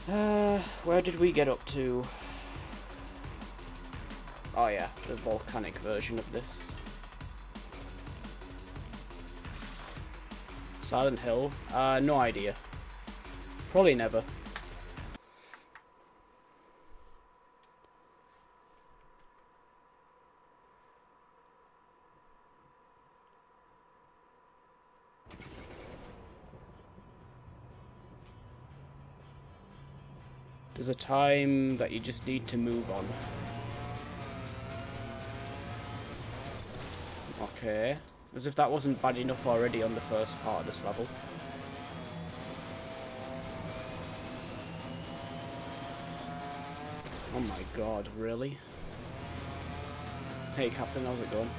Where did we get up to? Oh yeah, the volcanic version of this. Silent Hill? No idea. Probably never. There's a time that you just need to move on. Okay. As if that wasn't bad enough already on the first part of this level. Oh my god, really? Hey Captain, how's it going?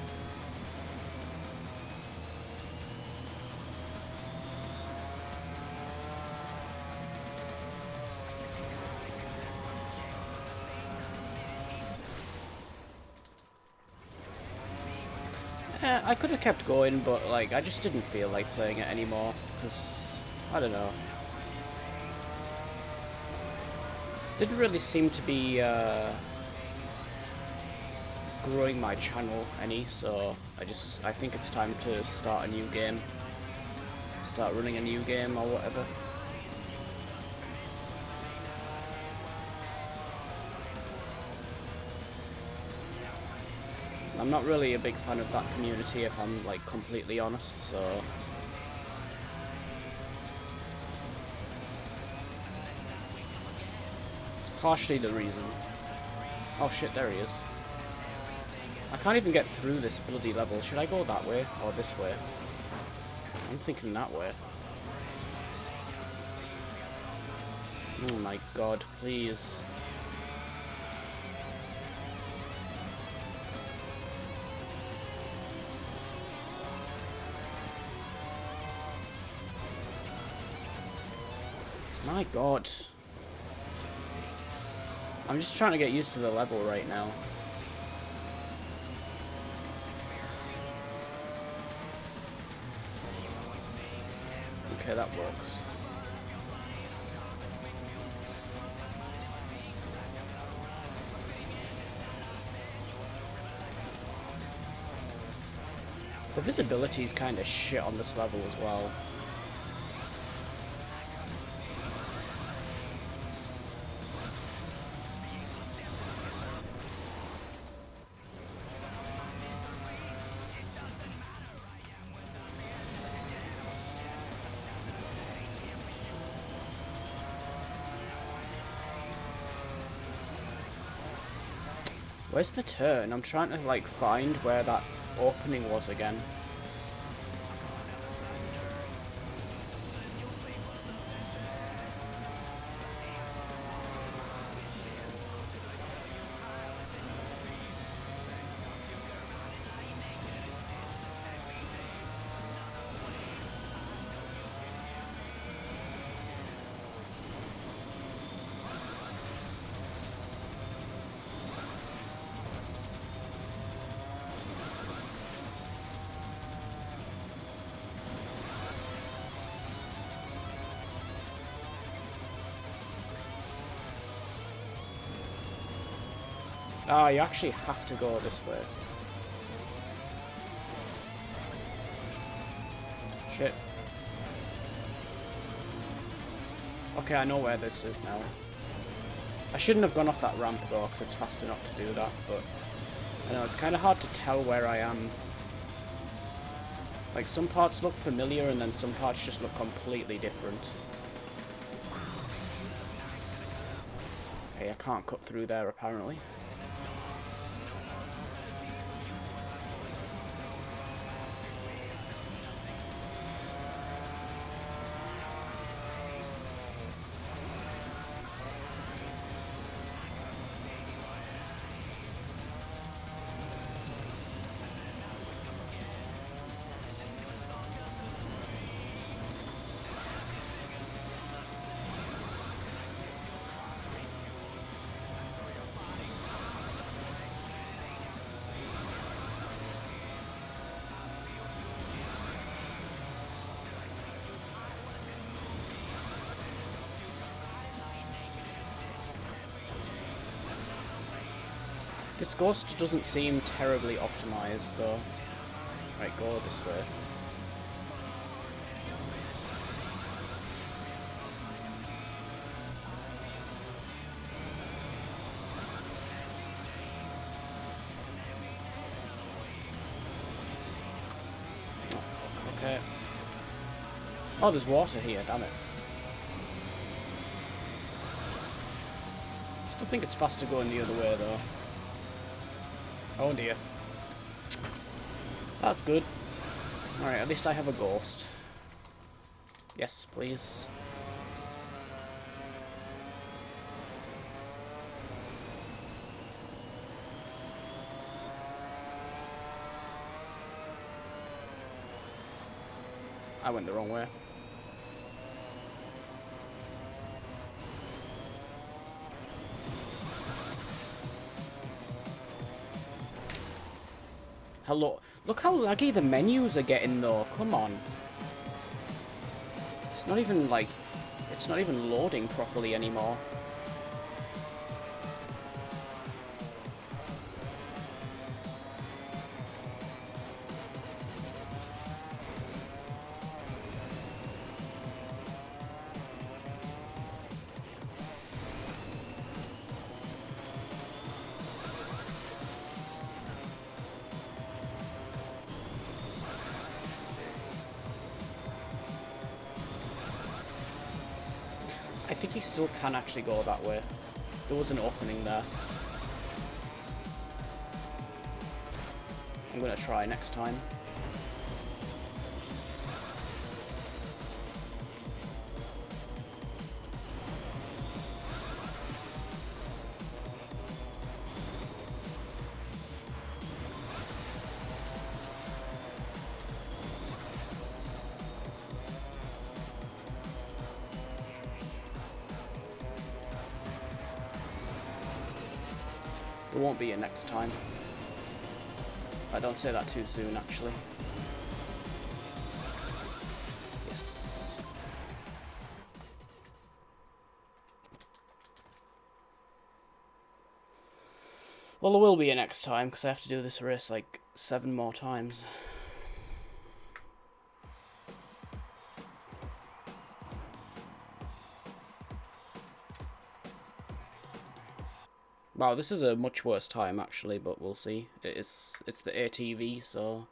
I could have kept going, but like I just didn't feel like playing it anymore, because I don't know. Didn't really seem to be growing my channel any, so I think it's time to start a new game. Start running a new game or whatever. I'm not really a big fan of that community, if I'm like completely honest, so it's partially the reason. Oh shit, there he is. I can't even get through this bloody level. Should I go that way or this way? I'm thinking that way. Oh my god, please. My god. I'm just trying to get used to the level right now. Okay, that works. The visibility is kind of shit on this level as well. Where's the turn? I'm trying to like find where that opening was again. Ah, you actually have to go this way. Shit. Okay, I know where this is now. I shouldn't have gone off that ramp though, because it's faster not to do that, but I know it's kind of hard to tell where I am. Like, some parts look familiar and then some parts just look completely different. Okay, I can't cut through there apparently. This ghost doesn't seem terribly optimized, though. Right, go this way. Oh, okay. Oh, there's water here, damn it. I still think it's faster going the other way, though. Oh dear. That's good. Alright, at least I have a ghost. Yes, please. I went the wrong way. Hello. Look how laggy the menus are getting though. Come on. It's not even like... It's not even loading properly anymore. I think you still can actually go that way. There was an opening there. I'm gonna try next time. There won't be a next time. I don't say that too soon, actually. Yes. Well, there will be a next time, because I have to do this race like 7 more times. Wow, this is a much worse time actually, but we'll see. It's the ATV, so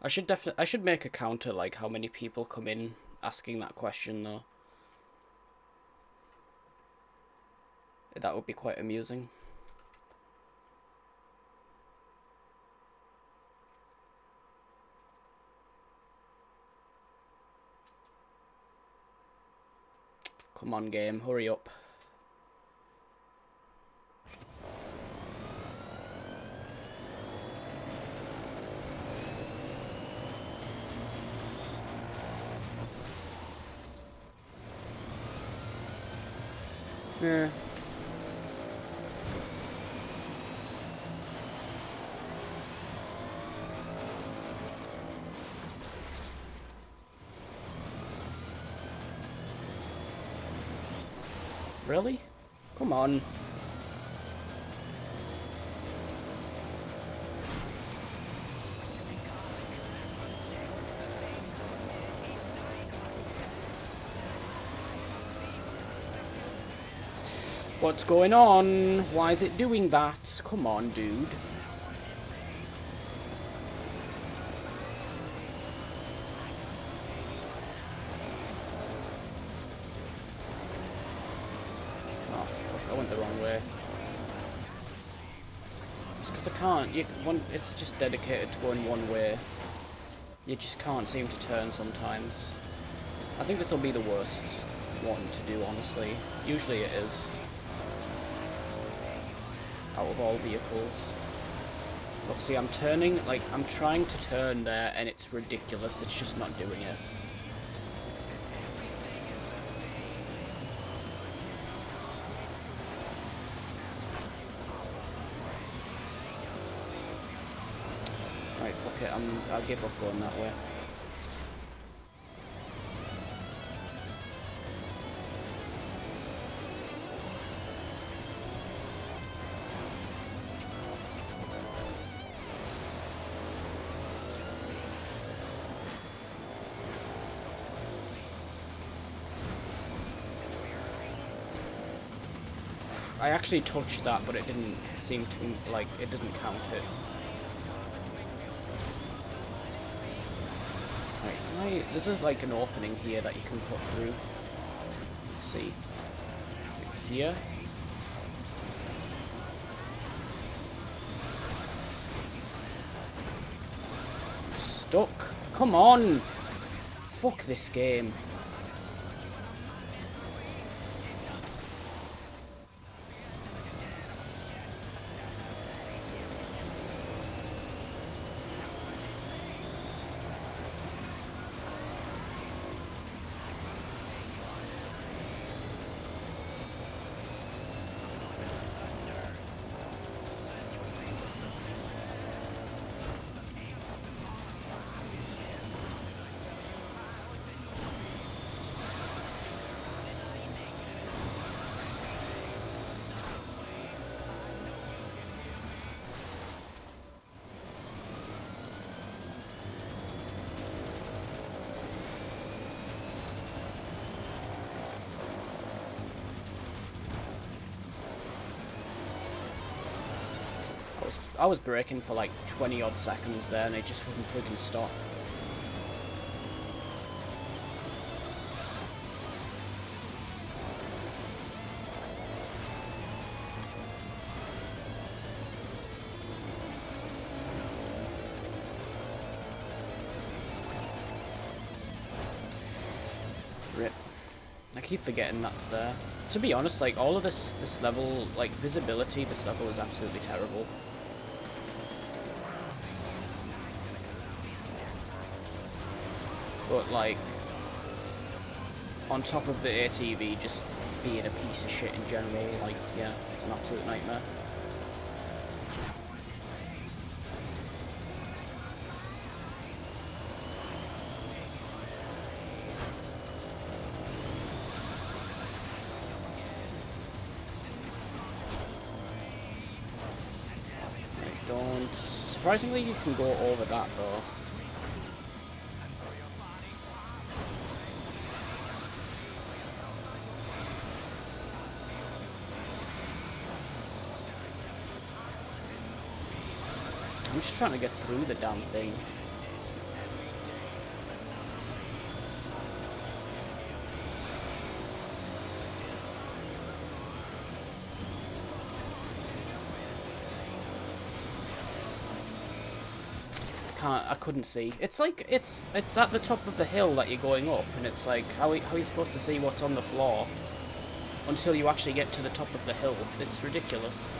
I should make a counter like how many people come in asking that question though. That would be quite amusing. Come on, game, hurry up. Yeah. Really? Come on. What's going on? Why is it doing that? Come on, dude. I went the wrong way. It's because I can't. It's just dedicated to going one way. You just can't seem to turn sometimes. I think this will be the worst one to do, honestly. Usually it is. Out of all vehicles. Look, see, I'm turning, like, I'm trying to turn there, and it's ridiculous. It's just not doing it. Right, fuck it, I'll give up going that way. I actually touched that, but it didn't seem to, like, it didn't count it. Right, there's like an opening here that you can cut through. Let's see. Here. Stuck. Come on! Fuck this game. I was braking for like 20 odd seconds there and it just wouldn't freaking stop. Rip. I keep forgetting that's there. To be honest, like all of this level, like visibility, this level is absolutely terrible. But like, on top of the ATV just being a piece of shit in general, like, yeah, it's an absolute nightmare. Right, don't... Surprisingly, you can go over that though. I'm just trying to get through the damn thing. I couldn't see. It's like, it's at the top of the hill that you're going up, and it's like, how are you supposed to see what's on the floor until you actually get to the top of the hill? It's ridiculous.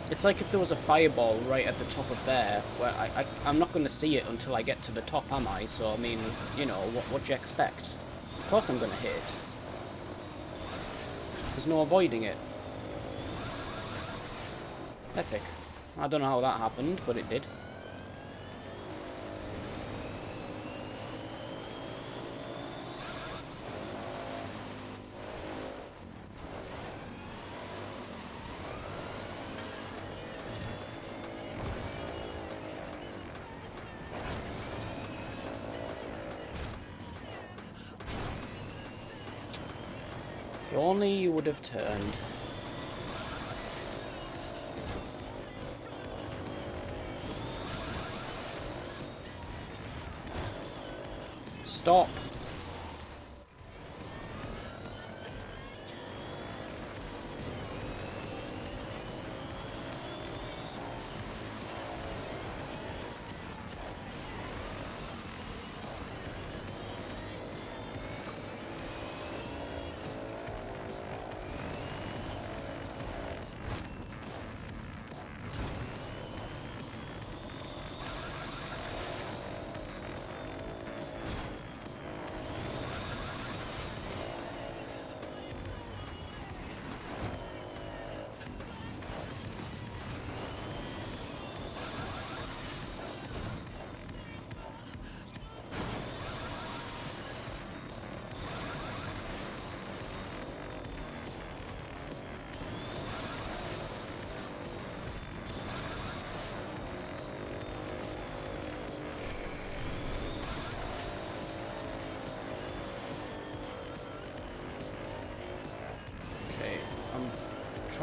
It's like if there was a fireball right at the top of there, where I'm not going to see it until I get to the top, am I? So, I mean, you know, what do you expect? Of course I'm going to hit it. There's no avoiding it. Epic. I don't know how that happened, but it did. If only you would have turned. Stop.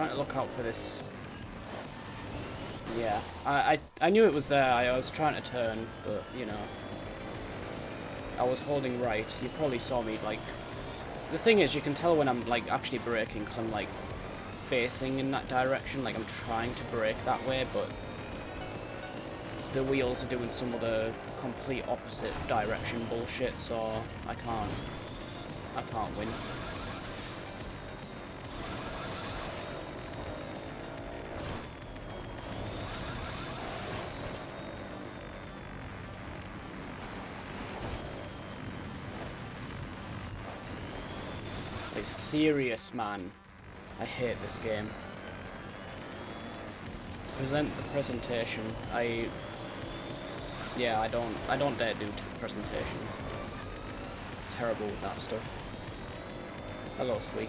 trying to look out for this. Yeah, I knew it was there. I was trying to turn, but, you know, I was holding right. You probably saw me, like... The thing is, you can tell when I'm, like, actually braking, because I'm, like, facing in that direction. Like, I'm trying to brake that way, but the wheels are doing some of the complete opposite direction bullshit, so I can't win. Like, serious, man. I hate this game. Present the presentation. Yeah, I don't dare do presentations. Terrible with that stuff. Hello, Squeak.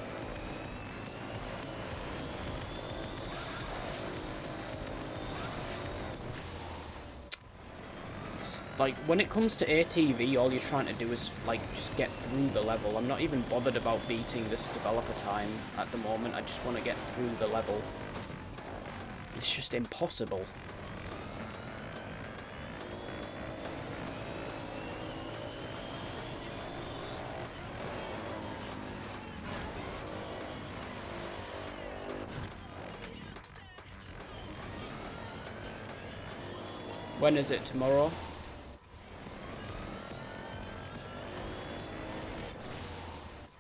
Like, when it comes to ATV, all you're trying to do is, like, just get through the level. I'm not even bothered about beating this developer time at the moment. I just want to get through the level. It's just impossible. When is it? Tomorrow?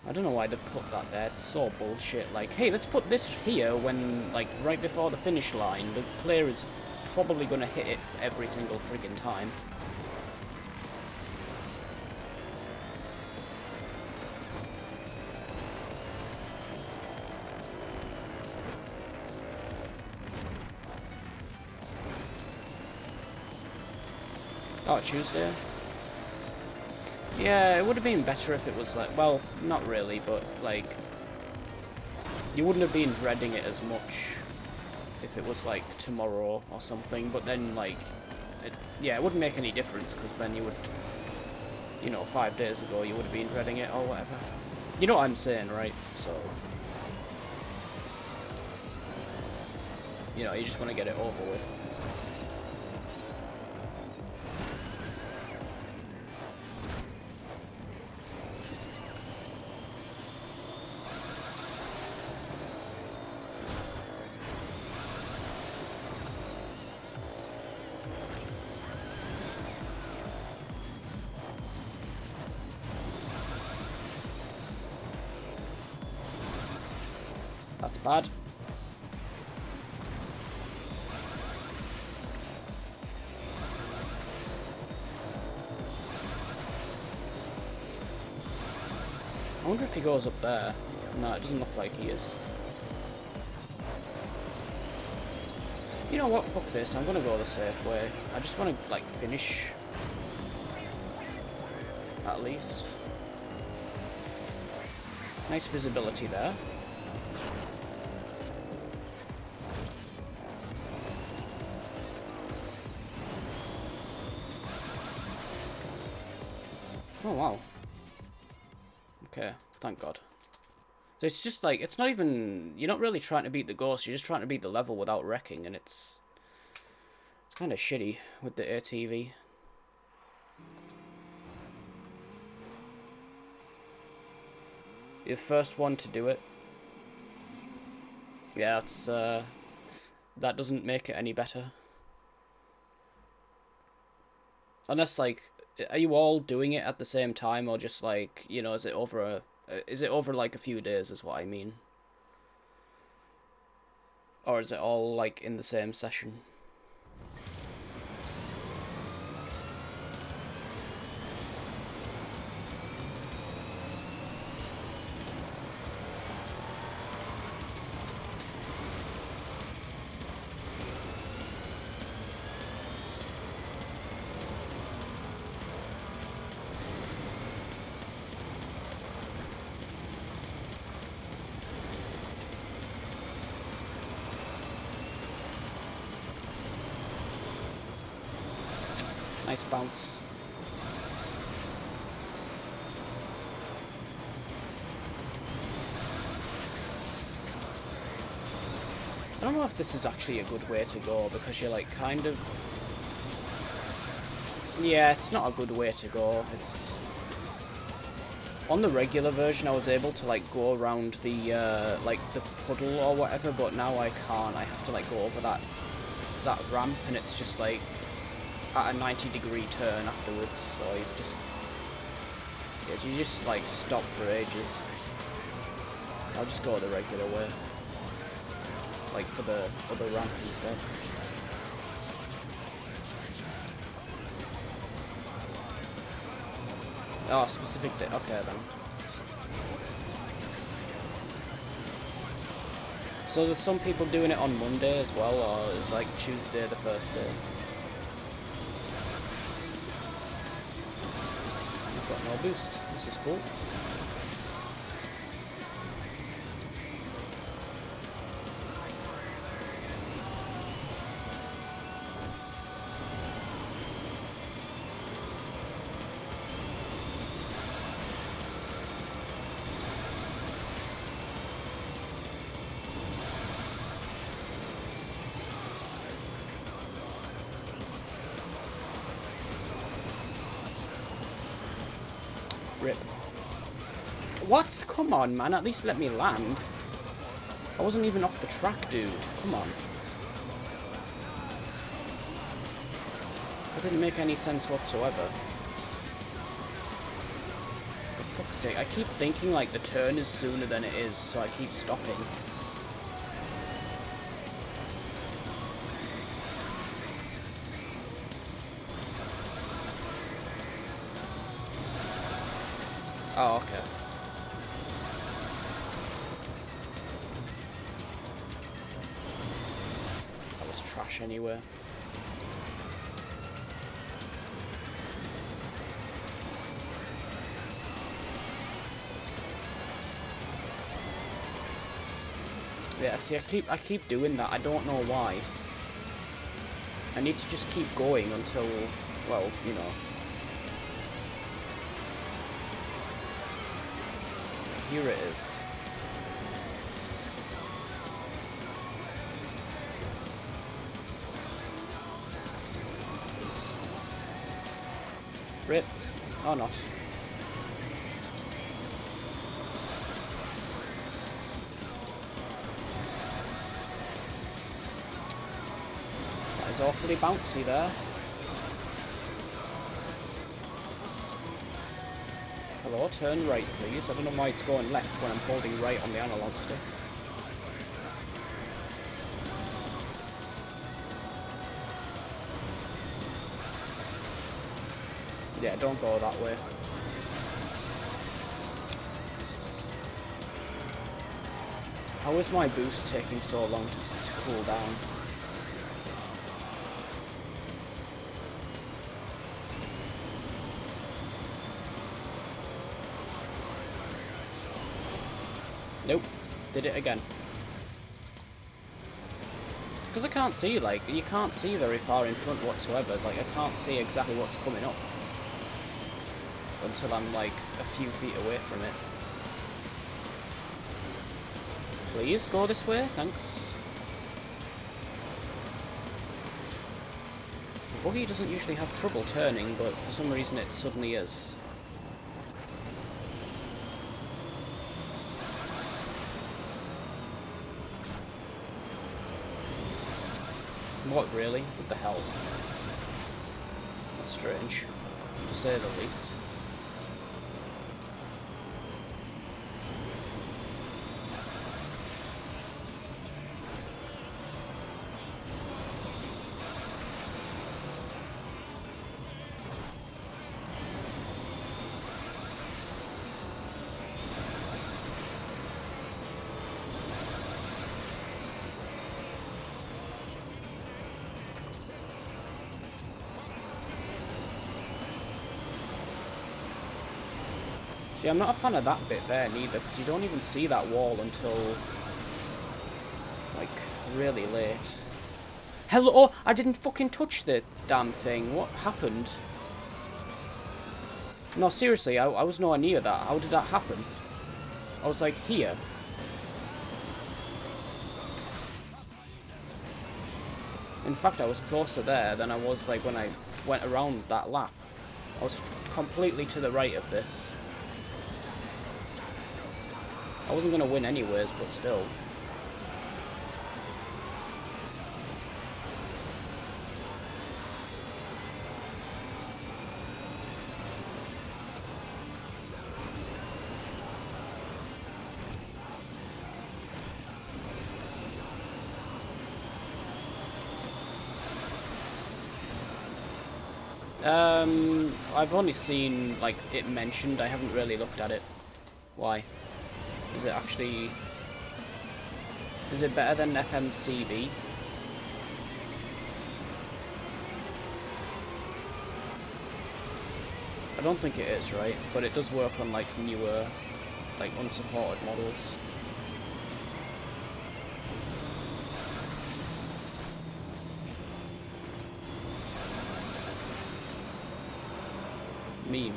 I don't know why they put that there. It's so bullshit. Like, hey, let's put this here when, like, right before the finish line. The player is probably going to hit it every single friggin' time. Oh, Tuesday? Yeah, it would have been better if it was like, well, not really, but like, you wouldn't have been dreading it as much if it was like tomorrow or something, but then like, yeah, it wouldn't make any difference, because then you would, you know, 5 days ago you would have been dreading it or whatever. You know what I'm saying, right? So, you know, you just want to get it over with. That's bad. I wonder if he goes up there. No, it doesn't look like he is. You know what? Fuck this. I'm gonna go the safe way. I just want to, like, finish. At least. Nice visibility there. Oh, wow. Okay, thank God. So it's just like, it's not even, you're not really trying to beat the ghost, you're just trying to beat the level without wrecking, and it's kind of shitty with the ATV. You're the first one to do it. Yeah, that's, that doesn't make it any better. Unless, like, are you all doing it at the same time, or just like, you know, is it over like a few days is what I mean? Or is it all like in the same session? Nice bounce. don't know if this is actually a good way to go, because you're like kind of... Yeah, it's not a good way to go. It's... On the regular version I was able to like go around the like the puddle or whatever, but now I can't. I have to like go over that ramp, and it's just like at a 90-degree turn afterwards, so you just like stop for ages. I'll just go the regular way, like for the other ramp instead. Oh, specific day. Okay then. So there's some people doing it on Monday as well, or is like Tuesday the first day? I've got no boost. This is cool. Rip. What? Come on, man. At least let me land. I wasn't even off the track, dude. Come on. That didn't make any sense whatsoever. For fuck's sake. I keep thinking, like, the turn is sooner than it is, so I keep stopping. Oh, okay. That was trash anyway. Yeah, see, I keep doing that. I don't know why. I need to just keep going until, well, you know. Here it is. Rip. Or not. That is awfully bouncy there. Hello, turn right please. I don't know why it's going left when I'm holding right on the analog stick. Yeah, don't go that way. This is... How is my boost taking so long to cool down? Nope. Did it again. It's because I can't see, like, you can't see very far in front whatsoever. Like, I can't see exactly what's coming up until I'm, like, a few feet away from it. Please, go this way, thanks. The buggy doesn't usually have trouble turning, but for some reason it suddenly is. What, really? What the hell? That's strange, to say the least. See, I'm not a fan of that bit there neither, because you don't even see that wall until, like, really late. Hello! Oh, I didn't fucking touch the damn thing. What happened? No, seriously, I was nowhere near that. How did that happen? I was, like, here. In fact, I was closer there than I was like when I went around that lap. I was completely to the right of this. I wasn't going to win anyways, but still. I've only seen, like, it mentioned. I haven't really looked at it. Why? Is it actually... Is it better than FMCB? I don't think it is, right? But it does work on, like, newer, like, unsupported models. Memed.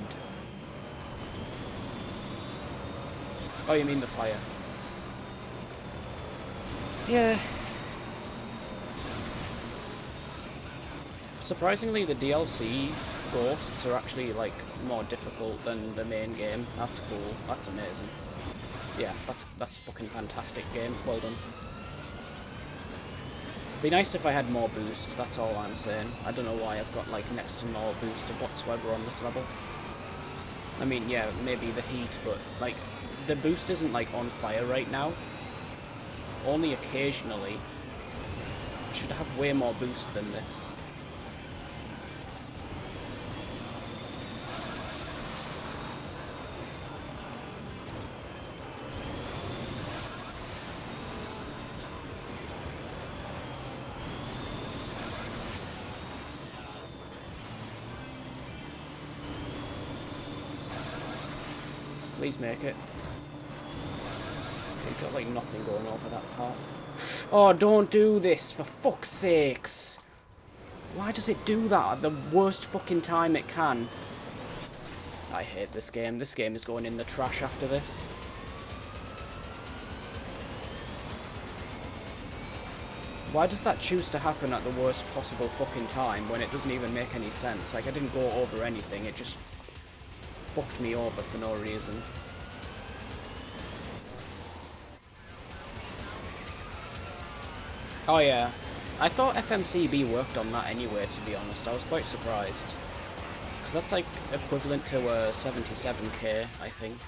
Oh, you mean the fire? Yeah. Surprisingly, the DLC ghosts are actually, like, more difficult than the main game. That's cool. That's amazing. Yeah, that's fucking fantastic game. Well done. Be nice if I had more boost, that's all I'm saying. I don't know why I've got, like, next to no boost whatsoever on this level. I mean, yeah, maybe the heat, but, like, the boost isn't, like, on fire right now. Only occasionally. I should have way more boost than this. Please make it. You've got like nothing going over that part. Oh, don't do this, for fuck's sakes. Why does it do that at the worst fucking time it can? I hate this game. This game is going in the trash after this. Why does that choose to happen at the worst possible fucking time when it doesn't even make any sense? Like, I didn't go over anything, it just fucked me over for no reason. Oh yeah, I thought FMCB worked on that anyway, to be honest. I was quite surprised. Because that's like equivalent to a 77k, I think.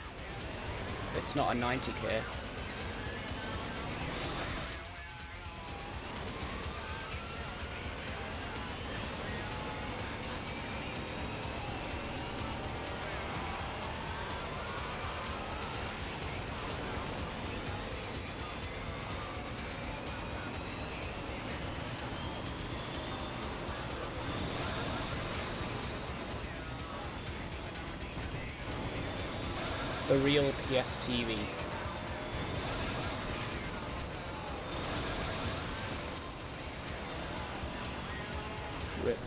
It's not a 90k. The real PS TV. Rip.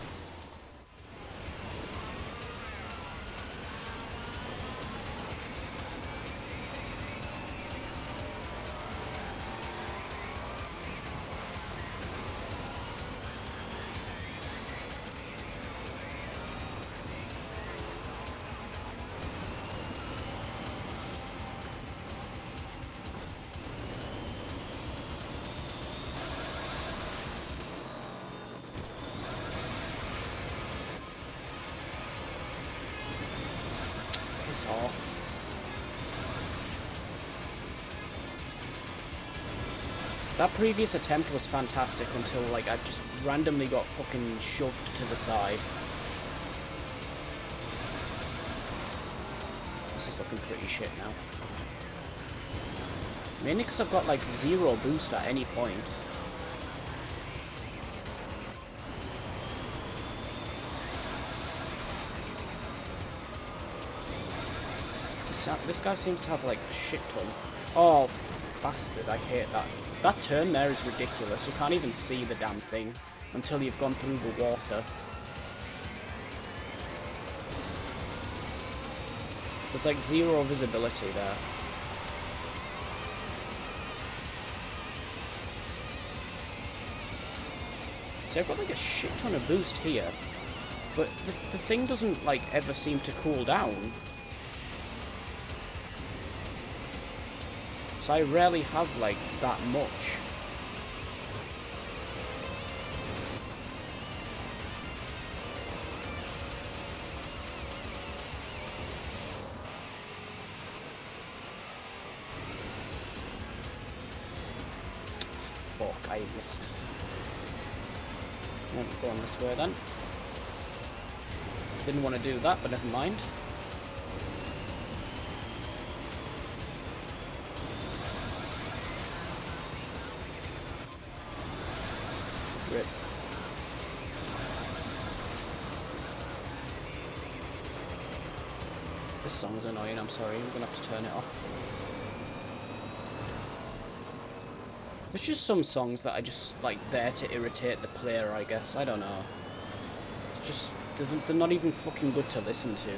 Piss off. That previous attempt was fantastic until, like, I just randomly got fucking shoved to the side. This is looking pretty shit now. Mainly because I've got, like, zero boost at any point. This guy seems to have, like, a shit ton. Oh, bastard, I hate that. That turn there is ridiculous. You can't even see the damn thing until you've gone through the water. There's, like, zero visibility there. See, I've got like a shit ton of boost here, but the thing doesn't like ever seem to cool down. So I rarely have like that much. Fuck, I missed. Won't go on this way then. Didn't want to do that, but never mind. Rip. This song's annoying, I'm sorry, I'm gonna have to turn it off. There's just some songs that are just like there to irritate the player, I guess. I don't know. It's just, they're not even fucking good to listen to.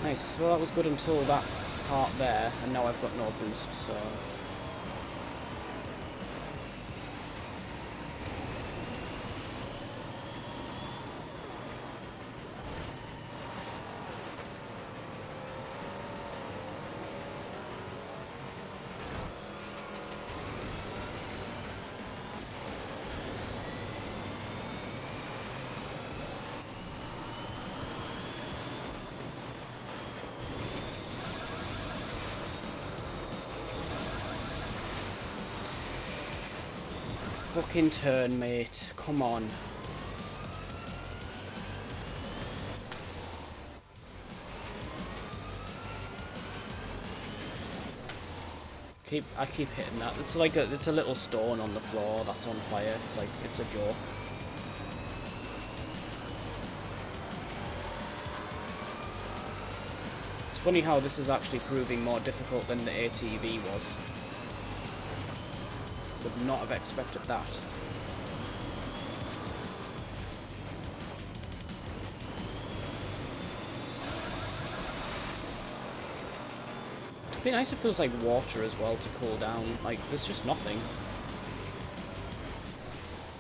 Nice, well that was good until that part there, and now I've got no boost, so... Fucking turn, mate. Come on. I keep hitting that. It's like it's a little stone on the floor that's on fire. It's like, it's a joke. It's funny how this is actually proving more difficult than the ATV was. Would not have expected that. It'd be nice if there was like water as well to cool down. Like, there's just nothing.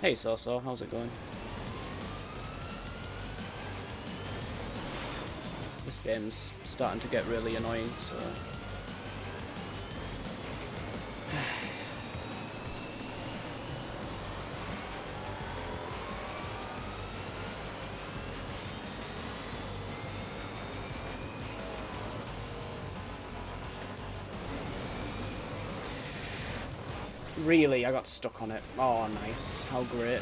Hey So, how's it going? This game's starting to get really annoying, so... Really? I got stuck on it. Oh, nice. How great.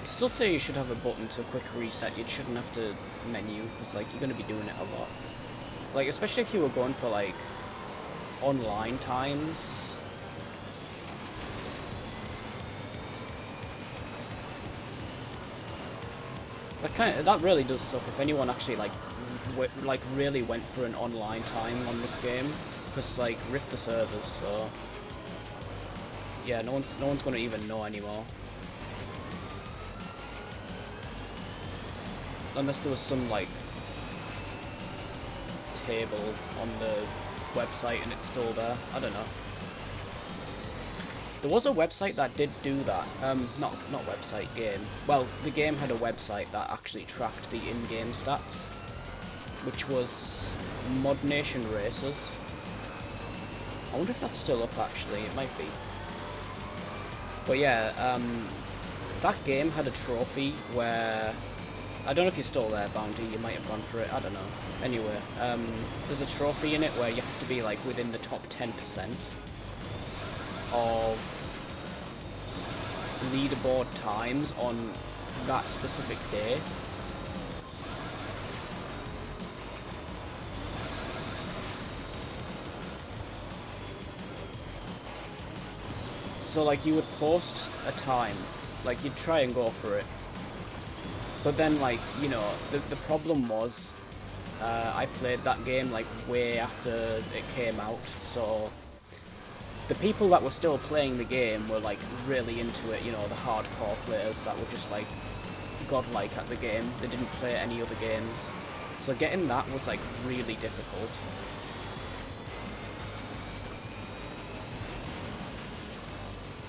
I still say you should have a button to quick reset. You shouldn't have to menu, because, like, you're going to be doing it a lot. Like, especially if you were going for, like, online times. That really does suck if anyone actually, like, really went for an online time on this game, because like rip the servers, so yeah, no one's gonna even know anymore, unless there was some like table on the website and it's still there. I don't know. There was a website that did do that. Not website, game. Well, the game had a website that actually tracked the in-game stats, which was Mod Nation Races. I wonder if that's still up, actually. It might be. But yeah, that game had a trophy where... I don't know if you're still there, Bounty. You might have gone for it. I don't know. Anyway, there's a trophy in it where you have to be like within the top 10% of leaderboard times on that specific day. So like you would post a time, like you'd try and go for it, But then, like, you know, the problem was, I played that game, like, way after it came out, so the people that were still playing the game were, like, really into it, you know, the hardcore players that were just, like, godlike at the game. They didn't play any other games. So getting that was, like, really difficult.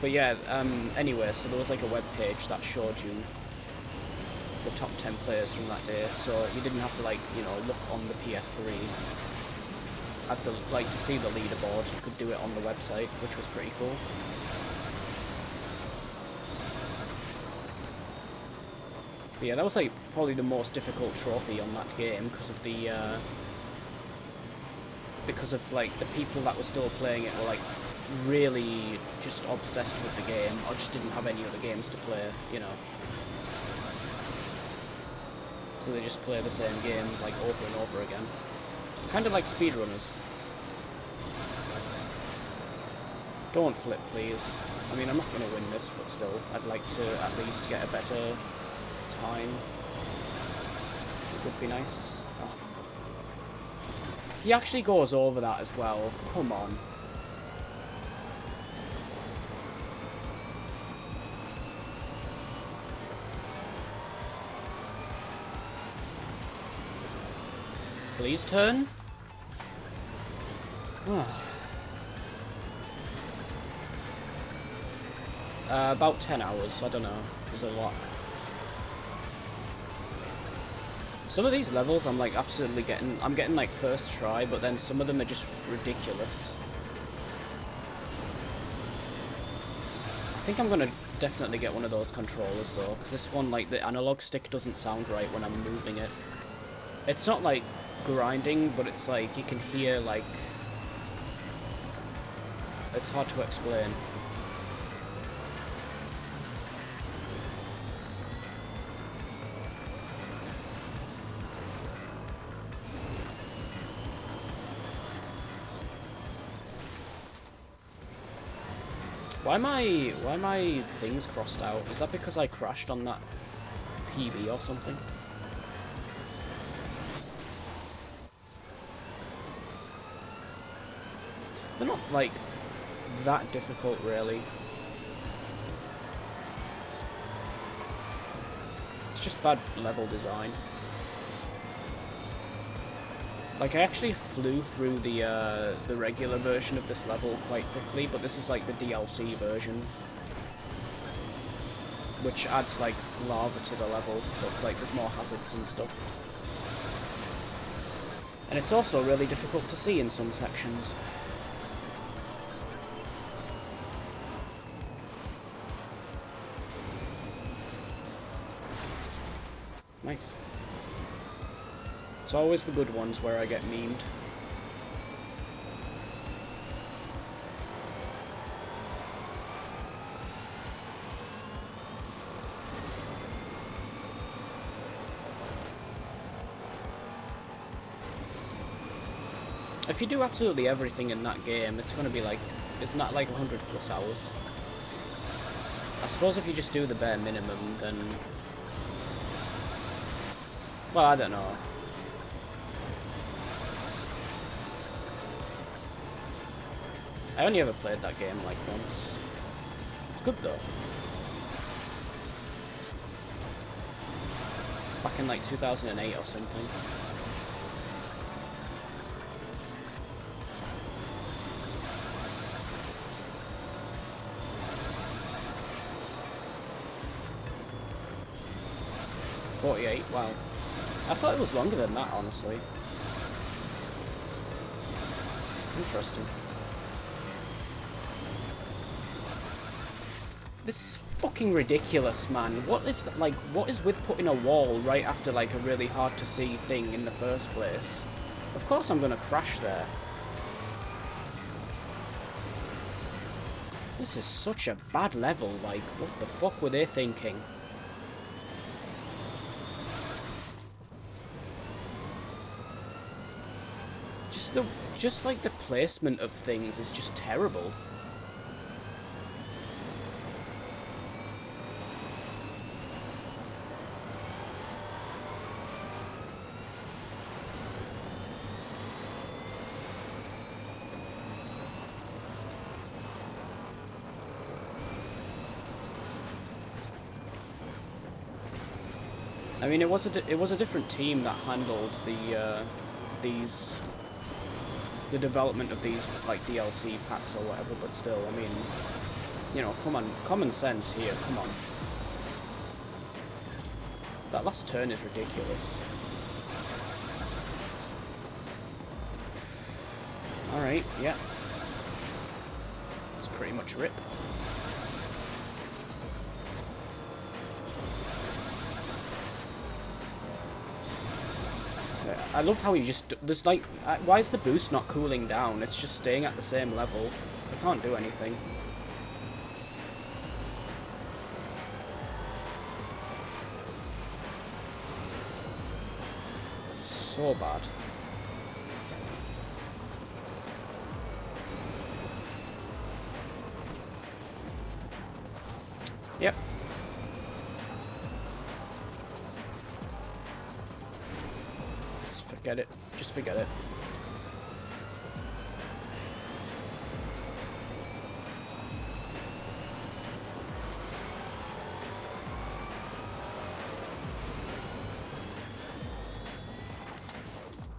But yeah, anyway, so there was, like, a web page that showed you the top 10 players from that day, so you didn't have to, like, you know, look on the PS3 at the, like, to see the leaderboard. You could do it on the website, which was pretty cool. But yeah, that was, like, probably the most difficult trophy on that game because of the, like, the people that were still playing it were, like, really just obsessed with the game, or just didn't have any other games to play, you know. So they just play the same game, like, over and over again. Kind of like speedrunners. Don't flip, please. I mean, I'm not going to win this, but still, I'd like to at least get a better time. It would be nice. Oh. He actually goes over that as well. Come on. Please turn. About 10 hours, I don't know. There's a lot. Some of these levels I'm like absolutely I'm getting like first try, but then some of them are just ridiculous. I think I'm gonna definitely get one of those controllers though, because this one, like, the analog stick doesn't sound right when I'm moving it. It's not like grinding, but it's like you can hear, like, it's hard to explain. Why am my things crossed out? Is that because I crashed on that PB or something? They're not, like, that difficult, really. It's just bad level design. Like, I actually flew through the regular version of this level quite quickly, but this is, like, the DLC version, which adds, like, lava to the level, so it's like there's more hazards and stuff. And it's also really difficult to see in some sections. Nice. It's always the good ones where I get memed. If you do absolutely everything in that game, it's going to be like, isn't that like 100 plus hours? I suppose if you just do the bare minimum, then... well, I don't know. I only ever played that game like once. It's good though. Back in like 2008 or something. .48, wow. I thought it was longer than that, honestly. Interesting. This is fucking ridiculous, man. What is with putting a wall right after, like, a really hard to see thing in the first place? Of course I'm gonna crash there. This is such a bad level, like, what the fuck were they thinking? Just like the placement of things is just terrible. I mean, it was a different team that handled the the development of these like DLC packs or whatever, but still, I mean, you know, come on, common sense here, come on. That last turn is ridiculous. Alright, yeah. It's pretty much rip. I love how you just... There's like... Why is the boost not cooling down? It's just staying at the same level. I can't do anything. So bad. Yep. Just forget it. Just forget it.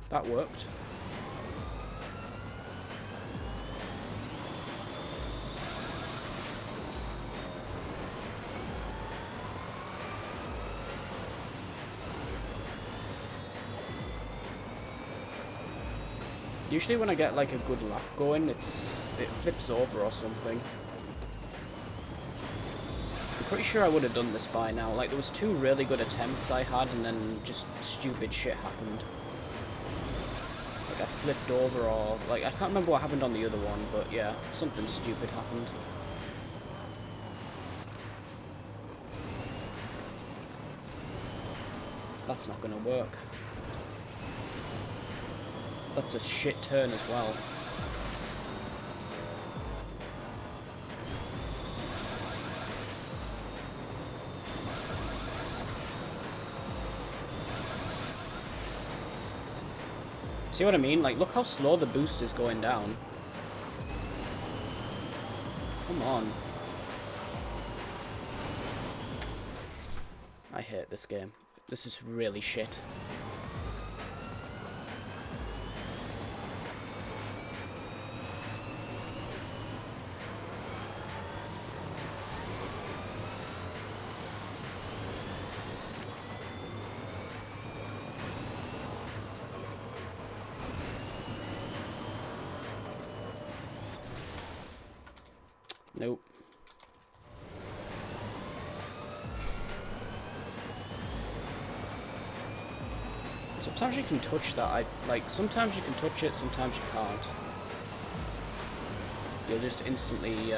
That worked. Usually when I get like a good lap going, it flips over or something. I'm pretty sure I would have done this by now. Like there was 2 really good attempts I had and then just stupid shit happened. Like I flipped over or like I can't remember what happened on the other one, but yeah, something stupid happened. That's not gonna work. That's a shit turn as well. See what I mean? Like, look how slow the boost is going down. Come on. I hate this game. This is really shit. Nope. Sometimes you can touch that. Sometimes you can touch it, sometimes you can't. You'll just instantly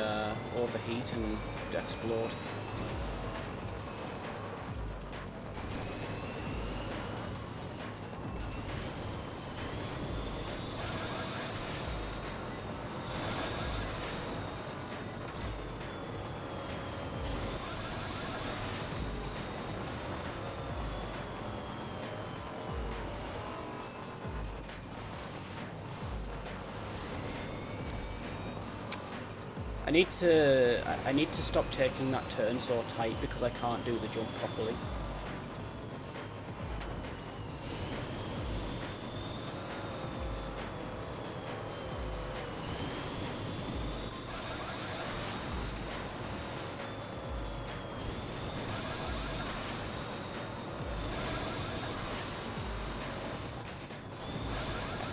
overheat and explode. I need to stop taking that turn so tight because I can't do the jump properly.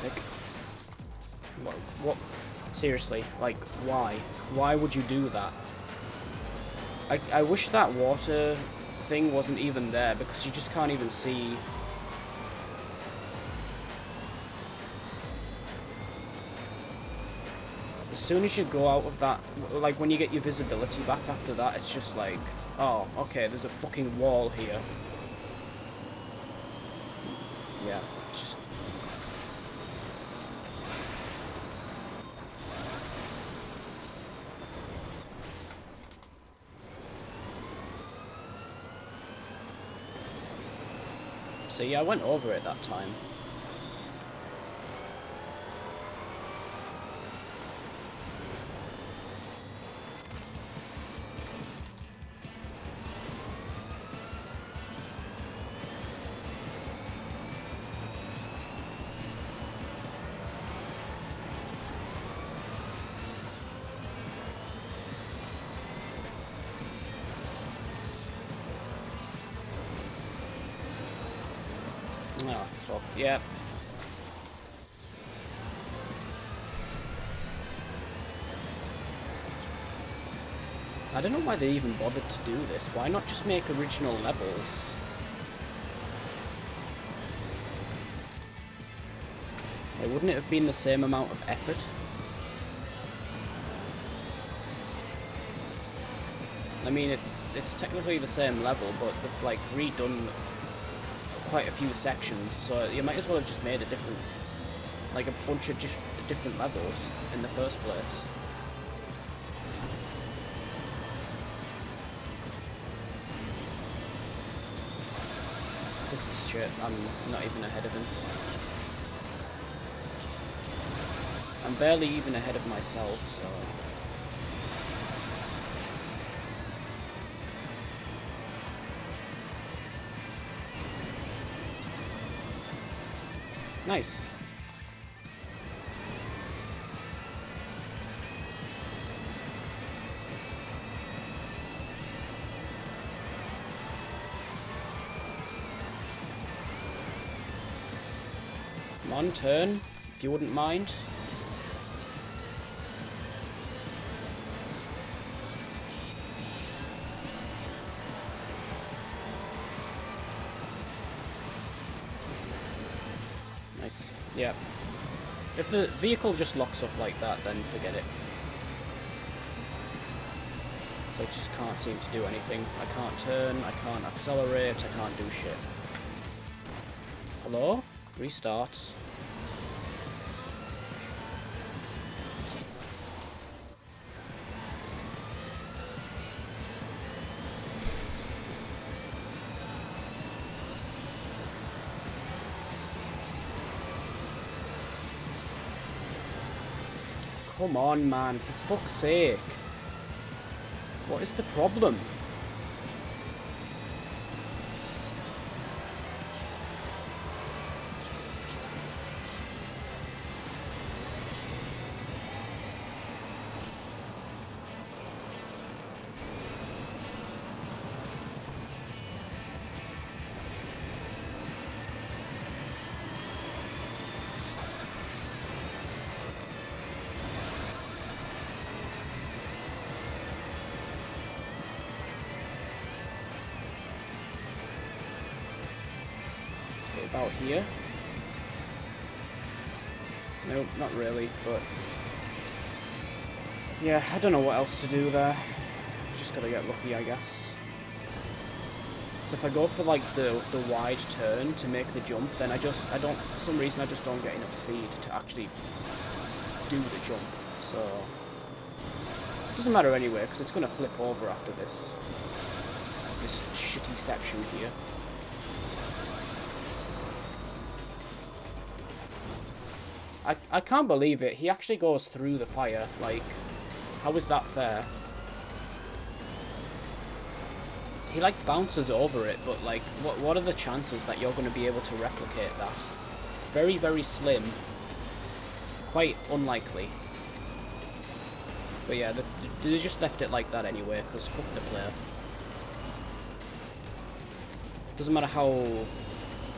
Epic. What? Seriously, like, why? Why would you do that? I wish that water thing wasn't even there because you just can't even see. As soon as you go out of that, like when you get your visibility back after that, it's just like, oh, okay, there's a fucking wall here. Yeah, it's just... So yeah, I went over it that time. Fuck, yeah. I don't know why they even bothered to do this. Why not just make original levels? Like, wouldn't it have been the same amount of effort? I mean, it's technically the same level, but they've like redone quite a few sections, so you might as well have just made a different, like a bunch of just different levels in the first place. This is shit. I'm not even ahead of him. I'm barely even ahead of myself, so... Nice. Come on, turn, if you wouldn't mind. Nice. Yeah. If the vehicle just locks up like that, then forget it. So I just can't seem to do anything. I can't turn, I can't accelerate, I can't do shit. Hello? Restart. Come on, man, for fuck's sake. What is the problem? About here. Nope, not really, but yeah, I don't know what else to do there. Just gotta get lucky, I guess. Because if I go for like the wide turn to make the jump, then I don't, for some reason I just don't get enough speed to actually do the jump. So it doesn't matter anyway, because it's gonna flip over after this shitty section here. I can't believe it. He actually goes through the fire. Like, how is that fair? He, like, bounces over it, but, like, what are the chances that you're going to be able to replicate that? Very, very slim. Quite unlikely. But yeah, they just left it like that anyway, because fuck the player. Doesn't matter how,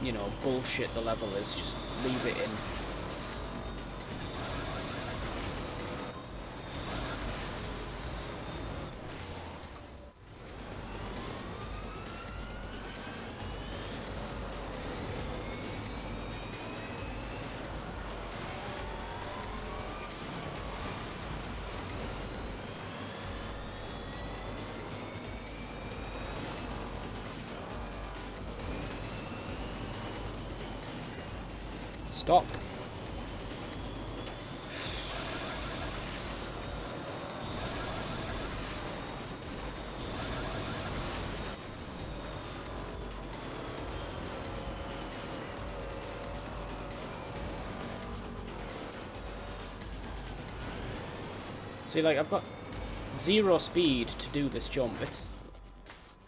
you know, bullshit the level is, just leave it in. Stop. See, like, I've got 0 speed to do this jump.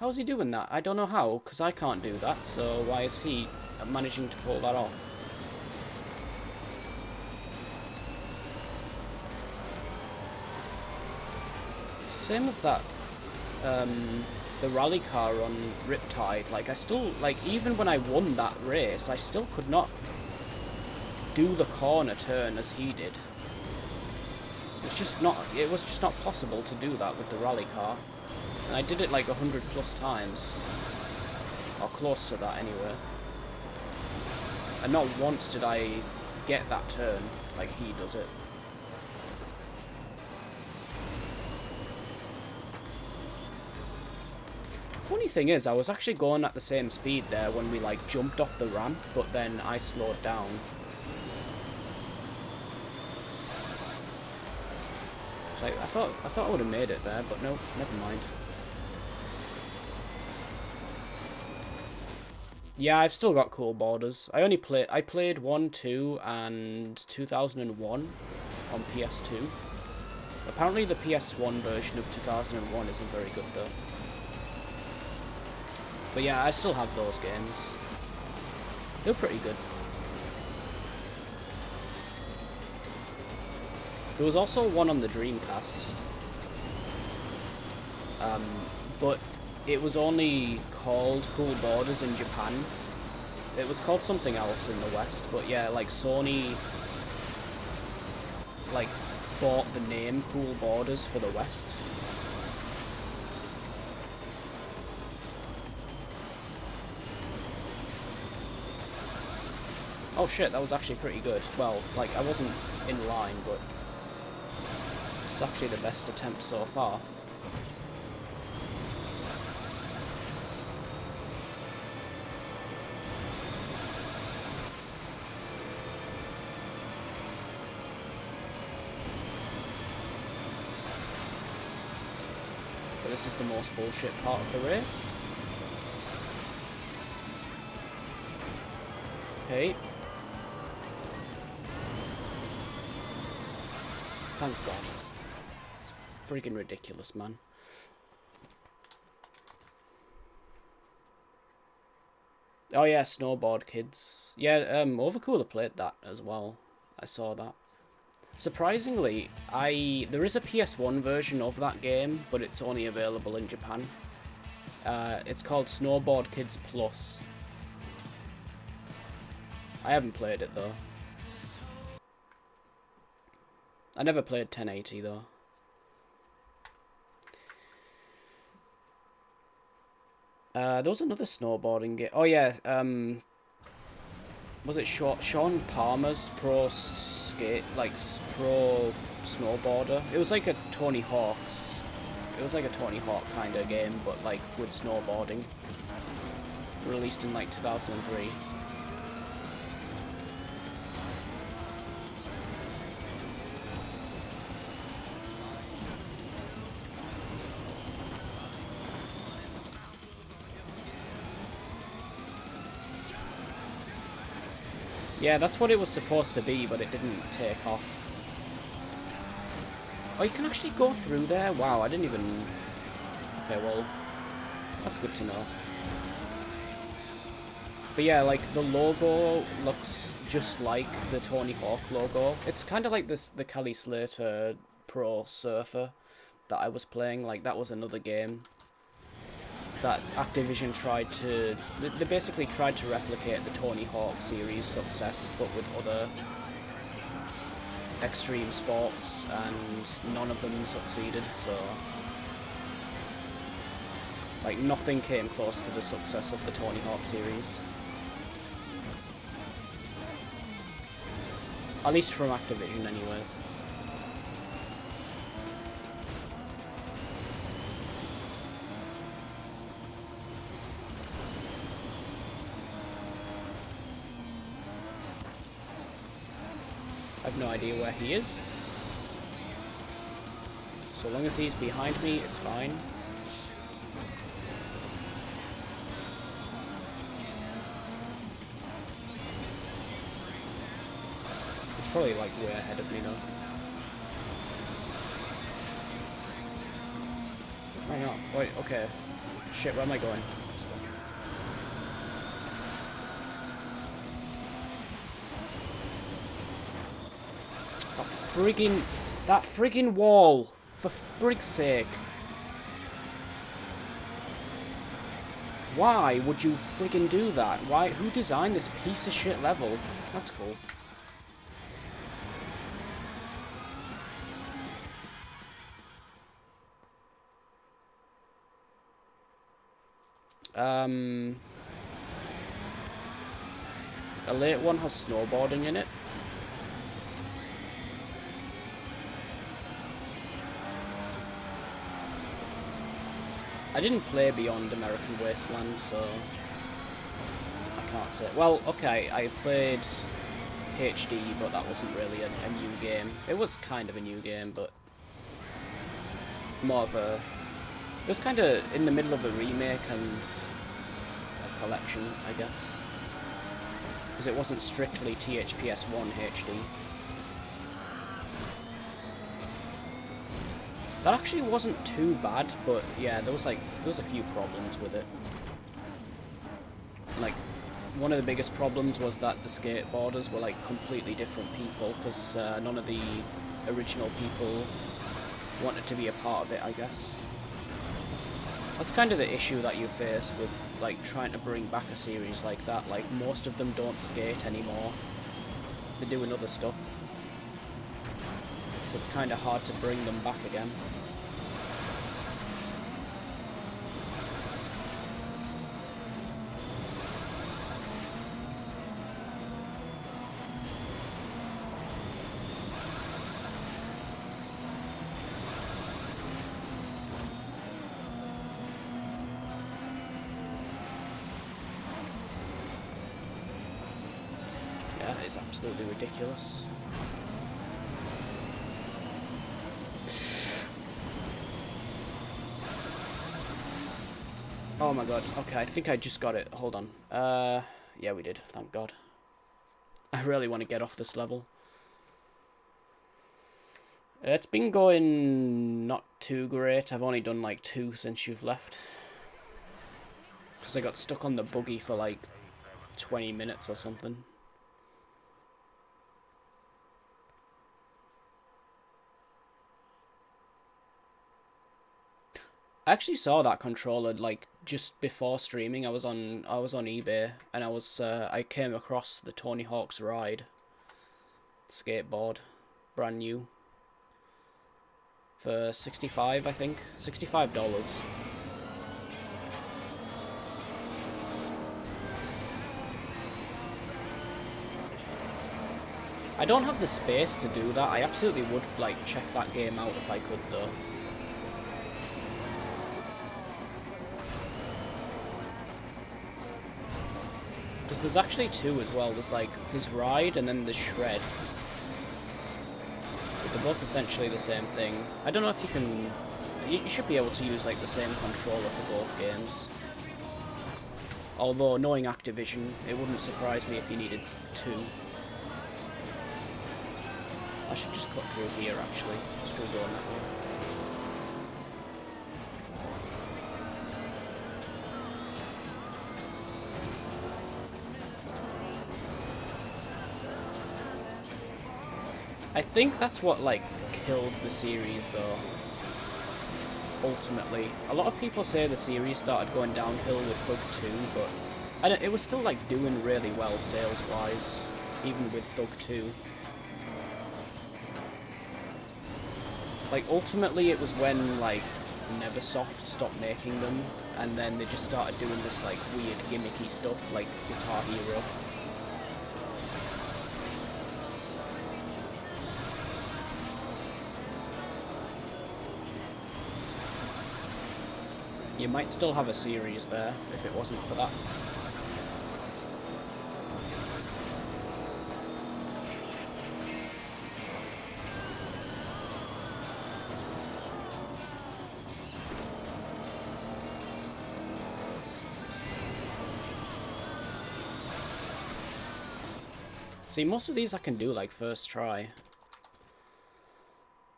How is he doing that? I don't know how, because I can't do that, so why is he managing to pull that off? Same as that, the the rally car on Riptide, like, I still, like, even when I won that race, I still could not do the corner turn as he did. It was just not possible to do that with the rally car. And I did it like 100 plus times. Or close to that anyway. And not once did I get that turn like he does it. Funny thing is, I was actually going at the same speed there when we like jumped off the ramp, but then I slowed down. Like, I thought I would have made it there, but no, never mind. Yeah, I've still got cool borders. I played 1, 2, and 2001 on PS2. Apparently the PS1 version of 2001 isn't very good though. But yeah, I still have those games. They're pretty good. There was also one on the Dreamcast. But it was only called Cool Borders in Japan. It was called something else in the West, but yeah, like Sony like bought the name Cool Borders for the West. Oh shit, that was actually pretty good. Well, like, I wasn't in line, but it's actually the best attempt so far. But this is the most bullshit part of the race. Okay. Thank God. It's freaking ridiculous, man. Oh yeah, Snowboard Kids. Yeah, Overcooler played that as well. I saw that. Surprisingly, there is a PS1 version of that game, but it's only available in Japan. It's called Snowboard Kids Plus. I haven't played it though. I never played 1080 though. There was another snowboarding game. Oh yeah, was it Sean Palmer's pro snowboarder? It was like a Tony Hawk's. It was like a Tony Hawk kind of game, but like with snowboarding. Released in like 2003. Yeah, that's what it was supposed to be, but it didn't take off. Oh, you can actually go through there? Wow, I didn't even... Okay, well, that's good to know. But yeah, like, the logo looks just like the Tony Hawk logo. It's kind of like the Kelly Slater Pro Surfer that I was playing. Like, that was another game that Activision tried to... They basically tried to replicate the Tony Hawk series success, but with other extreme sports, and none of them succeeded, so... Like, nothing came close to the success of the Tony Hawk series. At least from Activision, anyways. I have no idea where he is. So long as he's behind me, it's fine. He's probably like way ahead of me now. Hang on, wait, okay. Shit, where am I going? That friggin' wall! For frig's sake. Why would you freaking do that? Why? Who designed this piece of shit level? That's cool. A late one has snowboarding in it. I didn't play Beyond American Wasteland, so I can't say. Well, okay, I played HD, but that wasn't really a new game. It was kind of a new game, but more of a... It was kind of in the middle of a remake and a collection, I guess. Because it wasn't strictly THPS 1 HD. That actually wasn't too bad, but yeah, there was a few problems with it. Like, one of the biggest problems was that the skateboarders were like completely different people, because none of the original people wanted to be a part of it, I guess. That's kind of the issue that you face with like trying to bring back a series like that. Like, most of them don't skate anymore. They're doing other stuff. So it's kind of hard to bring them back again. Yeah, it's absolutely ridiculous. Oh my god, okay, I think I just got it. Hold on. Yeah, we did, thank god. I really want to get off this level. It's been going not too great. I've only done like 2 since you've left. Because I got stuck on the buggy for like 20 minutes or something. I actually saw that controller like just before streaming. I was on eBay and I came across the Tony Hawk's Ride skateboard, brand new, for $65, I think, $65. I don't have the space to do that. I absolutely would like check that game out if I could though. Because there's actually 2 as well. There's Ride and then there's Shred. But they're both essentially the same thing. I don't know if you can... You should be able to use like the same controller for both games. Although, knowing Activision, it wouldn't surprise me if you needed 2. I should just cut through here actually. Just go going that way. I think that's what, like, killed the series, though. Ultimately. A lot of people say the series started going downhill with Thug 2, but it was still, like, doing really well sales-wise, even with Thug 2. Like, ultimately it was when, like, Neversoft stopped making them, and then they just started doing this, like, weird gimmicky stuff, like Guitar Hero. You might still have a series there, if it wasn't for that. See, most of these I can do, like, first try.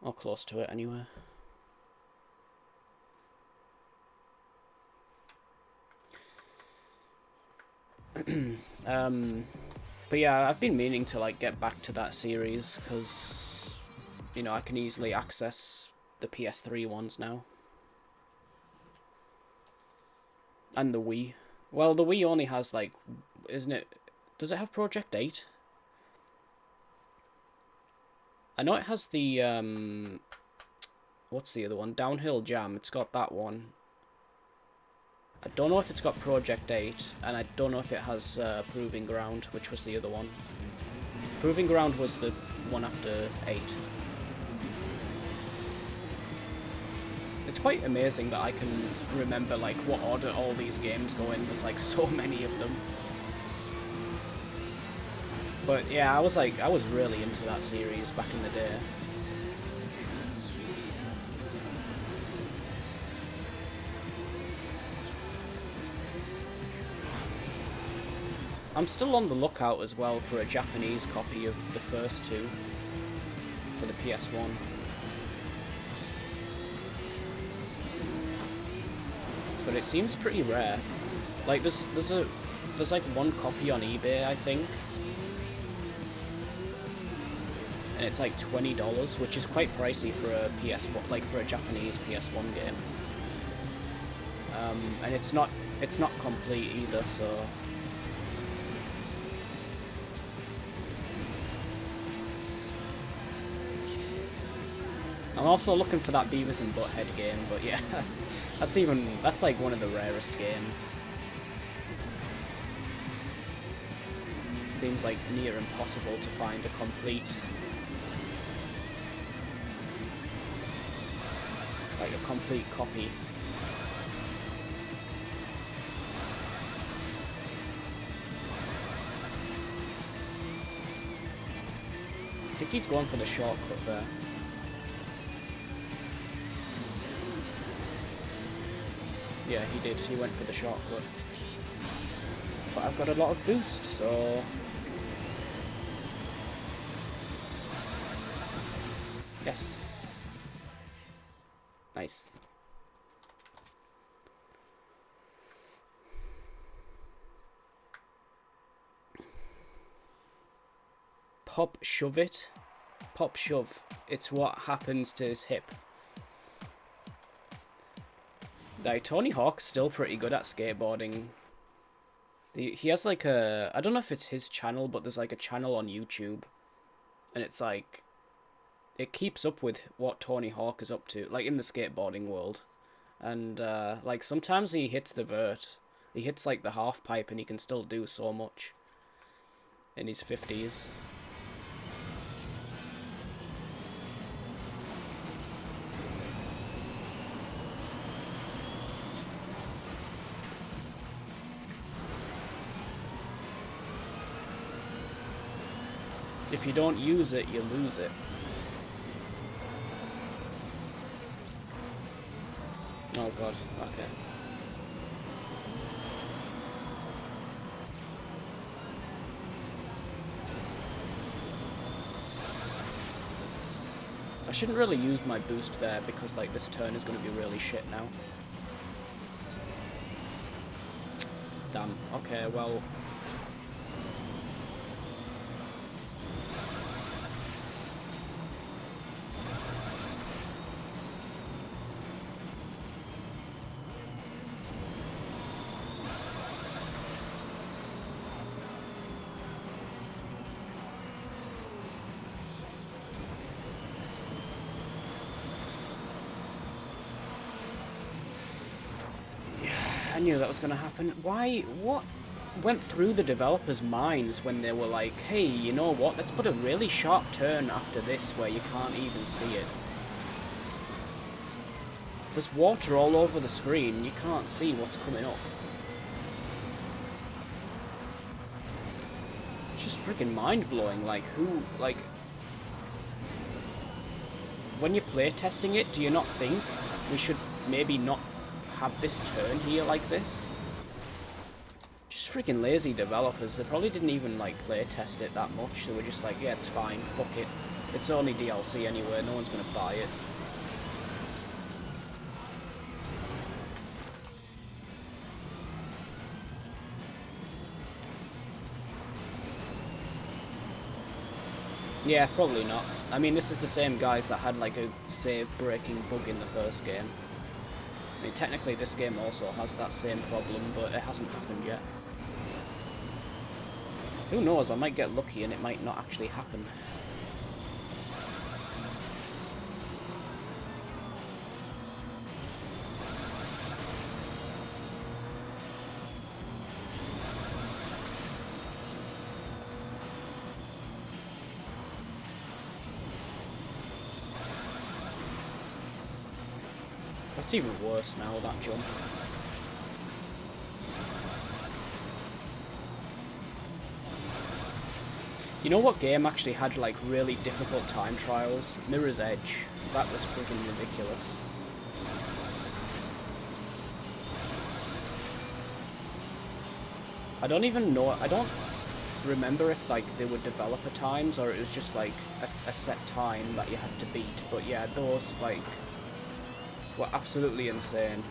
Or close to it, anyway. But yeah, I've been meaning to like get back to that series because, you know, I can easily access the PS3 ones now. And the Wii. Well, the Wii only has, like, isn't it? Does it have Project 8? I know it has the, what's the other one? Downhill Jam. It's got that one. I don't know if it's got Project 8, and I don't know if it has Proving Ground, which was the other one. Proving Ground was the one after 8. It's quite amazing that I can remember, like, what order all these games go in. There's, like, so many of them. But, yeah, I was really into that series back in the day. I'm still on the lookout as well for a Japanese copy of the first two for the PS1. But it seems pretty rare. Like there's like one copy on eBay, I think, and it's like $20, which is quite pricey for a PS1, like for a Japanese PS1 game. And it's not complete either, so. I'm also looking for that Beavis and Butthead game, but yeah, that's like one of the rarest games. Seems like near impossible to find a complete, copy. I think he's going for the shortcut there. Yeah, he did. He went for the shortcut. But I've got a lot of boost, so. Yes. Nice. Pop shove it. Pop shove. It's what happens to his hip. Like, Tony Hawk's still pretty good at skateboarding. He has like a, I don't know if it's his channel, but there's like a channel on YouTube, and it's like, it keeps up with what Tony Hawk is up to, like in the skateboarding world. And like sometimes he hits the vert, he hits like the half pipe, and he can still do so much in his 50s. If you don't use it, you lose it. Oh god, okay. I shouldn't really use my boost there because like this turn is going to be really shit now. Damn, okay, well. I knew that was going to happen. Why? What went through the developers' minds when they were like, hey, you know what, let's put a really sharp turn after this where you can't even see it. There's water all over the screen, you can't see what's coming up. It's just freaking mind-blowing, like, who, like... When you're playtesting it, do you not think we should maybe not have this turn here like this? Just freaking lazy developers. They probably didn't even like play test it that much. They were just like, yeah, it's fine, fuck it. It's only DLC anyway, no one's gonna buy it. Yeah, probably not. I mean, this is the same guys that had like a save breaking bug in the first game. I mean, technically this game also has that same problem, but it hasn't happened yet. Who knows, I might get lucky and it might not actually happen. That's even worse now, that jump. You know what game actually had like really difficult time trials? Mirror's Edge. That was freaking ridiculous. I don't even know, I don't remember if like they were developer times or it was just like a set time that you had to beat, but yeah, those like were absolutely insane.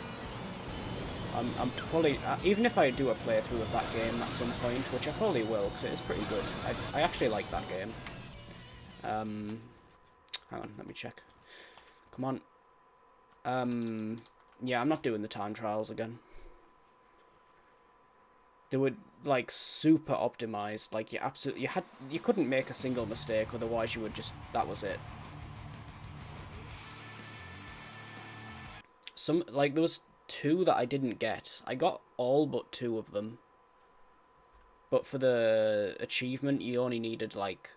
I'm probably, even if I do a playthrough of that game at some point, which I probably will, because it is pretty good. I actually like that game. Hang on, let me check. Come on. Yeah, I'm not doing the time trials again. They were like super optimized. Like you couldn't make a single mistake, otherwise you would just, that was it. Like there was 2 that I didn't get. I got all but 2 of them. But for the achievement, you only needed like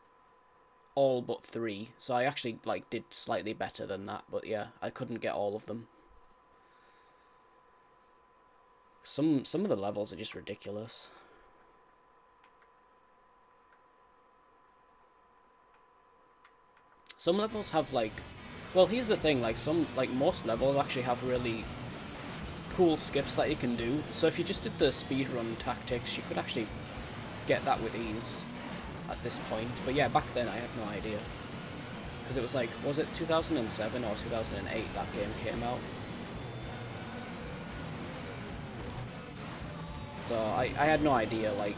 all but 3. So I actually like did slightly better than that. But yeah, I couldn't get all of them. Some of the levels are just ridiculous. Some levels have like, well, here's the thing, like most levels actually have really cool skips that you can do. So if you just did the speedrun tactics, you could actually get that with ease at this point. But yeah, back then I had no idea. Because it was like, was it 2007 or 2008 that game came out? So I had no idea, like,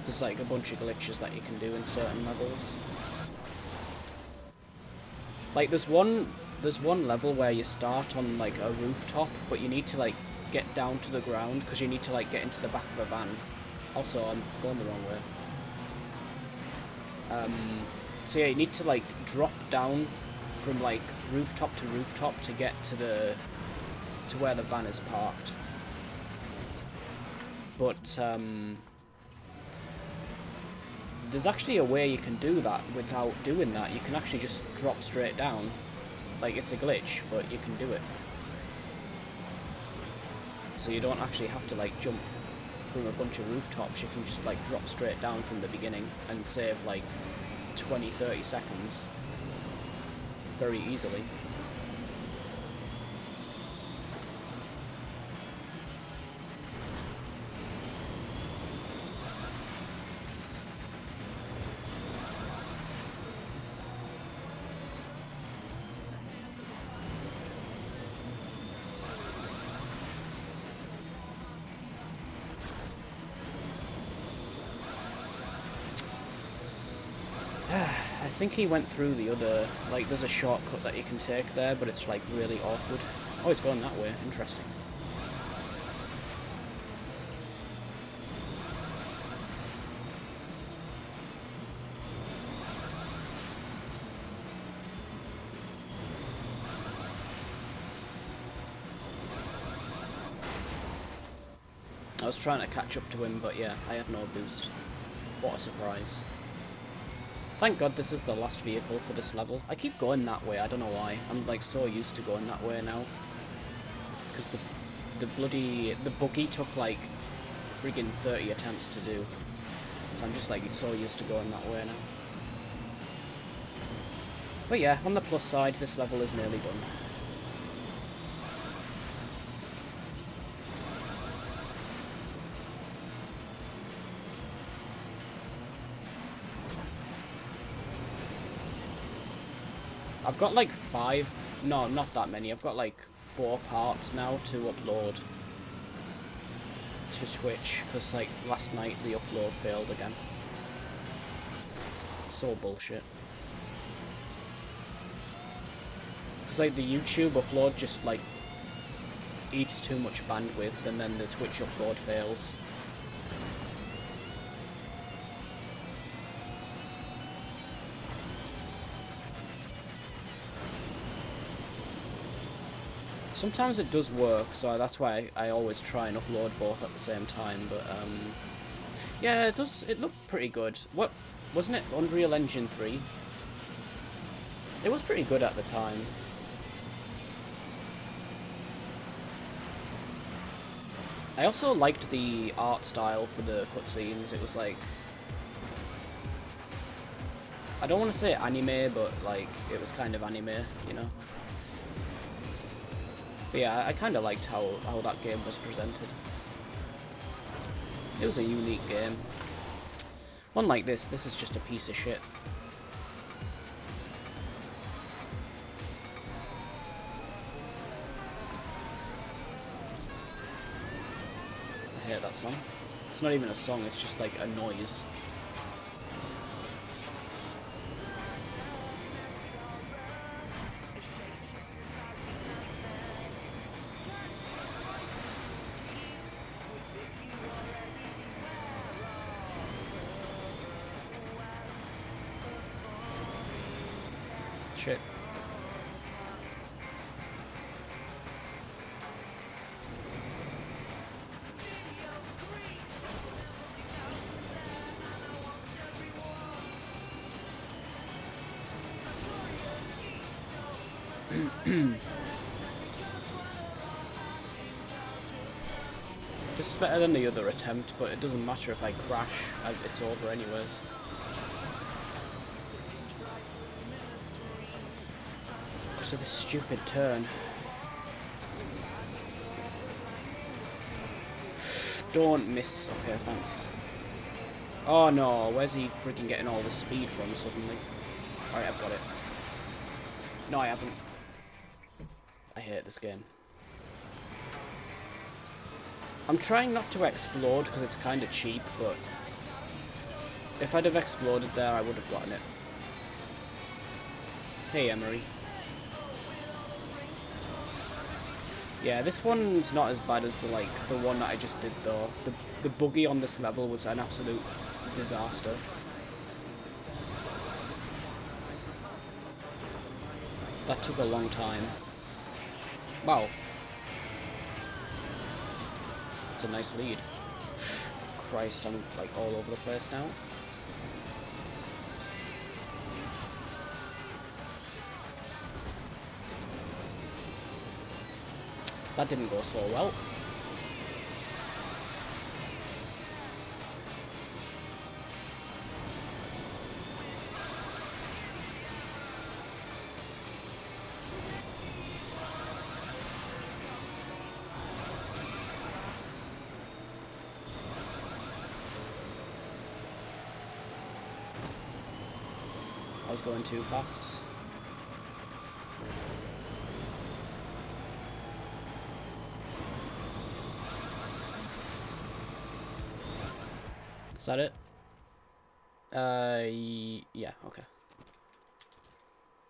there's like a bunch of glitches that you can do in certain levels. Like there's one level where you start on like a rooftop, but you need to like get down to the ground because you need to like get into the back of a van. Also, I'm going the wrong way. So yeah, you need to like drop down from like rooftop to rooftop to get to where the van is parked. But there's actually a way you can do that without doing that. You can actually just drop straight down. Like, it's a glitch, but you can do it. So you don't actually have to, like, jump from a bunch of rooftops. You can just, like, drop straight down from the beginning and save, like, 20-30 seconds very easily. I think he went through the other, like, there's a shortcut that you can take there, but it's, like, really awkward. Oh, it's going that way. Interesting. I was trying to catch up to him, but yeah, I had no boost. What a surprise. Thank God this is the last vehicle for this level. I keep going that way, I don't know why. I'm like so used to going that way now. Because the buggy took like friggin' 30 attempts to do. So I'm just like so used to going that way now. But yeah, on the plus side, this level is nearly done. I've got like 5, no, not that many, I've got like 4 parts now to upload to Twitch, because like last night the upload failed again. So bullshit. Because because like the YouTube upload just like eats too much bandwidth, and then the Twitch upload fails. Sometimes it does work, so that's why I always try and upload both at the same time, but yeah, it looked pretty good. What, wasn't it Unreal Engine 3? It was pretty good at the time. I also liked the art style for the cutscenes. It was like, I don't want to say anime, but like, it was kind of anime, you know? But yeah, I kind of liked how that game was presented. It was a unique game. Unlike this is just a piece of shit. I hate that song. It's not even a song, it's just like a noise. Shit. This is better than the other attempt, but it doesn't matter if I crash, it's over anyways. Because of this stupid turn. Don't miss. Okay, thanks. Oh no, where's he freaking getting all this speed from suddenly? Alright, I've got it. No, I haven't. I hate this game. I'm trying not to explode because it's kind of cheap, but if I'd have exploded there, I would have gotten it. Hey, Emery. Yeah, this one's not as bad as the one that I just did though. The buggy on this level was an absolute disaster. That took a long time. Wow. It's a nice lead. Christ, I'm like all over the place now. That didn't go so well. I was going too fast. Is that it? Yeah, okay.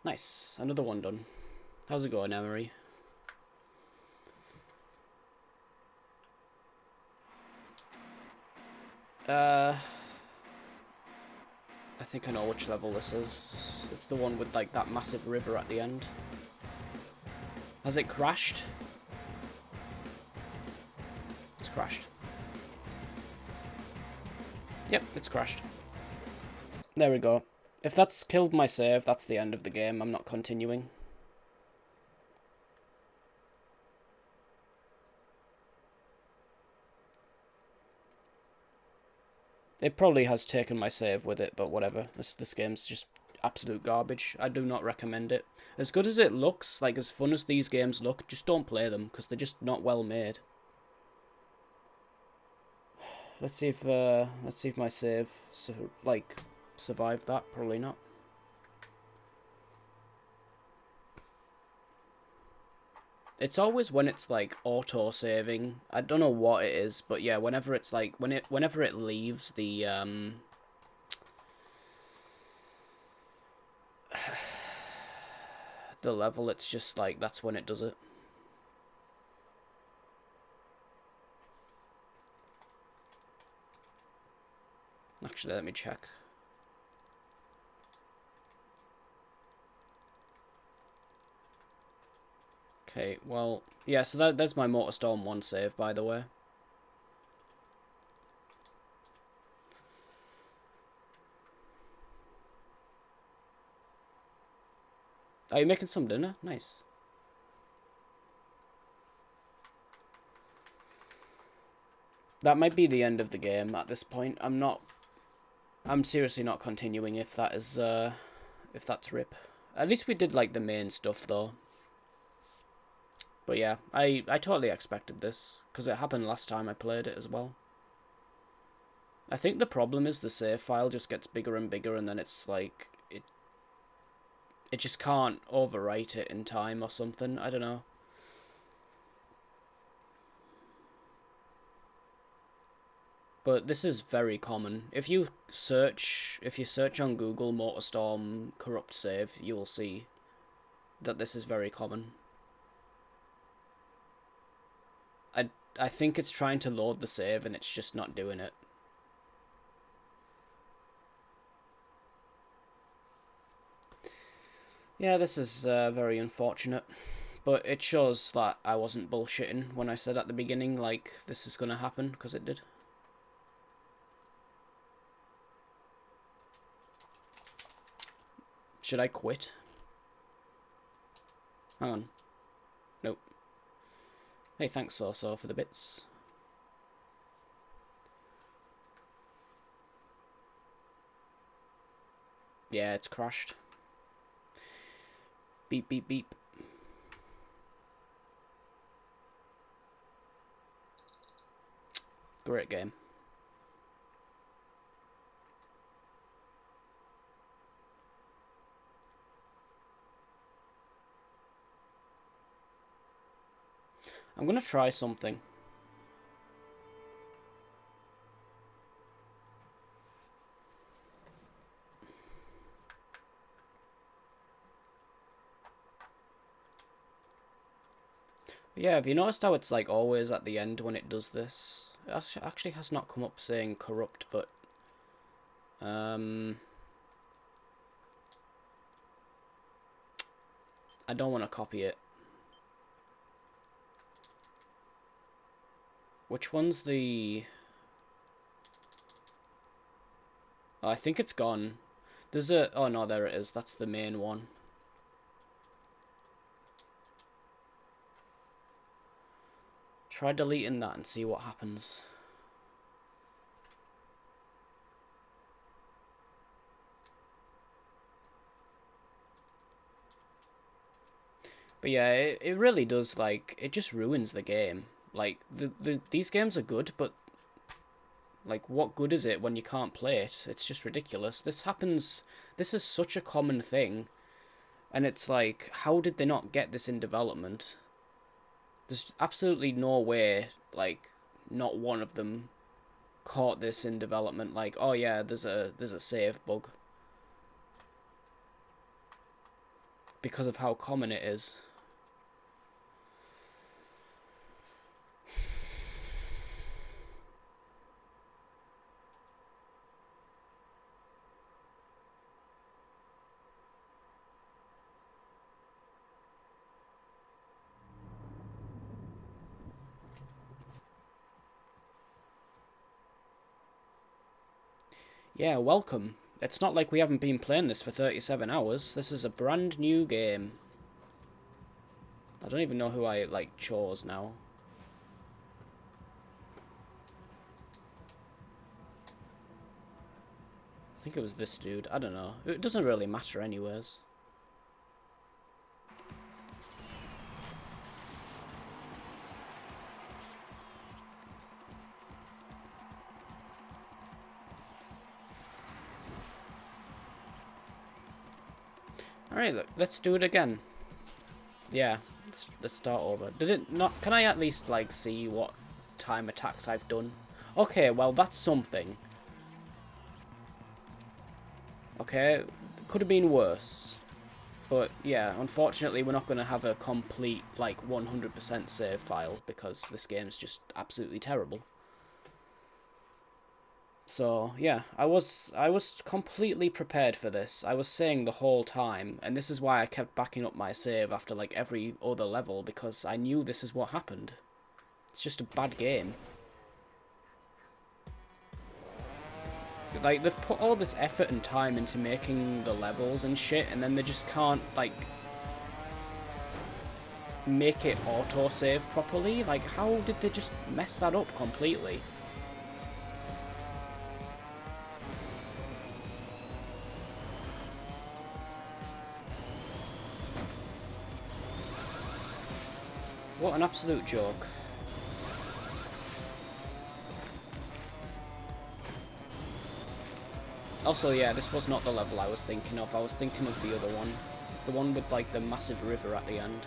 Nice. Another one done. How's it going, Emery? I think I know which level this is. It's the one with like that massive river at the end. Has it crashed? It's crashed. Yep, it's crashed. There we go. If that's killed my save, that's the end of the game. I'm not continuing. It probably has taken my save with it, but whatever. This game's just absolute garbage. I do not recommend it. As good as it looks, like as fun as these games look, just don't play them, because they're just not well made. Let's see if my save survived that. Probably not. It's always when it's like auto saving. I don't know what it is, but yeah, whenever it's like whenever it leaves the the level, it's just like, that's when it does it. Actually, let me check. Okay, well, yeah, so there's my MotorStorm 1 save, by the way. Are you making some dinner? Nice. That might be the end of the game at this point. I'm seriously not continuing if that is, if that's RIP. At least we did, like, the main stuff, though. But yeah, I totally expected this, because it happened last time I played it as well. I think the problem is the save file just gets bigger and bigger, and then it's like, it just can't overwrite it in time or something. I don't know. But this is very common. If you search on Google MotorStorm corrupt save, you will see that this is very common. I think it's trying to load the save and it's just not doing it. Yeah, this is very unfortunate. But it shows that I wasn't bullshitting when I said at the beginning, like, this is going to happen, because it did. Should I quit? Hang on. Nope. Hey, thanks, So for the bits. Yeah, it's crashed. Beep, beep, beep. Great game. I'm gonna try something. Yeah, have you noticed how it's like always at the end when it does this? It actually has not come up saying corrupt, but I don't want to copy it. Which one's the... Oh, I think it's gone. There's a... Oh no, there it is. That's the main one. Try deleting that and see what happens. But yeah, it really does, like, it just ruins the game. Like, these games are good, but, like, what good is it when you can't play it? It's just ridiculous. This happens, this is such a common thing, and it's like, how did they not get this in development? There's absolutely no way, like, not one of them caught this in development, like, oh yeah, there's a save bug. Because of how common it is. Yeah, welcome. It's not like we haven't been playing this for 37 hours. This is a brand new game. I don't even know who I, like, chose now. I think it was this dude. I don't know. It doesn't really matter anyways. Alright, look, let's do it again. Yeah, let's start over. Did it not... Can I at least, like, see what time attacks I've done? Okay, well, that's something. Okay, could have been worse. But yeah, unfortunately we're not going to have a complete, like, 100% save file, because this game's just absolutely terrible. So yeah, I was completely prepared for this. I was saying the whole time, and this is why I kept backing up my save after like every other level, because I knew this is what happened. It's just a bad game. Like, they've put all this effort and time into making the levels and shit, and then they just can't, like, make it auto-save properly. Like, how did they just mess that up completely? What an absolute joke. Also, yeah, this was not the level I was thinking of. I was thinking of the other one. The one with, like, the massive river at the end.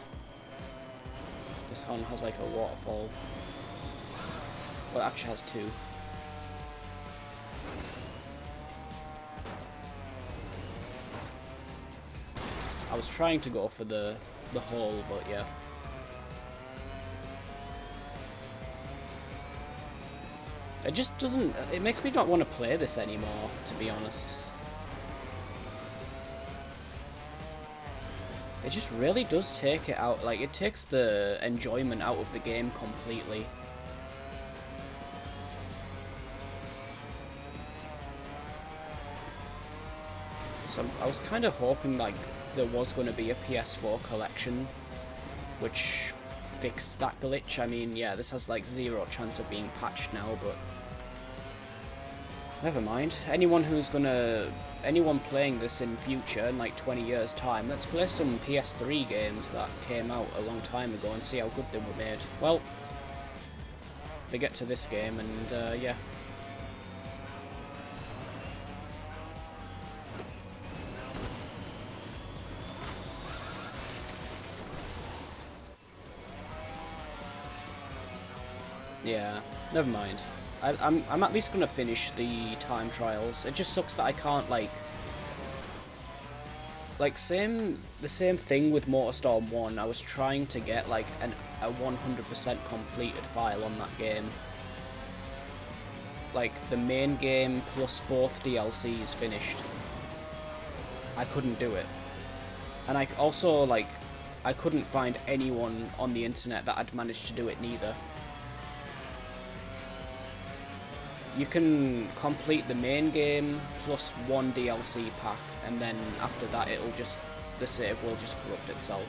This one has, like, a waterfall. Well, it actually has two. I was trying to go for the hole, but yeah. It just doesn't... It makes me not want to play this anymore, to be honest. It just really does take it out. Like, it takes the enjoyment out of the game completely. So I was kind of hoping, like, there was going to be a PS4 collection, which fixed that glitch. I mean, yeah, this has, like, 0 chance of being patched now, but... Never mind. Anyone playing this in future, in like 20 years time, let's play some PS3 games that came out a long time ago and see how good they were made. Well, they get to this game and, yeah. Yeah, never mind. I'm at least gonna finish the time trials. It just sucks that I can't, like the same thing with MotorStorm 1. I was trying to get like a 100% completed file on that game. Like the main game plus both DLCs finished. I couldn't do it. And I also, like, I couldn't find anyone on the internet that had managed to do it neither. You can complete the main game plus 1 DLC pack, and then after that the save will just corrupt itself.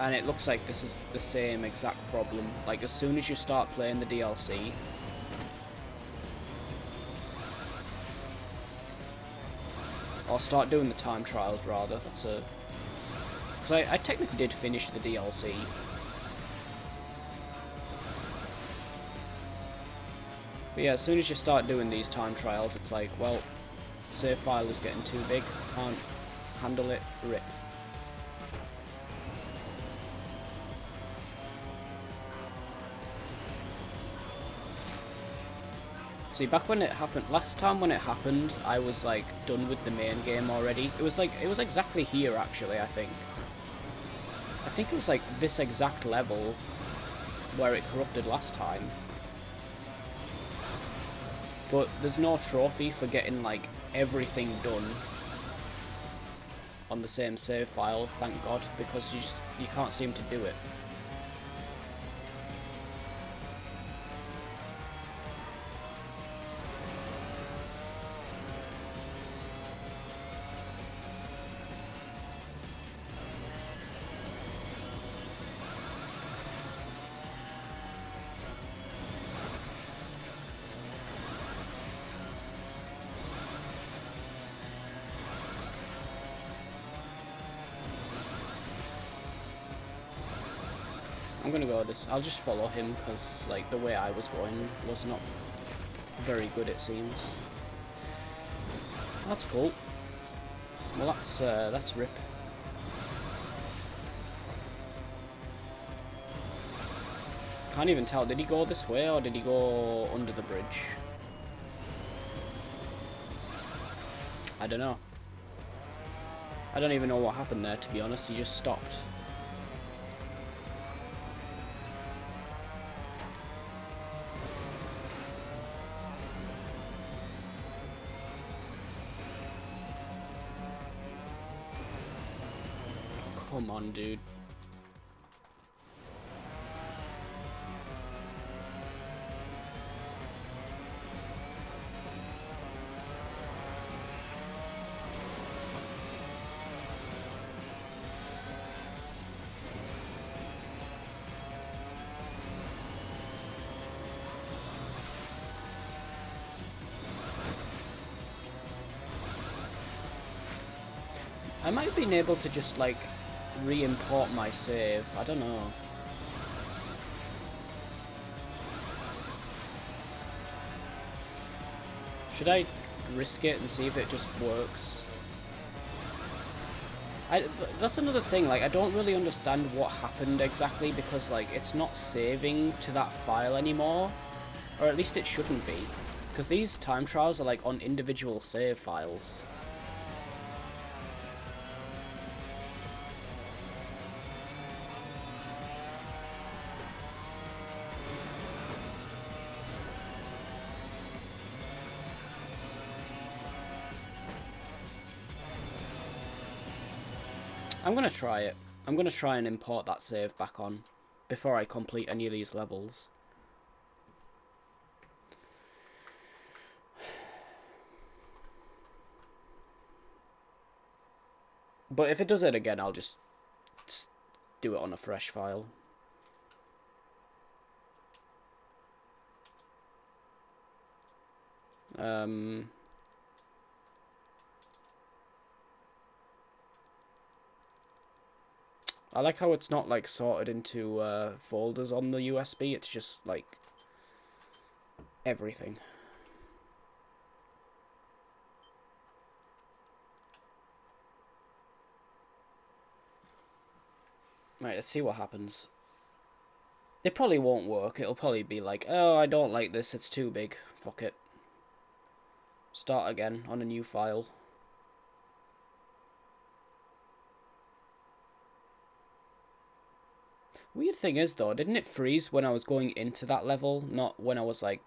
And it looks like this is the same exact problem. Like, as soon as you start playing the DLC, or start doing the time trials rather, because I technically did finish the DLC. But yeah, as soon as you start doing these time trials, it's like, well, save file is getting too big, can't handle it, rip. See, back when it happened, last time when it happened, I was like done with the main game already. It was exactly here actually, I think. I think it was like this exact level where it corrupted last time. But there's no trophy for getting, like, everything done on the same save file, thank God, because you can't seem to do it. I'm gonna go this. I'll just follow him because, like, the way I was going was not very good, it seems. That's cool. Well, that's rip. Can't even tell. Did he go this way or did he go under the bridge? I don't know. I don't even know what happened there, to be honest. He just stopped. Come on, dude. I might have been able to just, like, re-import my save. I don't know. Should I risk it and see if it just works? That's another thing, like, I don't really understand what happened exactly, because, like, it's not saving to that file anymore. Or at least it shouldn't be. Because these time trials are, like, on individual save files. I'm gonna try it. I'm gonna try and import that save back on before I complete any of these levels. But if it does it again, I'll just do it on a fresh file. I like how it's not, like, sorted into folders on the USB. It's just, like, everything. Right, let's see what happens. It probably won't work. It'll probably be like, oh, I don't like this. It's too big. Fuck it. Start again on a new file. Weird thing is, though, didn't it freeze when I was going into that level, not when I was, like,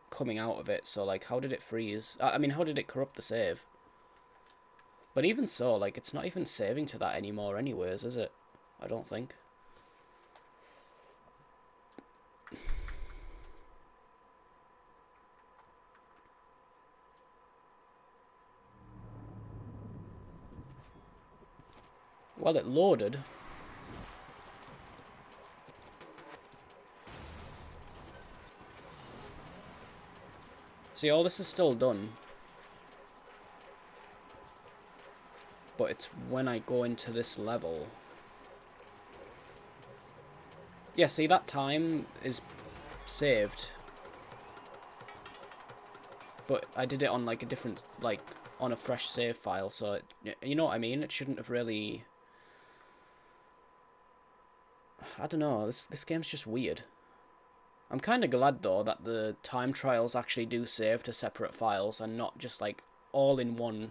coming out of it? So, like, how did it freeze? I mean, how did it corrupt the save? But even so, like, it's not even saving to that anymore anyways, is it? I don't think. Well, it loaded. See, all this is still done. But it's when I go into this level. Yeah, see, that time is saved. But I did it on, like, a different, like, on a fresh save file, so, you know what I mean? It shouldn't have really... I don't know, this game's just weird. I'm kind of glad, though, that the time trials actually do save to separate files and not just, like, all in one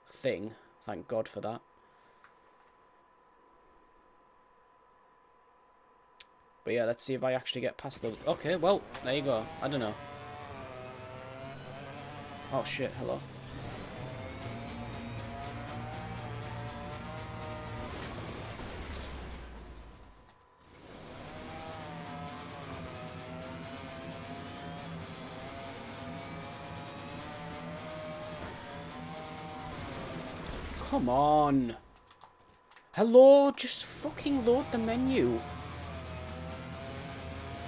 thing. Thank God for that. But yeah, let's see if I actually get past the... Okay, well, there you go. I don't know. Oh shit, hello. Come on. Hello, just fucking load the menu.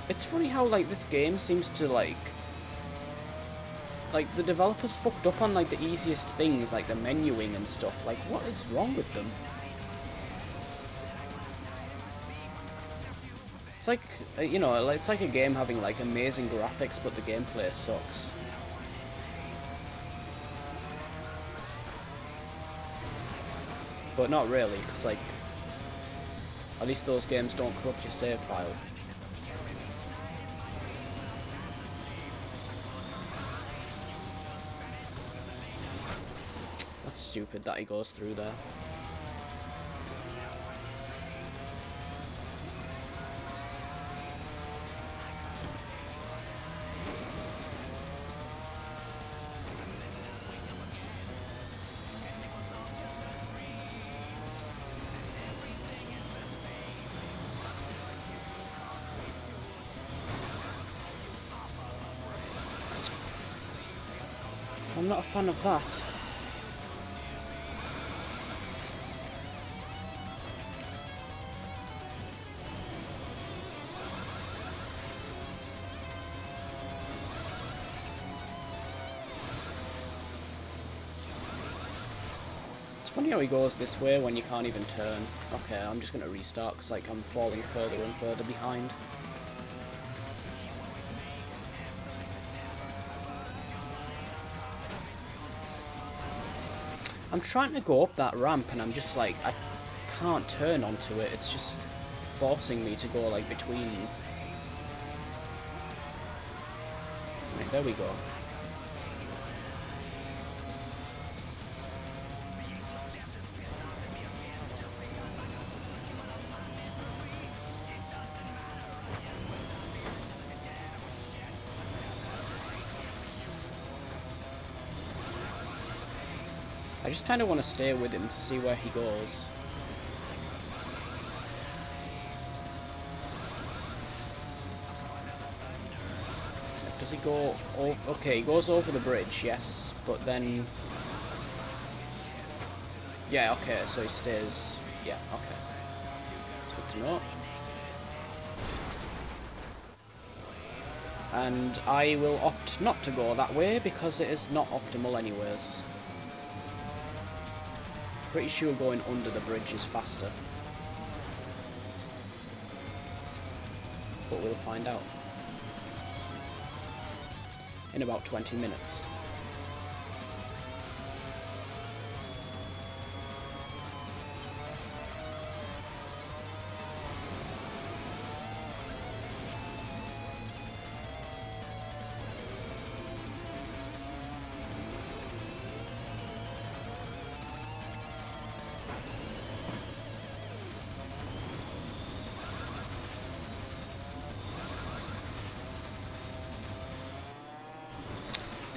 It's funny how, like, this game seems to, like, the developers fucked up on, like, the easiest things, like the menuing and stuff. Like, what is wrong with them? It's like, you know, it's like a game having, like, amazing graphics, but the gameplay sucks. But not really, because, like, at least those games don't corrupt your save file. stupid that he goes through there. I'm not a fan of that. It's funny how he goes this way when you can't even turn. Okay, I'm just going to restart because like I'm falling further and further behind. I'm trying to go up that ramp and I'm just like, I can't turn onto it. It's just forcing me to go like between. Right, there we go. I just kind of want to stay with him to see where he goes. Does he go... Oh, okay, he goes over the bridge, yes, but then... Yeah, okay, so he stays... Yeah, okay. Good to know. And I will opt not to go that way because it is not optimal anyways. Pretty sure going under the bridge is faster. But we'll find out. In about 20 minutes.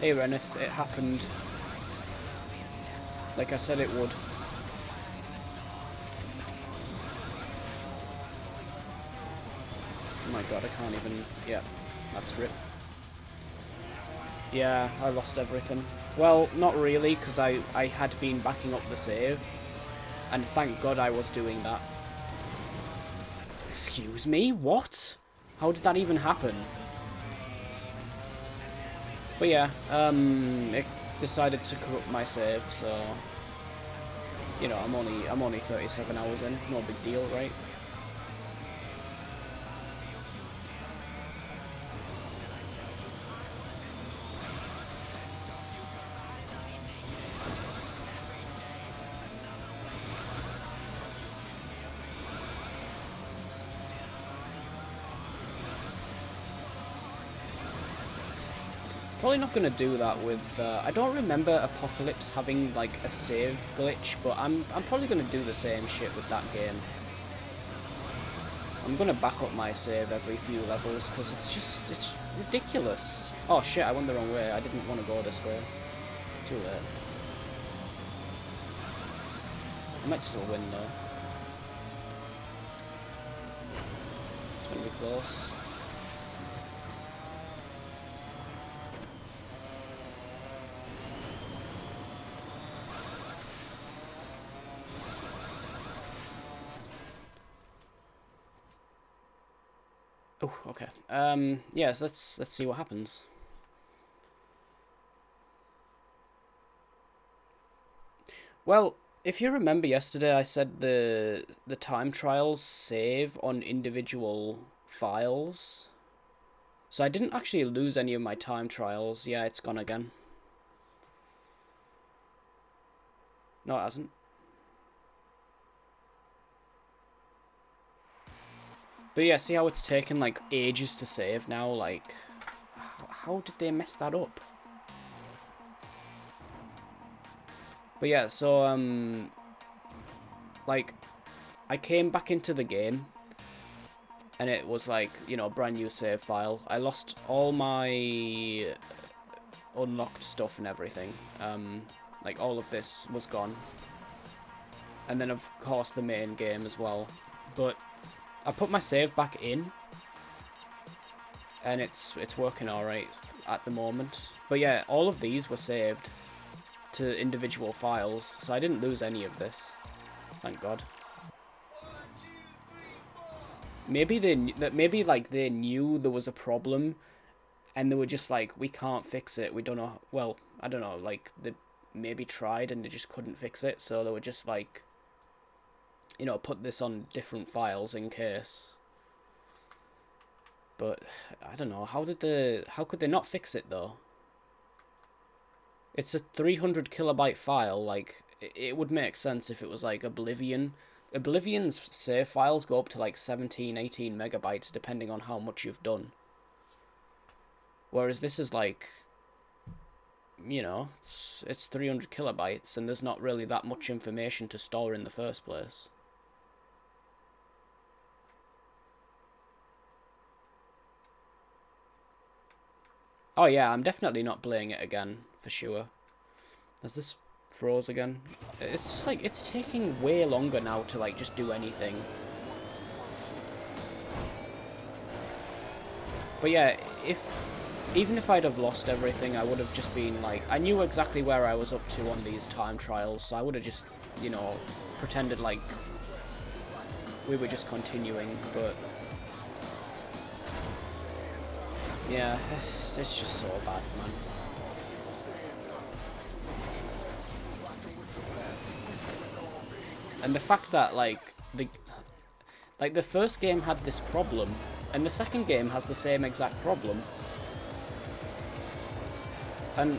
Hey Reneth, it happened. Like I said it would. Oh my god, I can't even... Yeah, that's rip. Yeah, I lost everything. Well, not really, because I had been backing up the save. And thank god I was doing that. Excuse me? What? How did that even happen? But yeah, it decided to corrupt my save, so you know, I'm only 37 hours in, no big deal, right? Probably not going to do that with... I don't remember Apocalypse having like a save glitch, but I'm probably going to do the same shit with that game. I'm going to back up my save every few levels because it's ridiculous. Oh shit, I went the wrong way. I didn't want to go this way. Too late. I might still win though. It's going to be close. Oh, okay. Yes, let's see what happens. Well, if you remember yesterday, I said the time trials save on individual files. So I didn't actually lose any of my time trials. Yeah, it's gone again. No, it hasn't. But yeah, see how it's taken like ages to save now? Like, how did they mess that up? But yeah, so, like, I came back into the game, and it was like, you know, brand new save file. I lost all my unlocked stuff and everything. Like, all of this was gone. And then, of course, the main game as well. But I put my save back in, and it's working alright at the moment. But yeah, all of these were saved to individual files, so I didn't lose any of this. Thank God. Maybe they knew there was a problem, and they were just like, we can't fix it. We don't know. Well, I don't know. Like, they maybe tried and they just couldn't fix it, so they were just like, you know, put this on different files in case. But I don't know. How could they not fix it though? It's a 300 kilobyte file. Like, it would make sense if it was like Oblivion. Oblivion's save files go up to like 17, 18 megabytes depending on how much you've done. Whereas this is like, you know, it's 300 kilobytes and there's not really that much information to store in the first place. Oh yeah, I'm definitely not playing it again, for sure. Has this froze again? It's just like, it's taking way longer now to like just do anything. But yeah, even if I'd have lost everything, I would have just been like, I knew exactly where I was up to on these time trials, so I would have just, you know, pretended like we were just continuing, but yeah, it's just so bad, man. And the fact that like the first game had this problem, and the second game has the same exact problem, and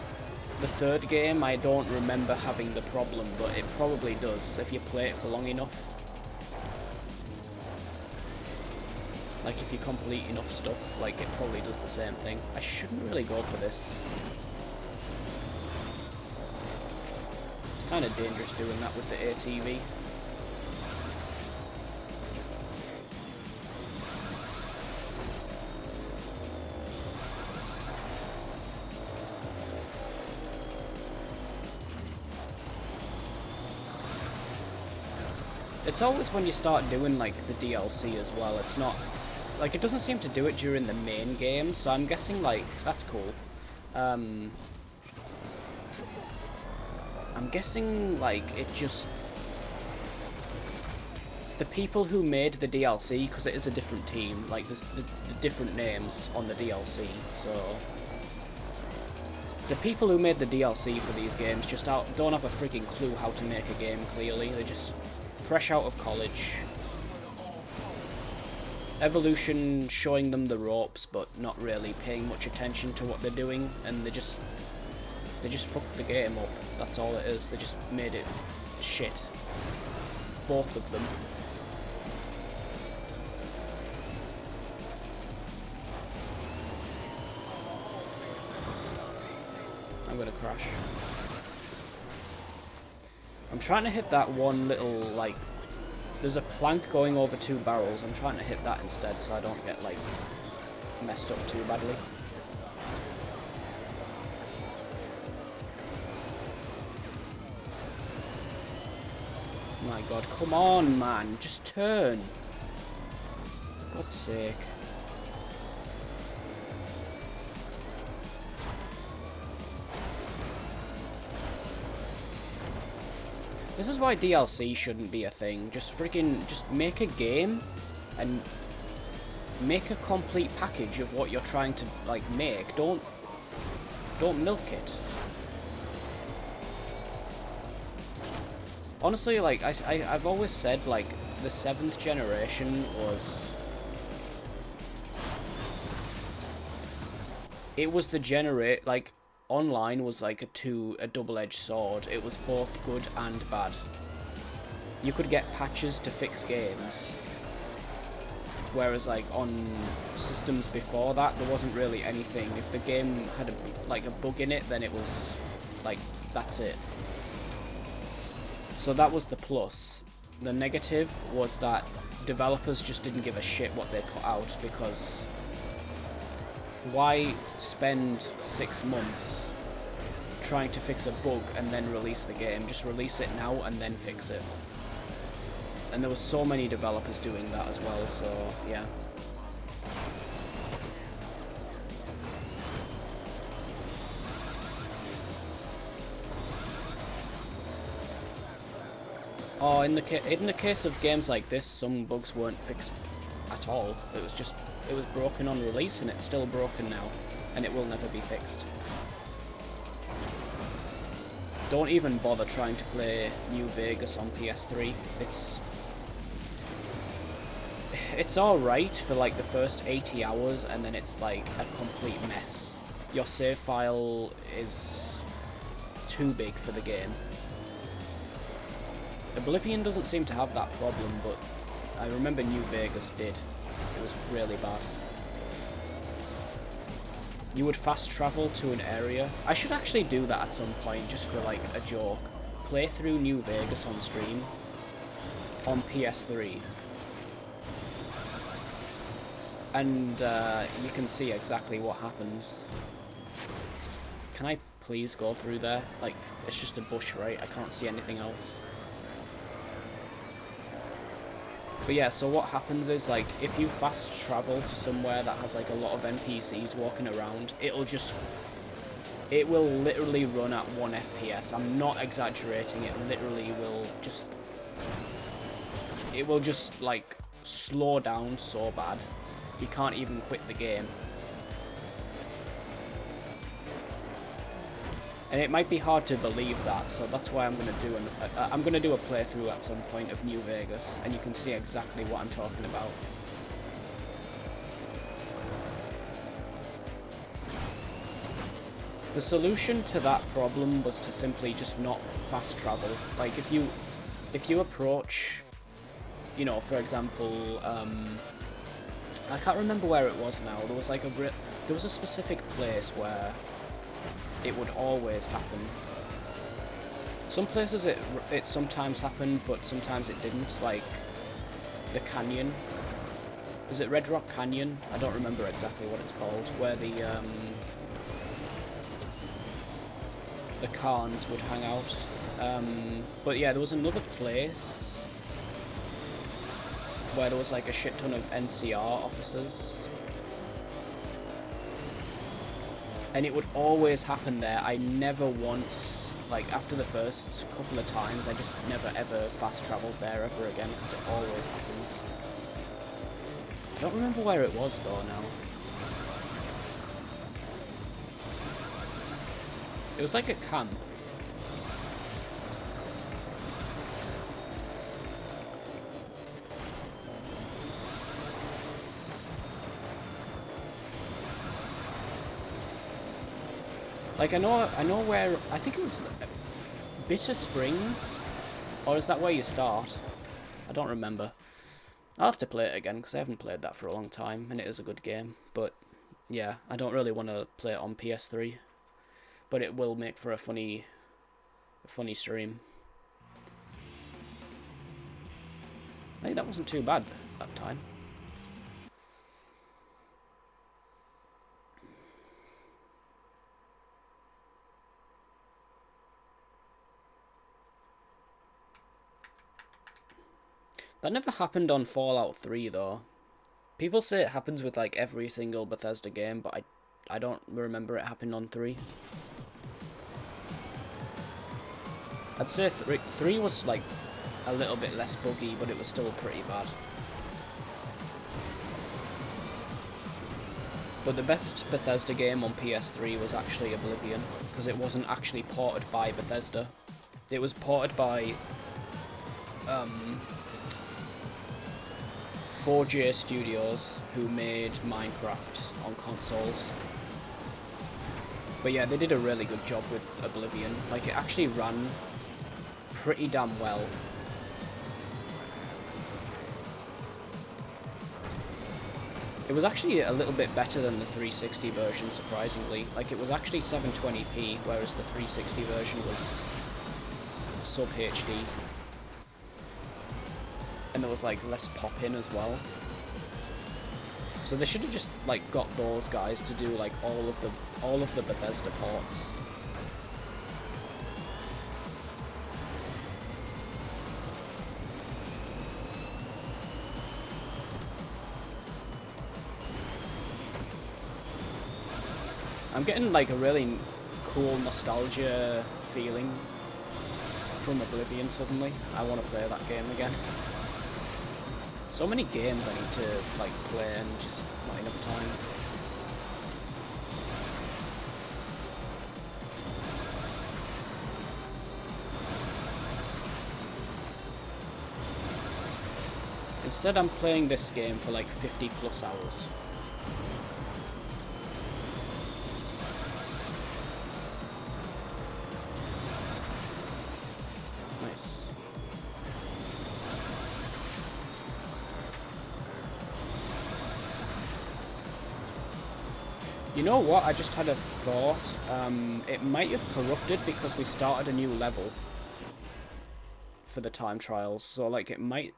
the third game I don't remember having the problem, but it probably does if you play it for long enough. Like, if you complete enough stuff, like, it probably does the same thing. I shouldn't really go for this. It's kind of dangerous doing that with the ATV. It's always when you start doing, like, the DLC as well. It's not... Like, it doesn't seem to do it during the main game, so I'm guessing, like, that's cool. I'm guessing, like, it just... The people who made the DLC, because it is a different team, like, there's the different names on the DLC, so... The people who made the DLC for these games just don't have a freaking clue how to make a game, clearly. They're just fresh out of college. Evolution showing them the ropes, but not really paying much attention to what they're doing, and they just fucked the game up. That's all it is. They just made it shit. Both of them. I'm gonna crash. I'm trying to hit that one little, like, there's a plank going over two barrels. I'm trying to hit that instead so I don't get, like, messed up too badly. My God, come on, man. Just turn. For God's sake. This is why DLC shouldn't be a thing. Just make a game and make a complete package of what you're trying to, like, make. Don't milk it. Honestly, like, I've always said, like, the 7th generation was... It was the like, online was like a double-edged sword. It was both good and bad. You could get patches to fix games, whereas like on systems before that there wasn't really anything. If the game had a bug in it, then it was like, that's it. So that was the plus. The negative was that developers just didn't give a shit what they put out, because why spend 6 months trying to fix a bug and then release the game? Just release it now and then fix it. And there was so many developers doing that as well, so yeah. Oh, in the case of games like this, some bugs weren't fixed at all. It was broken on release, and it's still broken now, and it will never be fixed. Don't even bother trying to play New Vegas on PS3. It's alright for like the first 80 hours, and then it's like a complete mess. Your save file is too big for the game. Oblivion doesn't seem to have that problem, but I remember New Vegas did. It was really bad. You would fast travel to an area. I should actually do that at some point, just for like a joke. Play through New Vegas on stream on PS3. And you can see exactly what happens. Can I please go through there? Like, it's just a bush, right? I can't see anything else. But yeah, so what happens is, like, if you fast travel to somewhere that has like a lot of NPCs walking around, it will literally run at 1 FPS. I'm not exaggerating, it literally will just like slow down so bad you can't even quit the game. And it might be hard to believe that, so that's why I'm gonna do a playthrough at some point of New Vegas, and you can see exactly what I'm talking about. The solution to that problem was to simply just not fast travel. Like, if you approach, you know, for example, I can't remember where it was now. There was like there was a specific place where it would always happen. Some places it sometimes happened, but sometimes it didn't. Like the canyon. Is it Red Rock Canyon? I don't remember exactly what it's called. Where the Khans would hang out. But yeah, there was another place where there was like a shit ton of NCR officers. And it would always happen there. I never once, like after the first couple of times, I just never ever fast travelled there ever again, because it always happens. I don't remember where it was though now. It was like a camp. Like, I know where, I think it was Bitter Springs, or is that where you start? I don't remember. I'll have to play it again, because I haven't played that for a long time, and it is a good game, but yeah, I don't really want to play it on PS3, but it will make for a funny stream. I think that wasn't too bad that time. That never happened on Fallout 3 though. People say it happens with like every single Bethesda game, but I don't remember it happening on 3. I'd say 3 was like a little bit less buggy, but it was still pretty bad. But the best Bethesda game on PS3 was actually Oblivion, because it wasn't actually ported by Bethesda. It was ported by 4J Studios, who made Minecraft on consoles. But yeah, they did a really good job with Oblivion. Like, it actually ran pretty damn well. It was actually a little bit better than the 360 version, surprisingly. Like, it was actually 720p, whereas the 360 version was sub HD, and there was like less pop-in as well. So they should have just like got those guys to do like all of the Bethesda ports. I'm getting like a really cool nostalgia feeling from Oblivion suddenly. I want to play that game again. So many games I need to like play and just not enough time. Instead I'm playing this game for like 50 plus hours. Nice. You know what? I just had a thought. It might have corrupted because we started a new level for the time trials. So like it might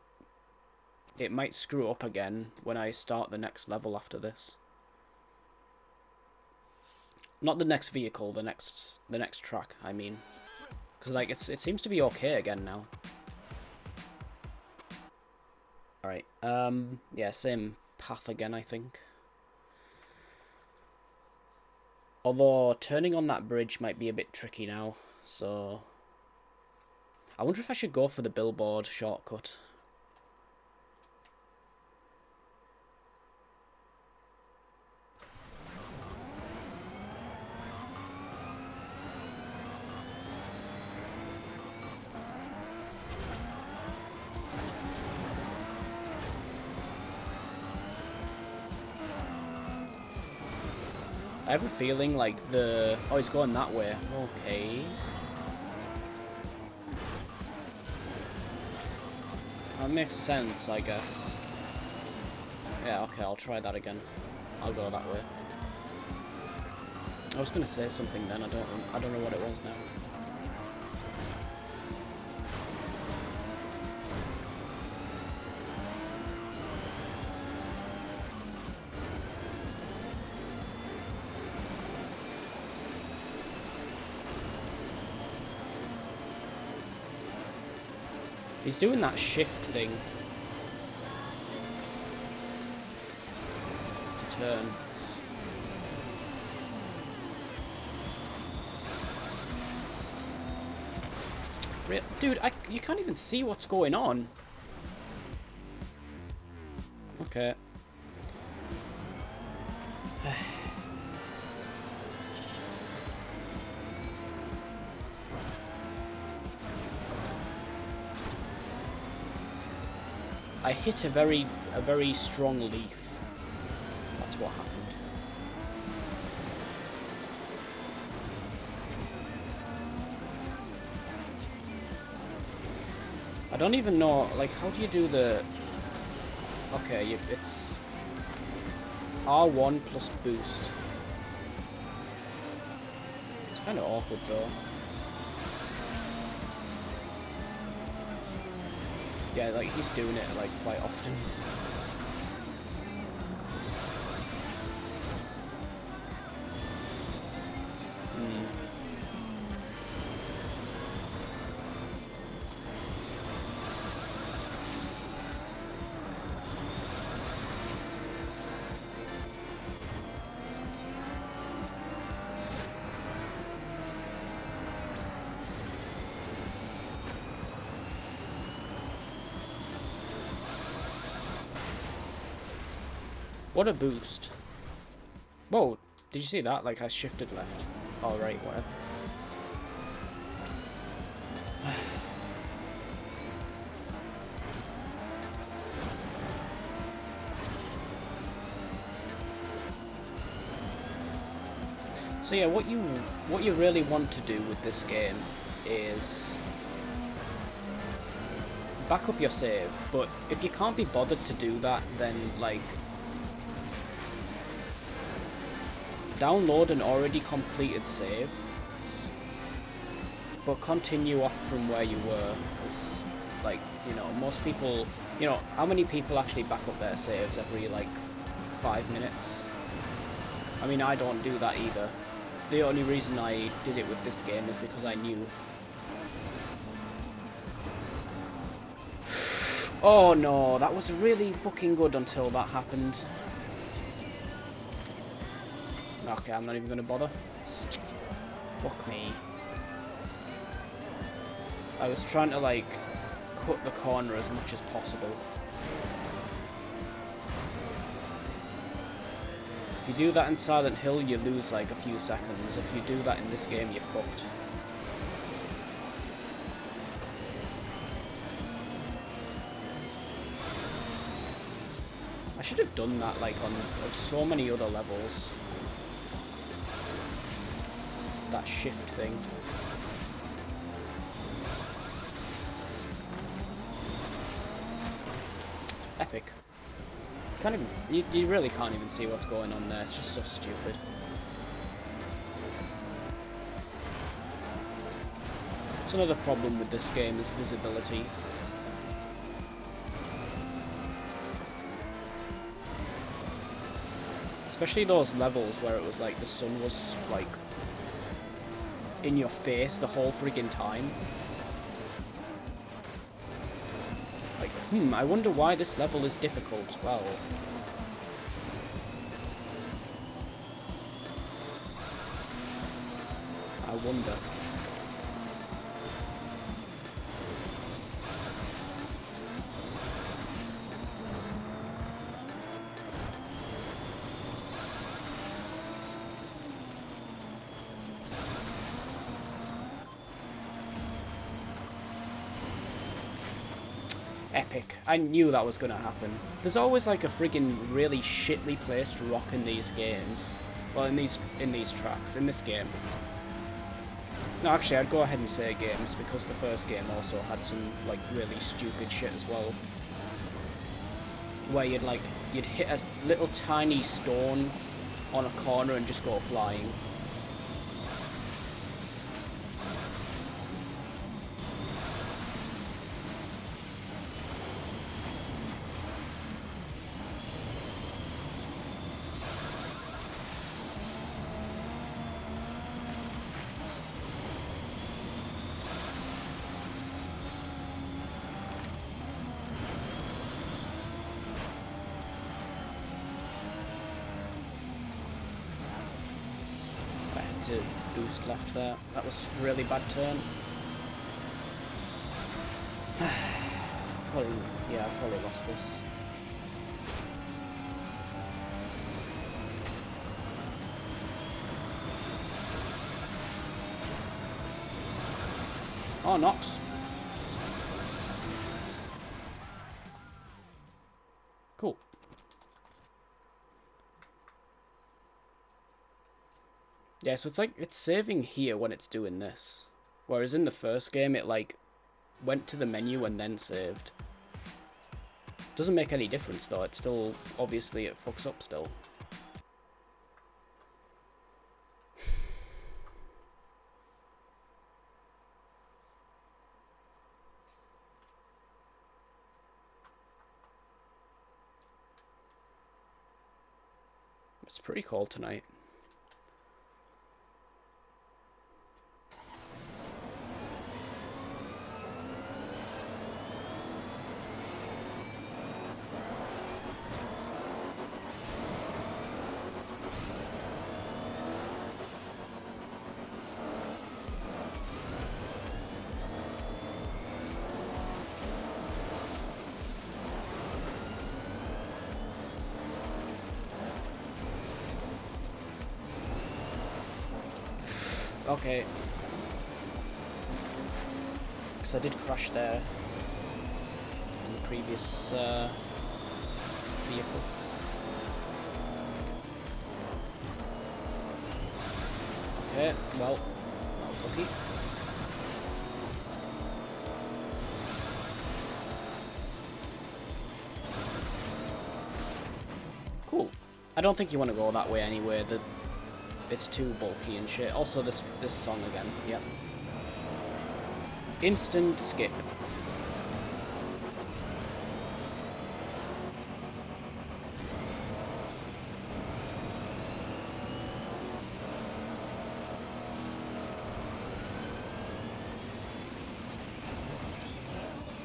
screw up again when I start the next level after this. Not the next vehicle, the next track, I mean. Because like it seems to be okay again now. Alright, yeah, same path again, I think. Although turning on that bridge might be a bit tricky now, so I wonder if I should go for the billboard shortcut. I have a feeling like the... Oh, it's going that way. Okay. That makes sense, I guess. Yeah, okay, I'll try that again. I'll go that way. I was gonna say something then, I don't know what it was now. He's doing that shift thing. To turn. Dude, you can't even see what's going on. Okay. I hit a very strong leaf. That's what happened. I don't even know, like, how do you do the... Okay, it's R1 plus boost. It's kind of awkward though. Yeah, like, he's doing it, like, quite often. What a boost. Whoa, did you see that? Like, I shifted left. Oh, right, whatever. So yeah, what you really want to do with this game is back up your save, but if you can't be bothered to do that, then like download an already completed save but continue off from where you were, because, like, you know, most people, you know, how many people actually back up their saves every, like, 5 minutes? I mean, I don't do that either. The only reason I did it with this game is because I knew. Oh no, that was really fucking good until that happened. Okay, I'm not even gonna bother. Fuck me. I was trying to, like, cut the corner as much as possible. If you do that in Silent Hill, you lose, like, a few seconds. If you do that in this game, you're fucked. I should have done that, like, on so many other levels. That shift thing. Epic. Can't even, you really can't even see what's going on there. It's just so stupid. It's another problem with this game is visibility. Especially those levels where it was like the sun was like in your face the whole friggin' time. Like, I wonder why this level is difficult. Well, I wonder. Epic. I knew that was going to happen. There's always like a friggin' really shitly placed rock in these games. Well, in these tracks, in this game. No, actually, I'd go ahead and say games, because the first game also had some, like, really stupid shit as well. Where you'd hit a little tiny stone on a corner and just go flying. To boost left there. That was a really bad turn. Probably, yeah, I probably lost this. Oh, not. Cool. Yeah, so it's like, it's saving here when it's doing this. Whereas in the first game, it like, went to the menu and then saved. Doesn't make any difference though, it's still, obviously it fucks up still. It's pretty cold tonight. Okay. Because I did crash there in the previous vehicle. Okay, well, that was lucky. Cool. I don't think you want to go that way anyway. It's too bulky and shit. Also, this song again. Yep. Instant skip.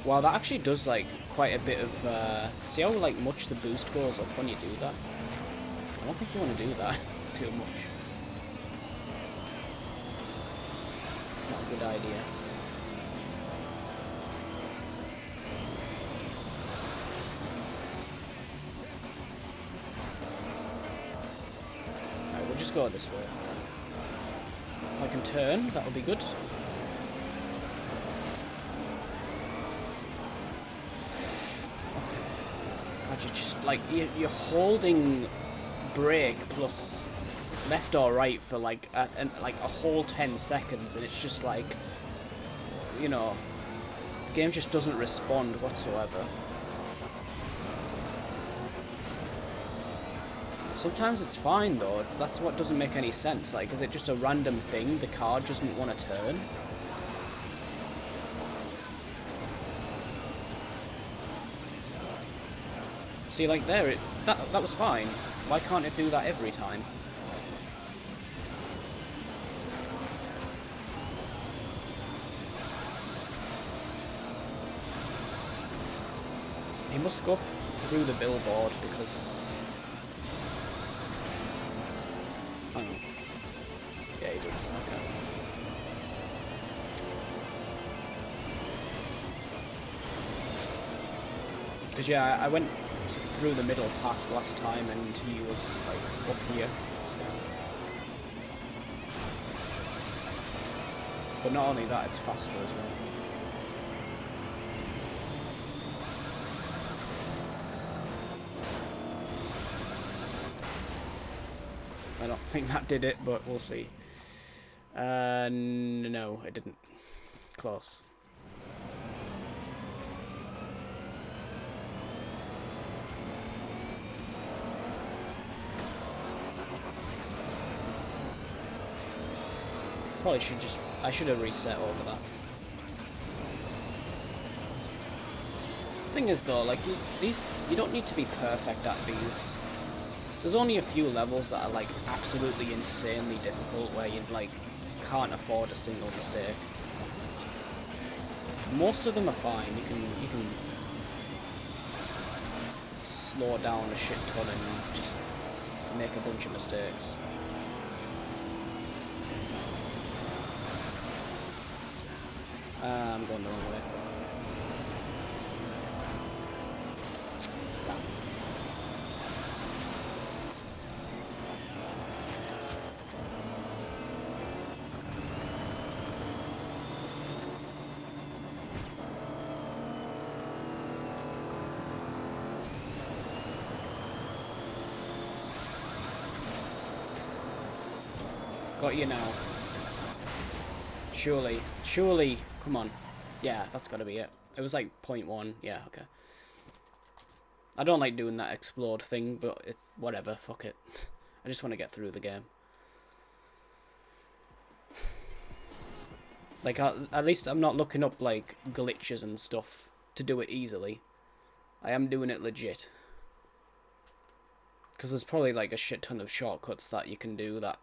Wow, that actually does like quite a bit of see how like much the boost goes up when you do that? I don't think you want to do that too much. It's not a good idea. Alright, we'll just go this way. If I can turn, that'll be good. God, you're just like you're holding brake plus left or right for like a whole 10 seconds, and it's just like, you know, the game just doesn't respond whatsoever. Sometimes it's fine though. That's what doesn't make any sense. Like, is it just a random thing? The car doesn't want to turn. See, like there, that was fine. Why can't it do that every time? He must go through the billboard because... Oh. Yeah, he does. Okay. Because yeah, I went through the middle path last time and he was like up here. So. But not only that, it's faster as well. I don't think that did it, but we'll see. No, it didn't. Close. Probably I should have reset over that. Thing is though, like you don't need to be perfect at these. There's only a few levels that are like absolutely insanely difficult where you like can't afford a single mistake. Most of them are fine. You can slow down a shit ton and just make a bunch of mistakes. I'm going the wrong way. Got you now. Surely, come on. Yeah, that's gotta be it. It was like 0.1, yeah, okay. I don't like doing that explode thing, but whatever, fuck it. I just want to get through the game. Like, at least I'm not looking up, like, glitches and stuff to do it easily. I am doing it legit. Because there's probably, like, a shit ton of shortcuts that you can do that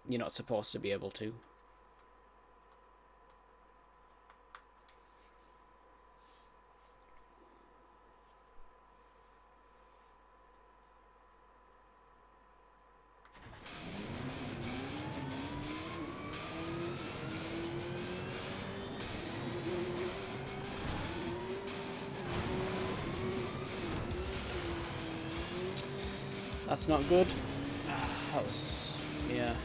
you're not supposed to be able to. That's not good. That was... yeah.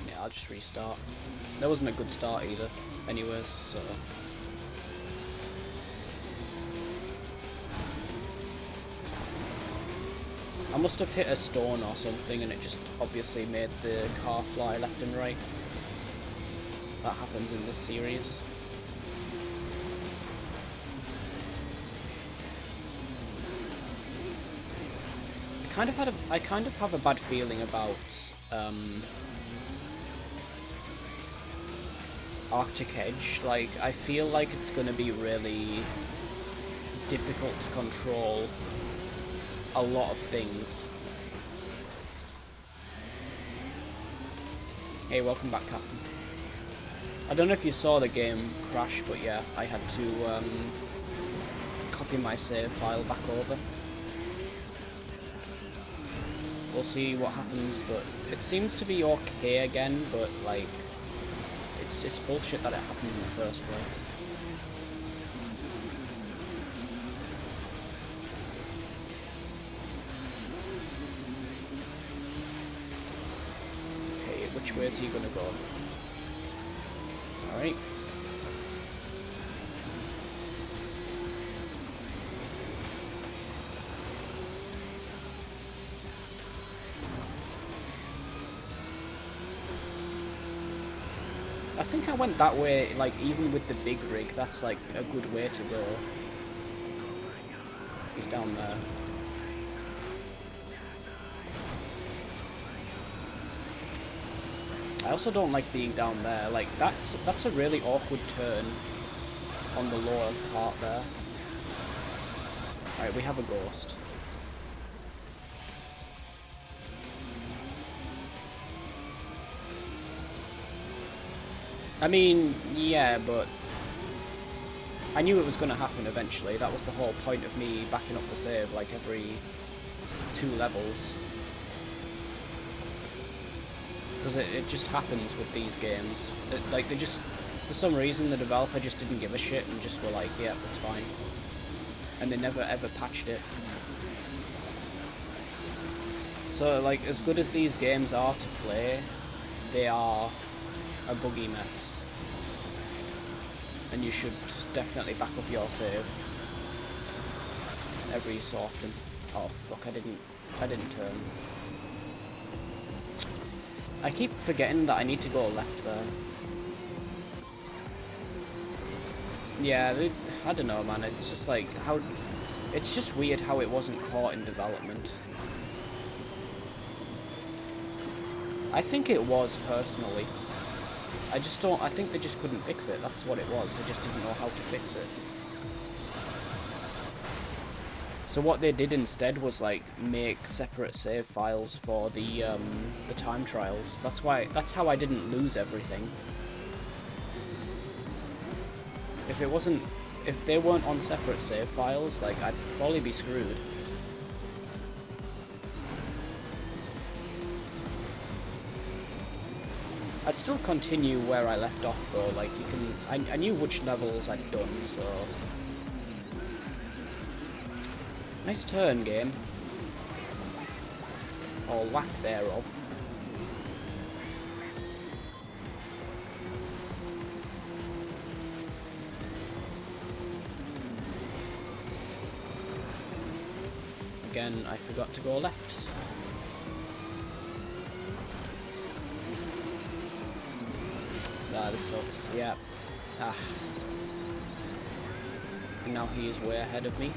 Yeah, I'll just restart. That wasn't a good start either, anyways, so... I must have hit a stone or something and it just obviously made the car fly left and right. That happens in this series. kind of have a bad feeling about Arctic Edge. Like, I feel like it's gonna be really difficult to control a lot of things. Hey, welcome back, Captain. I don't know if you saw the game crash, but yeah, I had to copy my save file back over. We'll see what happens, but it seems to be okay again, but like, it's just bullshit that it happened in the first place. Okay, which way is he gonna go? Alright. I think I went that way, like, even with the big rig, that's, like, a good way to go. He's down there. I also don't like being down there, like, that's a really awkward turn on the lower part there. Alright, we have a ghost. I mean, yeah, but I knew it was going to happen eventually. That was the whole point of me backing up the save, like, every 2 levels. Because it just happens with these games. Like, they just, for some reason, the developer just didn't give a shit and just were like, yeah, that's fine. And they never ever patched it. So, like, as good as these games are to play, they are a buggy mess. And you should definitely back up your save every so often. Oh fuck, I didn't turn. I keep forgetting that I need to go left there. Yeah, I don't know, man, it's just like, it's just weird how it wasn't caught in development. I think it was, personally. I think they just couldn't fix it, that's what it was, they just didn't know how to fix it. So what they did instead was, like, make separate save files for the time trials. That's how I didn't lose everything. If they weren't on separate save files, like, I'd probably be screwed. I'd still continue where I left off though, like, you can, I knew which levels I'd done, so... Nice turn, game. Or lack thereof. Again, I forgot to go left. Ah, this sucks. Yeah. Ah. And now he is way ahead of me.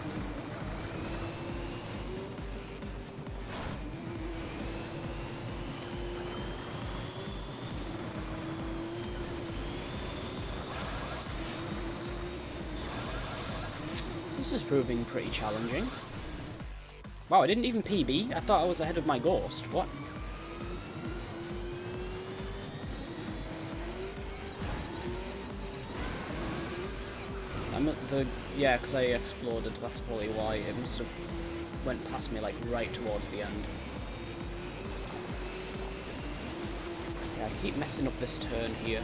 This is proving pretty challenging. Wow, I didn't even PB. I thought I was ahead of my ghost. What? I'm at the... Yeah, because I exploded. That's probably why. It must have went past me, like, right towards the end. Yeah, I keep messing up this turn here.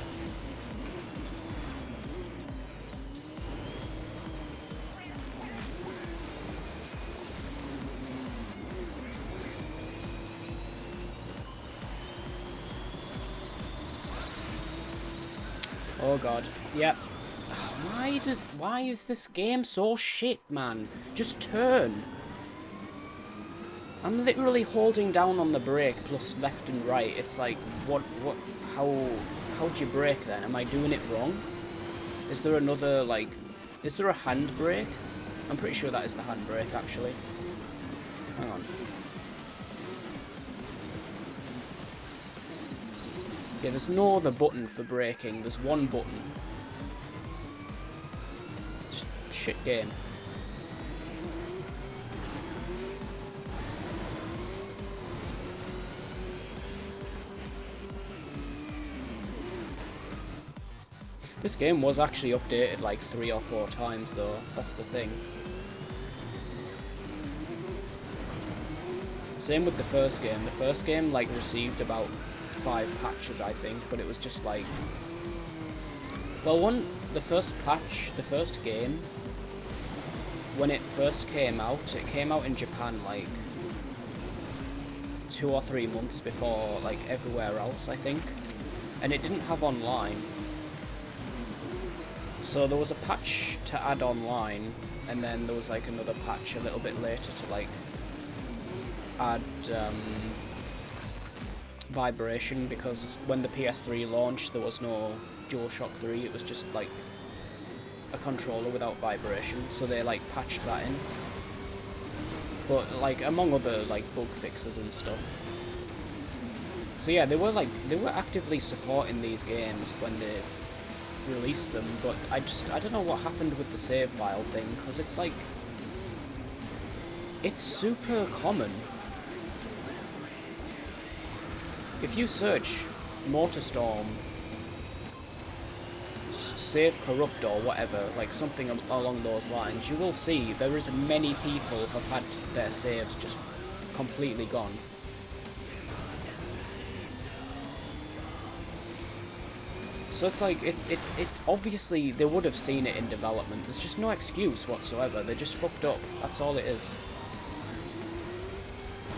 Oh god. Yep. Why is this game so shit, man? Just turn. I'm literally holding down on the brake plus left and right. It's like, how do you brake then? Am I doing it wrong? Is there another, like, is there a hand brake? I'm pretty sure that is the hand brake, actually. Hang on. Yeah, there's no other button for braking. There's one button. Just shit game. This game was actually updated like 3 or 4 times though, that's the thing. Same with the first game. The first game like received about 5 patches I think, but it was just like... Well, the first patch, the first game, when it first came out in Japan like 2 or 3 months before like everywhere else I think, and it didn't have online. So there was a patch to add online, and then there was like another patch a little bit later to like add vibration, because when the PS3 launched there was no DualShock 3, it was just like a controller without vibration, so they like patched that in. But like among other like bug fixes and stuff. So yeah, they were actively supporting these games when they released them, but I don't know what happened with the save file thing, because it's like, it's super common. If you search MotorStorm save corrupt or whatever, like something along those lines, you will see there is many people have had their saves just completely gone. So it's like, it obviously they would have seen it in development. There's just no excuse whatsoever. They just fucked up. That's all it is.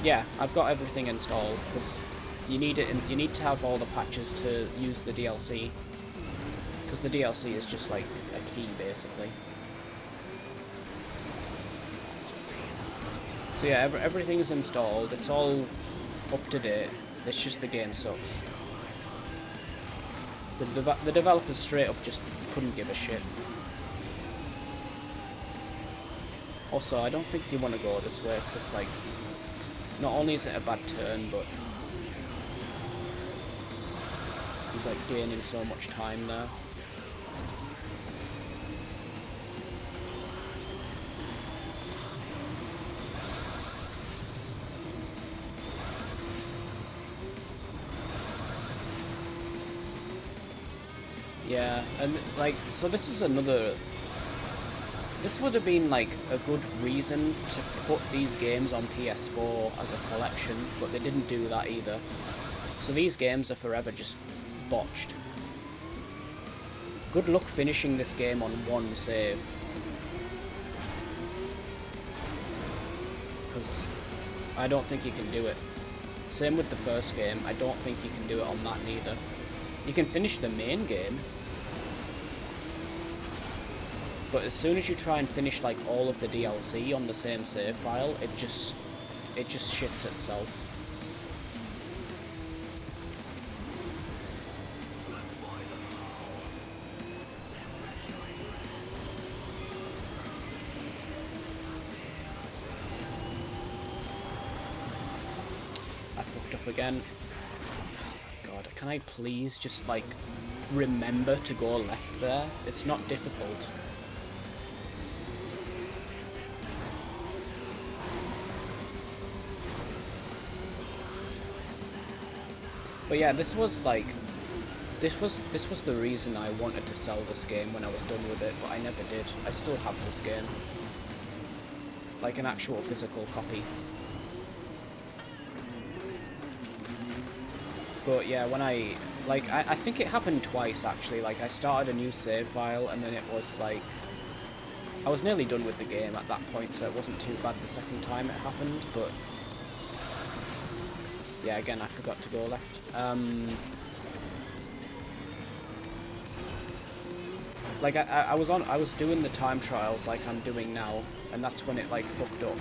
Yeah, I've got everything installed because you need it. You need to have all the patches to use the DLC, because the DLC is just like a key basically. So yeah, everything is installed. It's all up to date. It's just the game sucks. The developers straight up just couldn't give a shit. Also, I don't think they want to go this way, because it's like, not only is it a bad turn, but he's like gaining so much time there. Yeah, and like, so this is another... This would have been like a good reason to put these games on PS4 as a collection, but they didn't do that either. So these games are forever just botched. Good luck finishing this game on one save. Because I don't think you can do it. Same with the first game, I don't think you can do it on that neither. You can finish the main game, but as soon as you try and finish like all of the DLC on the same save file, it just shits itself. I fucked up again. God, can I please just like remember to go left there? It's not difficult. But yeah, this was like, this was the reason I wanted to sell this game when I was done with it, but I never did. I still have this game, like an actual physical copy. But yeah, when I think it happened twice actually. Like I started a new save file, and then it was like, I was nearly done with the game at that point, so it wasn't too bad the second time it happened, but yeah, again, I forgot to go left. Like I was doing the time trials like I'm doing now, and that's when it like fucked up.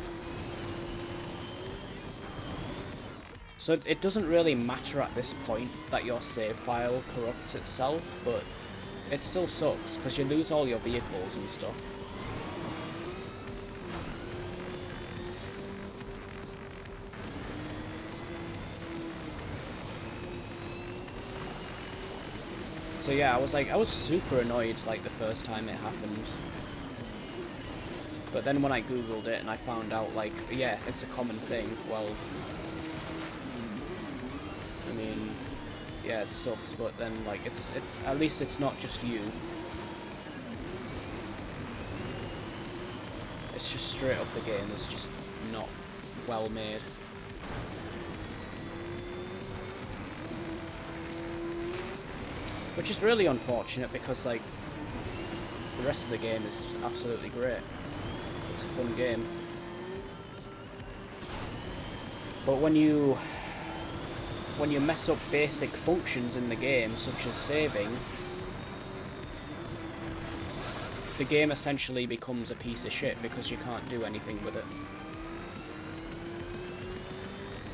So it doesn't really matter at this point that your save file corrupts itself, but it still sucks because you lose all your vehicles and stuff. So yeah, I was super annoyed like the first time it happened. But then when I googled it and I found out like, yeah, it's a common thing, well, I mean, yeah, it sucks, but then like it's at least it's not just you. It's just straight up the game is just not well made. Which is really unfortunate because like the rest of the game is absolutely great. It's a fun game. But when you mess up basic functions in the game, such as saving, the game essentially becomes a piece of shit because you can't do anything with it.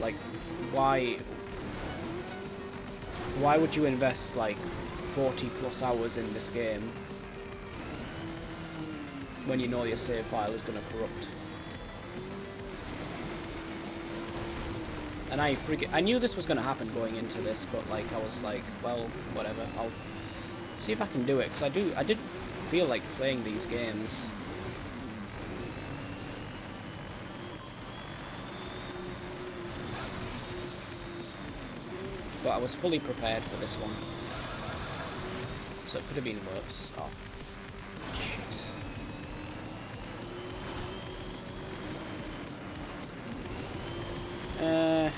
Like, why would you invest like 40 plus hours in this game when you know your save file is going to corrupt? And I knew this was going to happen going into this, but like I was like, well, whatever, I'll see if I can do it, because I did feel like playing these games. But I was fully prepared for this one. So it could have been worse. Oh, shit.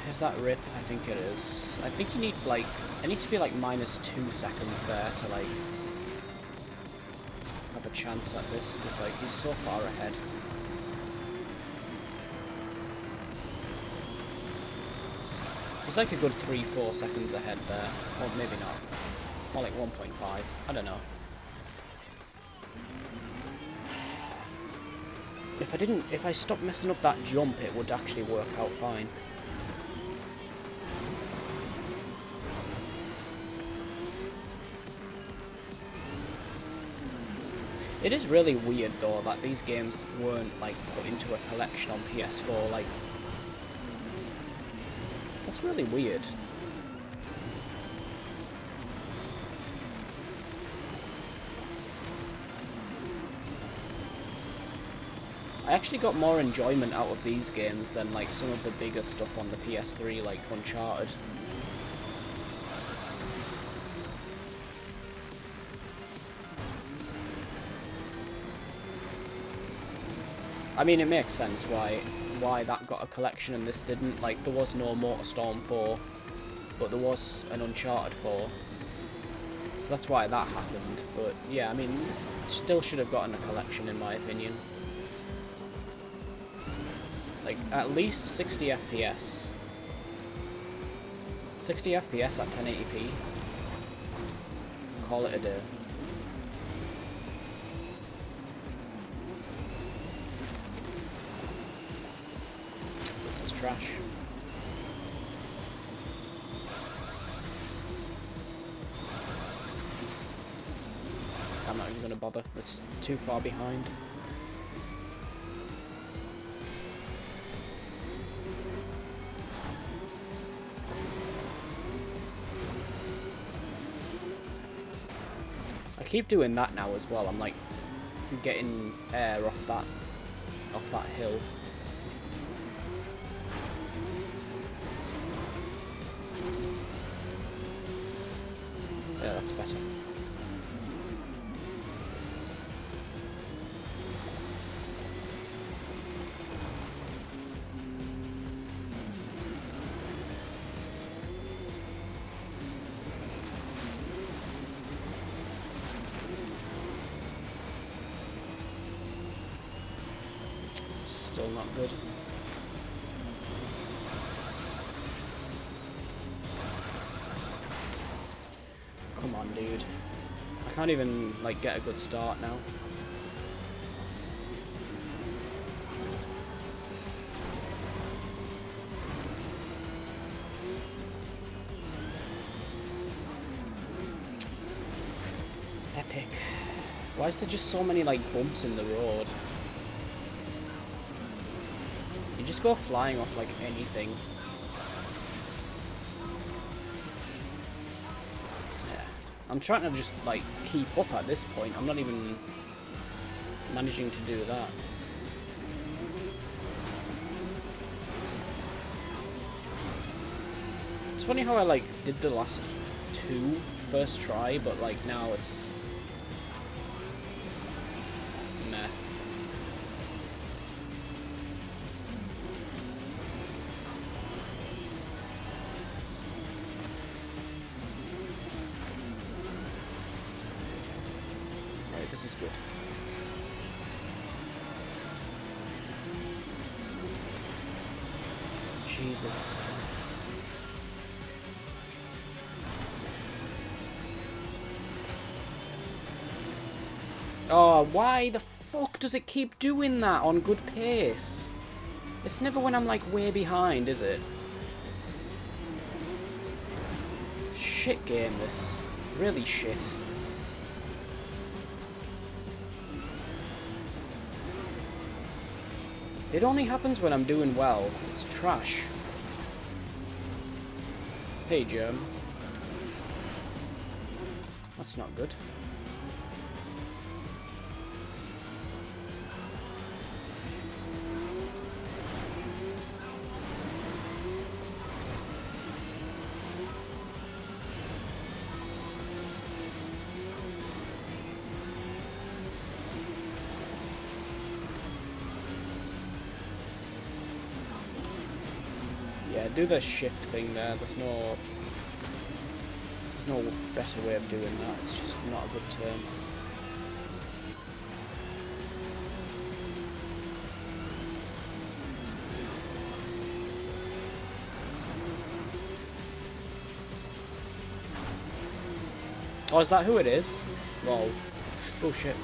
Is that rip? I think it is. I think you need like, I need to be like -2 seconds there to like have a chance at this, because like he's so far ahead. He's like a good 3-4 seconds ahead there. Or maybe not. More like 1.5. I don't know. If I stopped messing up that jump, it would actually work out fine. It is really weird though that these games weren't like put into a collection on PS4, like, that's really weird. I actually got more enjoyment out of these games than like some of the bigger stuff on the PS3, like Uncharted. I mean, it makes sense why that got a collection and this didn't. Like, there was no MotorStorm 4, but there was an Uncharted 4. So that's why that happened. But yeah, I mean, this still should have gotten a collection in my opinion. Like, at least 60 FPS. 60 FPS at 1080p. Call it a day. This is trash. I'm not even going to bother. It's too far behind. I keep doing that now as well. I'm like getting air off that hill. Yeah, that's better. Still not good. Come on, dude. I can't even, like, get a good start now. Epic. Why is there just so many, like, bumps in the road? You just go flying off, like, anything. I'm trying to just, like, keep up at this point. I'm not even managing to do that. It's funny how I, like, did the last two first try, but, like, now it's... meh. Right, this is good. Jesus. Oh, why the fuck does it keep doing that on good pace? It's never when I'm like way behind, is it? Shit game this. Really shit. It only happens when I'm doing well. It's trash. Hey, Germ. That's not good. Yeah, do the shift thing there. There's no better way of doing that. It's just not a good turn. Oh, is that who it is? Lol. Oh shit.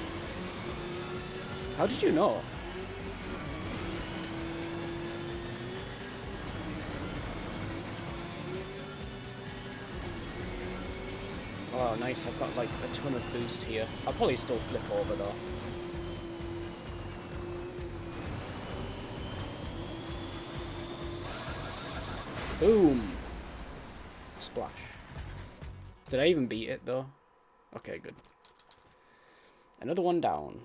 How did you know? Oh, nice. I've got like a ton of boost here. I'll probably still flip over though. Boom! Splash. Did I even beat it though? Okay, good. Another one down.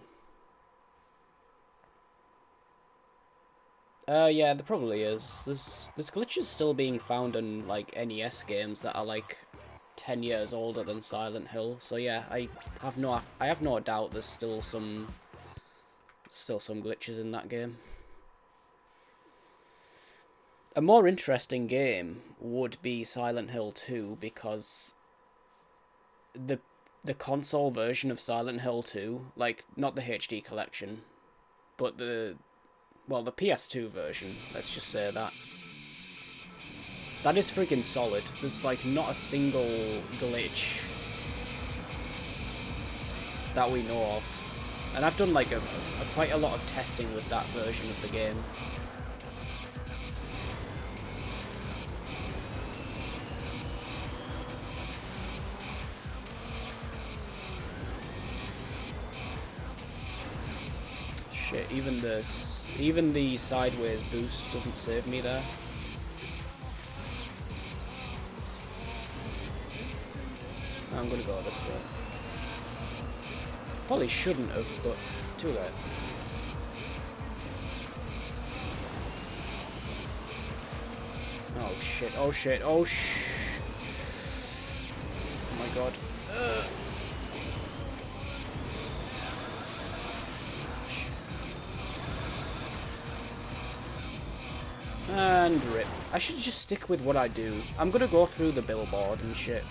Yeah, there probably is. There's glitches still being found in like NES games that are like 10 years older than Silent Hill. So yeah, I have no doubt there's still some glitches in that game. A more interesting game would be Silent Hill 2 because the console version of Silent Hill 2, like not the HD collection, but the PS2 version, let's just say that. That is freaking solid. There's like not a single glitch that we know of. And I've done like quite a lot of testing with that version of the game. Shit, even the sideways boost doesn't save me there. I'm gonna go this way. Probably shouldn't have, but too late. Oh shit, oh shit, oh my god. And rip. I should just stick with what I do. I'm gonna go through the billboard and shit.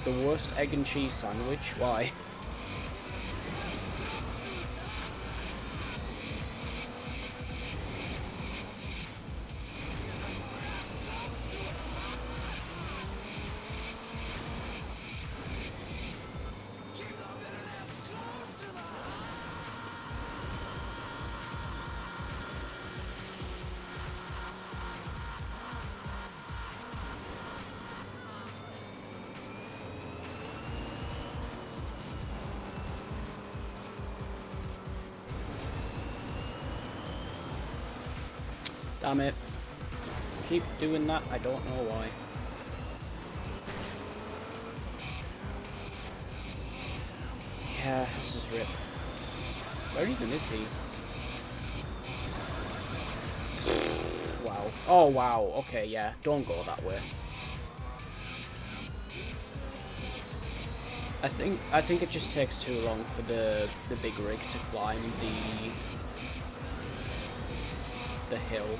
The worst egg and cheese sandwich? Why? Damn it. Keep doing that, I don't know why. Rip. Where even is he? Wow. Oh, wow. Okay, yeah. Don't go that way. I think it just takes too long for the big rig to climb the hill.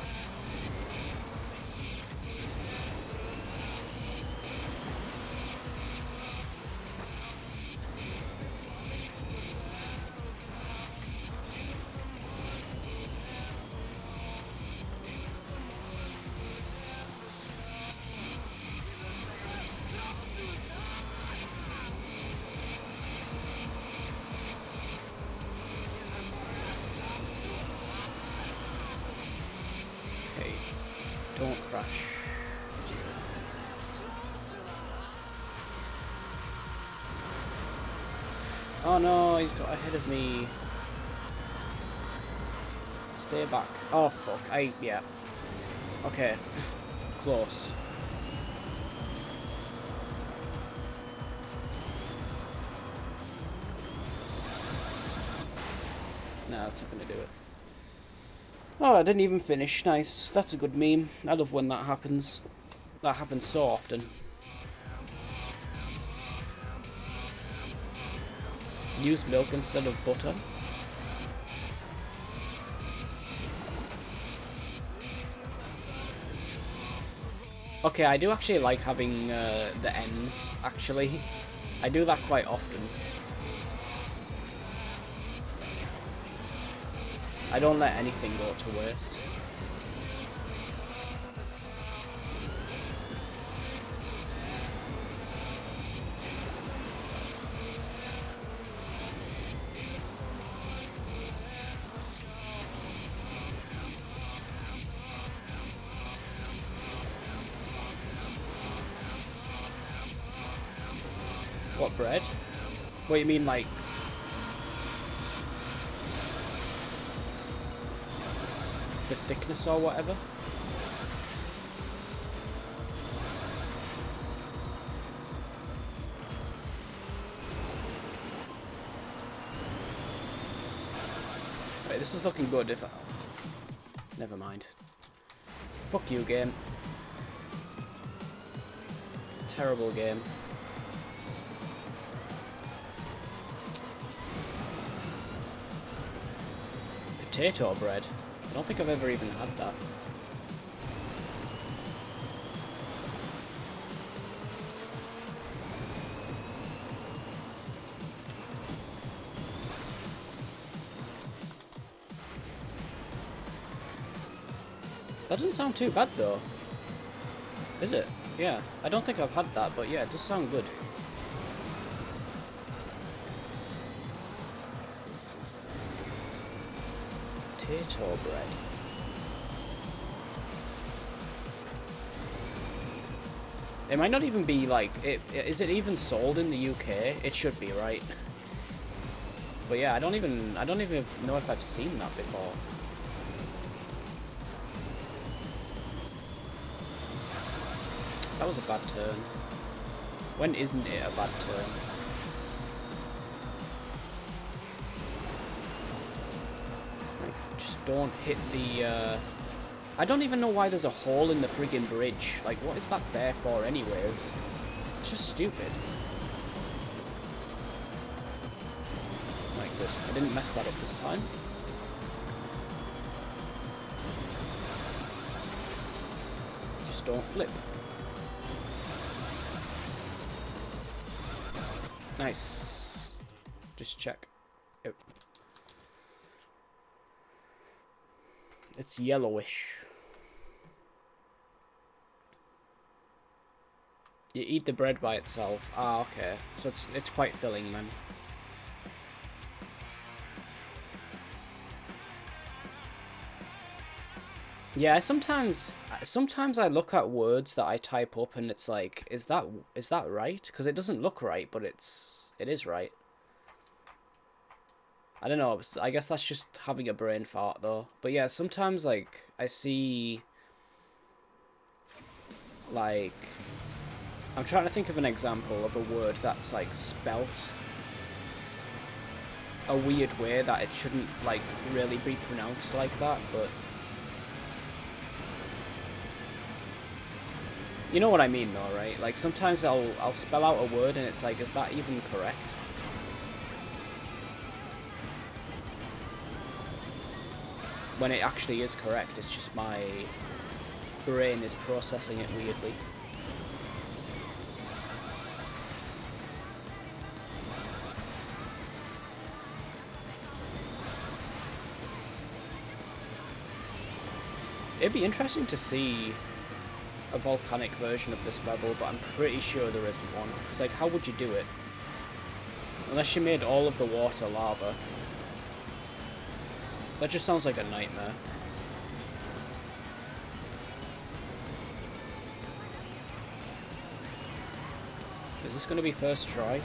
Don't crash. Oh no, he's got ahead of me. Stay back. Oh fuck, yeah. Okay. Close. No, that's not gonna do it. Oh, I didn't even finish. Nice. That's a good meme. I love when that happens. That happens so often. Use milk instead of butter. Okay, I do actually like having the ends, actually. I do that quite often. I don't let anything go to waste. What bread? What, you mean like... the thickness or whatever? Wait, this is looking good if I... Never mind. Fuck you, game. Terrible game. Potato bread? I don't think I've ever even had that. That doesn't sound too bad though. Is it? Yeah. I don't think I've had that, but yeah, it does sound good. Potato bread. It might not even be like is it even sold in the UK? It should be, right? But yeah, I don't even know if I've seen that before. That was a bad turn. When isn't it a bad turn? Just don't hit the I don't even know why there's a hole in the friggin' bridge. Like, what is that there for anyways? It's just stupid. Right, good. I didn't mess that up this time. Just don't flip. Nice. Just check. Yep. It's yellowish. You eat the bread by itself. Ah, okay. So it's quite filling then. Yeah, sometimes I look at words that I type up and it's like, is that right? Because it doesn't look right, but it is right. I don't know, I guess that's just having a brain fart though. But yeah, sometimes like I see like I'm trying to think of an example of a word that's like spelt a weird way that it shouldn't, like, really be pronounced like that, but... You know what I mean, though, right? Like, sometimes I'll spell out a word and it's like, is that even correct? When it actually is correct, it's just my brain is processing it weirdly. It'd be interesting to see a volcanic version of this level, but I'm pretty sure there isn't one. Because, like, how would you do it? Unless you made all of the water lava. That just sounds like a nightmare. Is this going to be first try?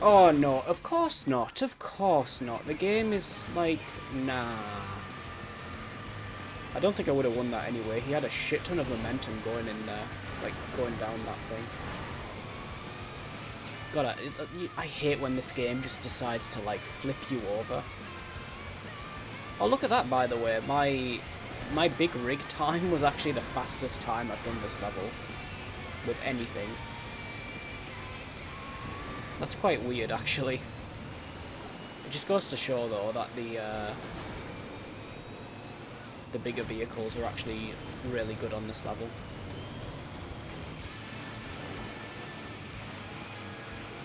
Oh no, of course not, of course not. The game is like, nah. I don't think I would have won that anyway. He had a shit ton of momentum going in there, like going down that thing. God, I hate when this game just decides to like flip you over. Oh, look at that, by the way. My big rig time was actually the fastest time I've done this level with anything. That's quite weird, actually. It just goes to show, though, that the bigger vehicles are actually really good on this level.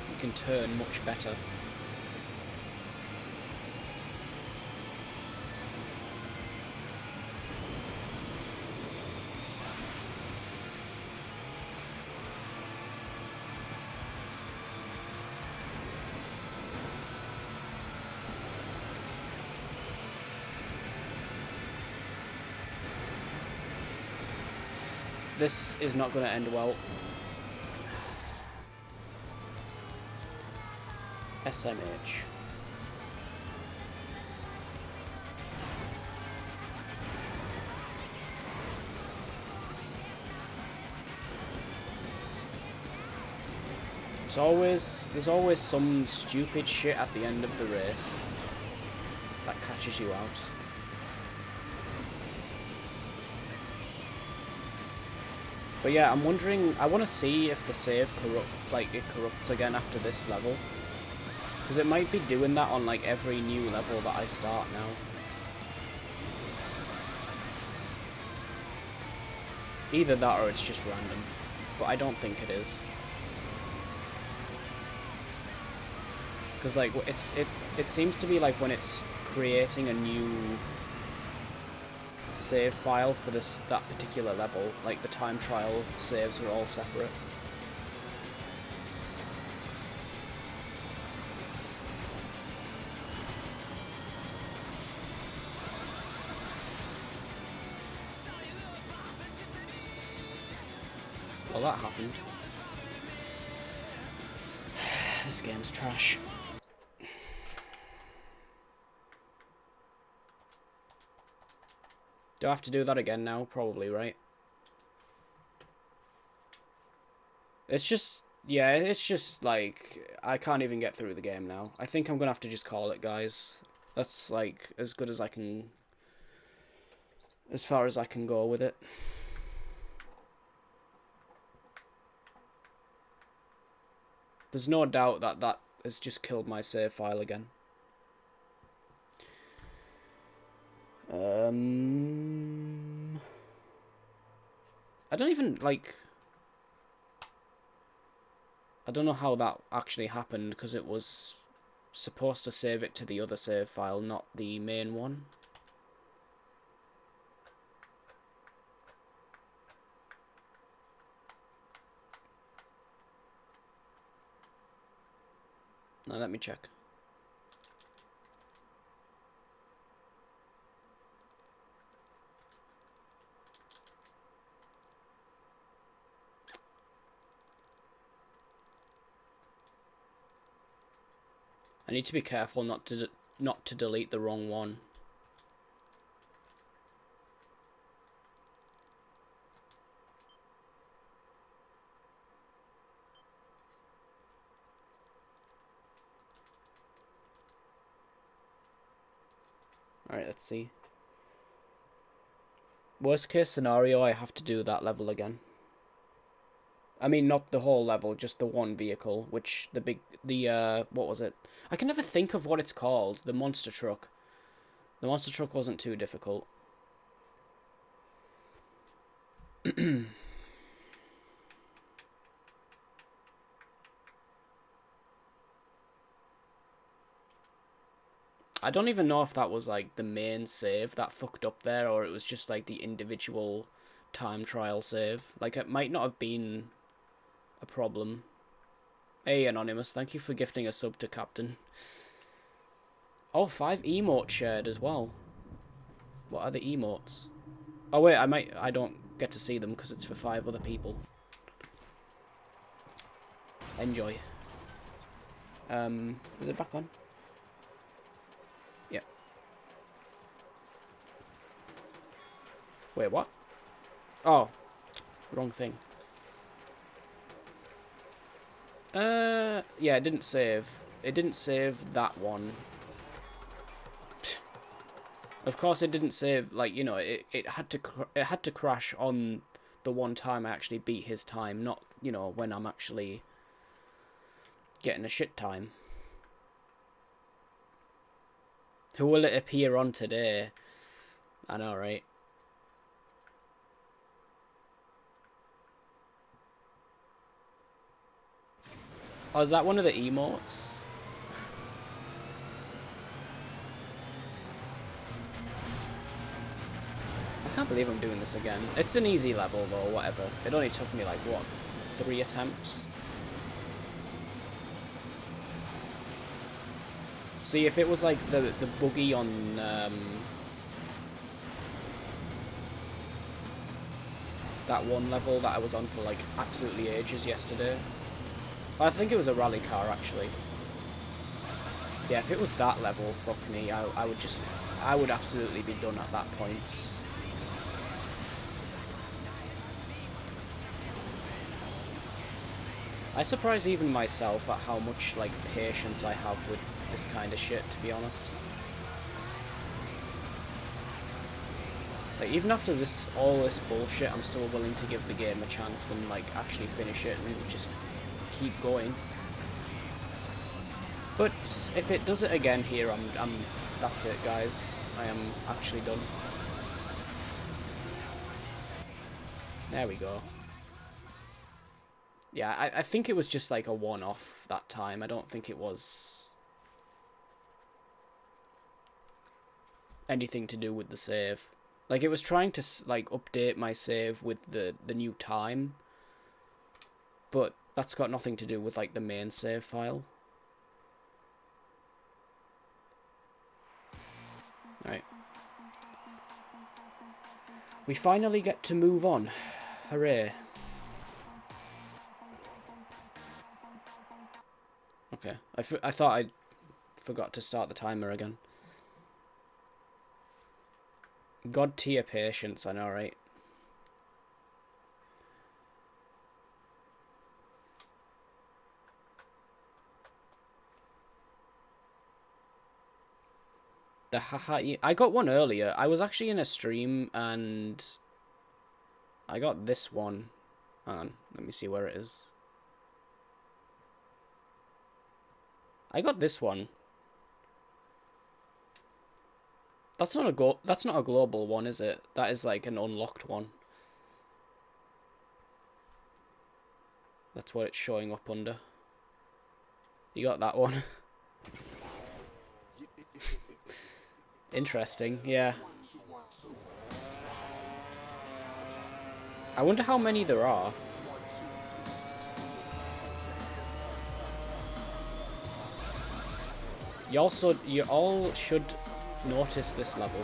You can turn much better. This is not going to end well. SMH. There's always some stupid shit at the end of the race that catches you out. But yeah, I'm wondering, I want to see if the save corrupts again after this level. Because it might be doing that on like every new level that I start now. Either that or it's just random. But I don't think it is. Because like it seems to be like when it's creating a new save file for that particular level, like the time trial saves are all separate. Well, that happened. This game's trash. Do I have to do that again now? Probably, right? It's just, yeah, it's just like, I can't even get through the game now. I think I'm gonna have to just call it, guys. That's like as good as I can, as far as I can go with it. There's no doubt that that has just killed my save file again. I don't even, like... I don't know how that actually happened, because it was supposed to save it to the other save file, not the main one. Now let me check. I need to be careful not to delete the wrong one. Alright, let's see. Worst case scenario, I have to do that level again. I mean, not the whole level, just the one vehicle, which what was it? I can never think of what it's called. The monster truck. The monster truck wasn't too difficult. I don't even know if that was like the main save that fucked up there, or it was just like the individual time trial save. Like, it might not have been a problem. Hey, Anonymous, thank you for gifting a sub to Captain. Oh, 5 emotes shared as well. What are the emotes? Oh wait, I don't get to see them because it's for 5 other people. Enjoy. Is it back on? Yeah. Wait, what? Oh, wrong thing. Yeah, it didn't save. It didn't save that one. Of course, it didn't save. Like, you know, it had to crash on the one time I actually beat his time, not, you know, when I'm actually getting a shit time. Who will it appear on today? I know, right? Oh, is that one of the emotes? I can't believe I'm doing this again. It's an easy level though, whatever. It only took me like, what, 3 attempts? See, if it was like the buggy on that one level that I was on for like absolutely ages yesterday. I think it was a rally car actually. Yeah, if it was that level, fuck me, I would absolutely be done at that point. I surprise even myself at how much like patience I have with this kind of shit, to be honest. Like, even after all this bullshit, I'm still willing to give the game a chance and like actually finish it and just keep going. But if it does it again here, that's it, guys. I am actually done. There we go. Yeah, I think it was just like a one-off that time. I don't think it was anything to do with the save. Like, it was trying to like update my save with the new time, but that's got nothing to do with like the main save file. Alright. We finally get to move on. Hooray. Okay, I thought I forgot to start the timer again. God tier patience, I know, right? The haha, I got one earlier. I was actually in a stream and I got this one. Hang on, let me see where it is. I got this one. That's not a global one, is it? That is like an unlocked one. That's what it's showing up under. You got that one. Interesting, yeah. I wonder how many there are. You all should notice this level,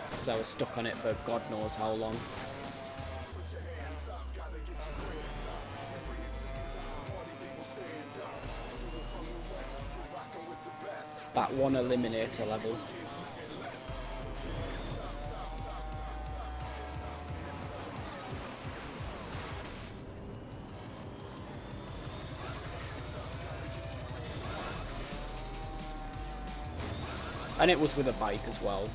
because I was stuck on it for God knows how long. That one eliminator level. And it was with a bike as well.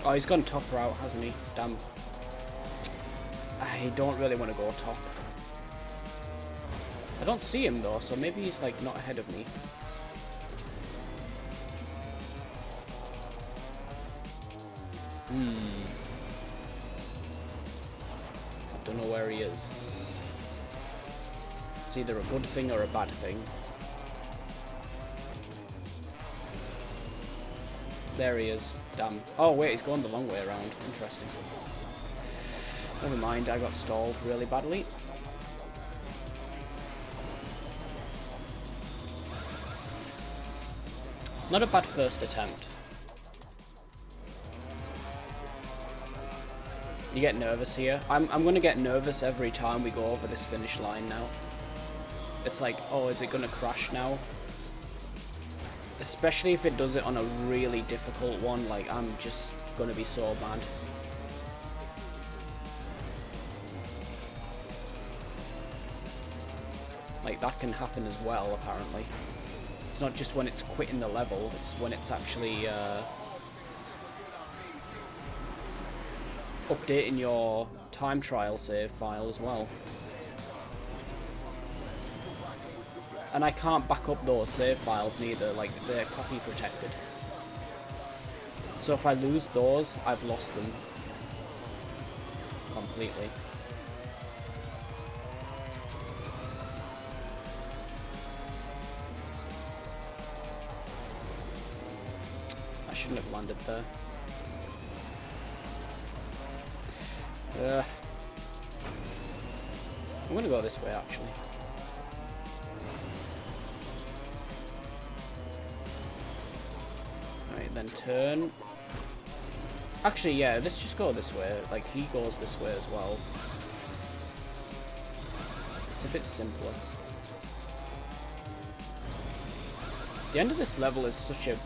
Oh, he's gone top route, hasn't he? Damn. I don't really want to go top. I don't see him though, so maybe he's like not ahead of me. I don't know where he is. It's either a good thing or a bad thing. There he is. Damn. Oh wait, he's going the long way around. Interesting. Never mind, I got stalled really badly. Not a bad first attempt. You get nervous here. I'm gonna get nervous every time we go over this finish line now. It's like, oh, is it gonna crash now? Especially if it does it on a really difficult one, like, I'm just gonna be so mad. Like, that can happen as well, apparently. It's not just when it's quitting the level, it's when it's actually, updating your time trial save file as well. And I can't back up those save files neither, like they're copy protected. So if I lose those, I've lost them completely. I shouldn't have landed there. I'm gonna go this way actually. Right, then turn. Actually, yeah, let's just go this way. Like, he goes this way as well. It's a bit simpler. The end of this level is such a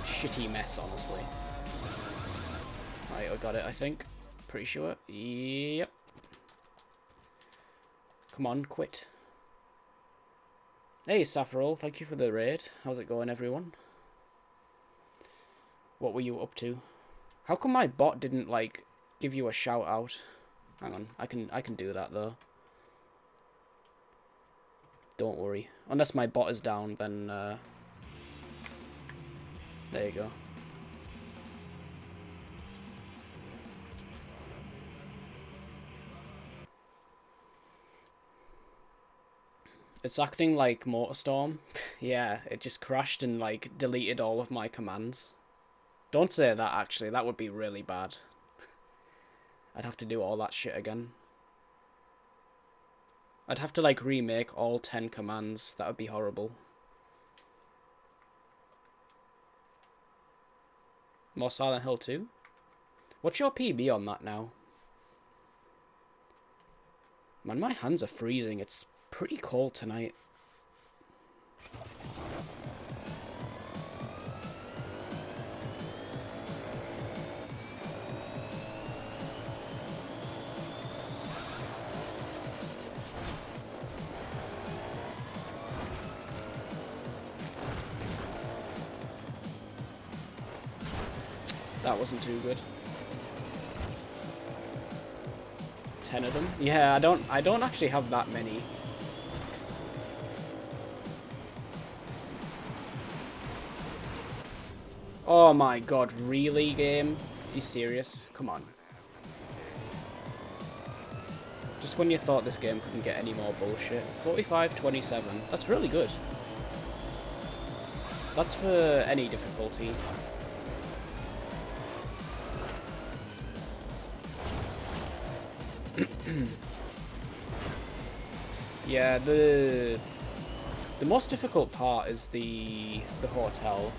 shitty mess, honestly. Right, I got it, I think. Pretty sure. Yep. Come on, quit. Hey, Safarol, thank you for the raid. How's it going, everyone? What were you up to? How come my bot didn't, like, give you a shout out? Hang on, I can do that, though. Don't worry. Unless my bot is down, then, there you go. It's acting like MotorStorm. Yeah, it just crashed and, like, deleted all of my commands. Don't say that, actually. That would be really bad. I'd have to do all that shit again. I'd have to, like, remake all 10 commands. That would be horrible. More Silent Hill 2? What's your PB on that now? Man, my hands are freezing. It's pretty cold tonight. That wasn't too good. 10 of them? Yeah, I don't actually have that many. Oh my god, really, game? Are you serious? Come on. Just when you thought this game couldn't get any more bullshit. 45-27. That's really good. That's for any difficulty. Yeah, the most difficult part is the hotel,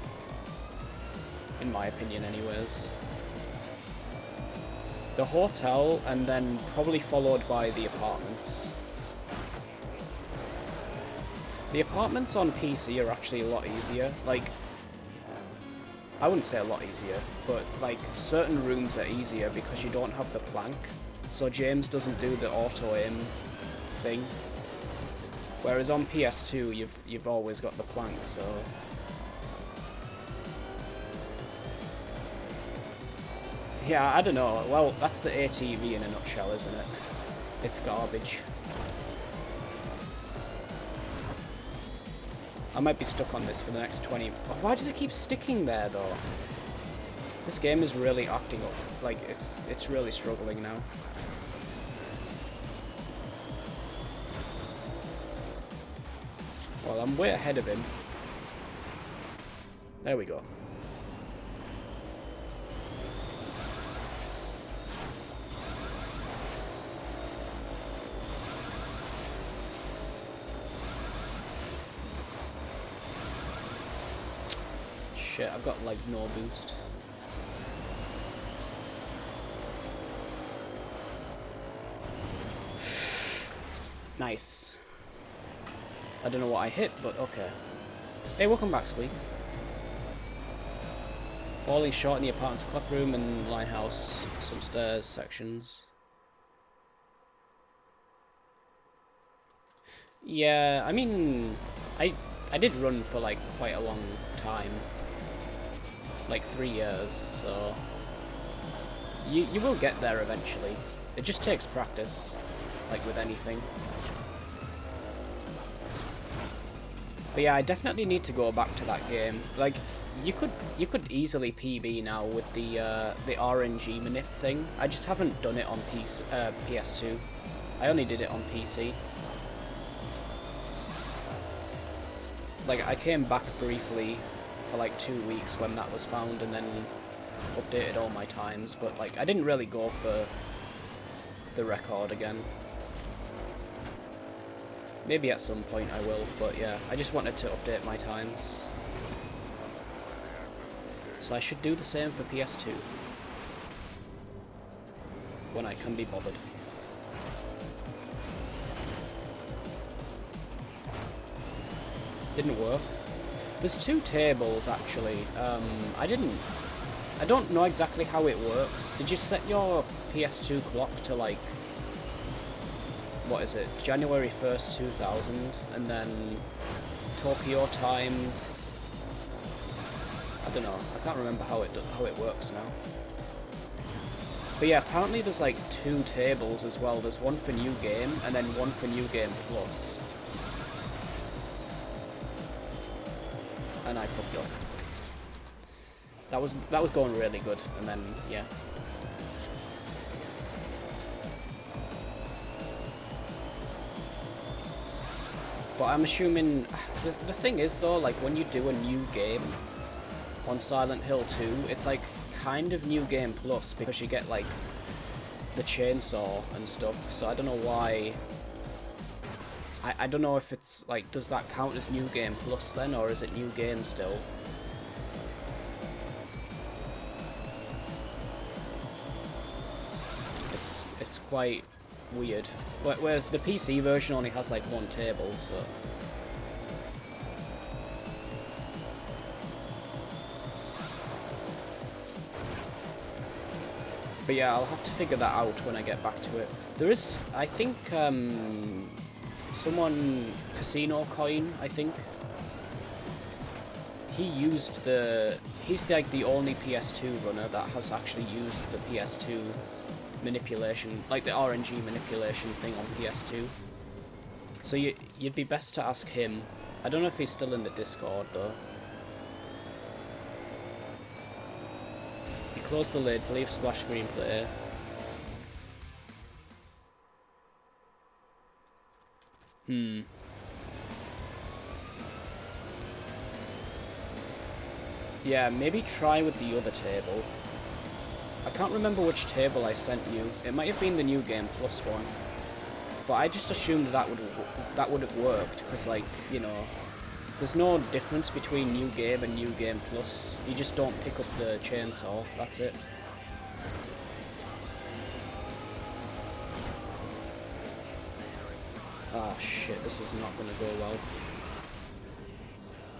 in my opinion anyways. The hotel, and then probably followed by the apartments. The apartments on PC are actually a lot easier. Like, I wouldn't say a lot easier, but like certain rooms are easier because you don't have the plank. So James doesn't do the auto-aim thing. Whereas on PS2, you've always got the plank, so... Yeah, I don't know. Well, that's the ATV in a nutshell, isn't it? It's garbage. I might be stuck on this for the next 20... Oh, why does it keep sticking there, though? This game is really acting up. Like, it's really struggling now. Well, I'm way ahead of him. There we go. Shit, I've got like no boost. Nice. I don't know what I hit, but okay. Hey, welcome back, Squeak. Falling short in the apartment's clock room and lighthouse, some stairs sections. Yeah, I mean, I did run for like quite a long time. Like 3 years, so you will get there eventually. It just takes practice, like with anything. But yeah, I definitely need to go back to that game. Like, you could easily PB now with the RNG manip thing. I just haven't done it on PS2. I only did it on PC. Like, I came back briefly for like 2 weeks when that was found, and then updated all my times, but like I didn't really go for the record again. Maybe at some point I will, but yeah, I just wanted to update my times. So I should do the same for PS2 when I can be bothered. Didn't work. There's 2 tables actually. I don't know exactly how it works. Did you set your PS2 clock to like, what is it, January 1st, 2000, and then Tokyo time? I don't know. I can't remember how it works now. But yeah, apparently there's like 2 tables as well. There's one for New Game and then one for New Game Plus. And I fucked up. That was going really good, and then yeah. But I'm assuming the thing is though, like when you do a new game on Silent Hill 2, it's like kind of New Game Plus because you get like the chainsaw and stuff. So I don't know why. I don't know if it's like, does that count as New Game Plus then, or is it New Game still? It's quite weird. Where the PC version only has like 1 table, so. But yeah, I'll have to figure that out when I get back to it. There is, I think, someone, Casino Coin, I think. He's like the only PS2 runner that has actually used the PS2 manipulation, like the RNG manipulation thing on PS2. So you'd be best to ask him. I don't know if he's still in the Discord though. You close the lid, leave splash screen play. Yeah, maybe try with the other table. I can't remember which table I sent you. It might have been the New Game Plus one. But I just assumed that would have worked, because like, you know, there's no difference between New Game and New Game Plus. You just don't pick up the chainsaw, that's it. Oh shit, this is not gonna go well.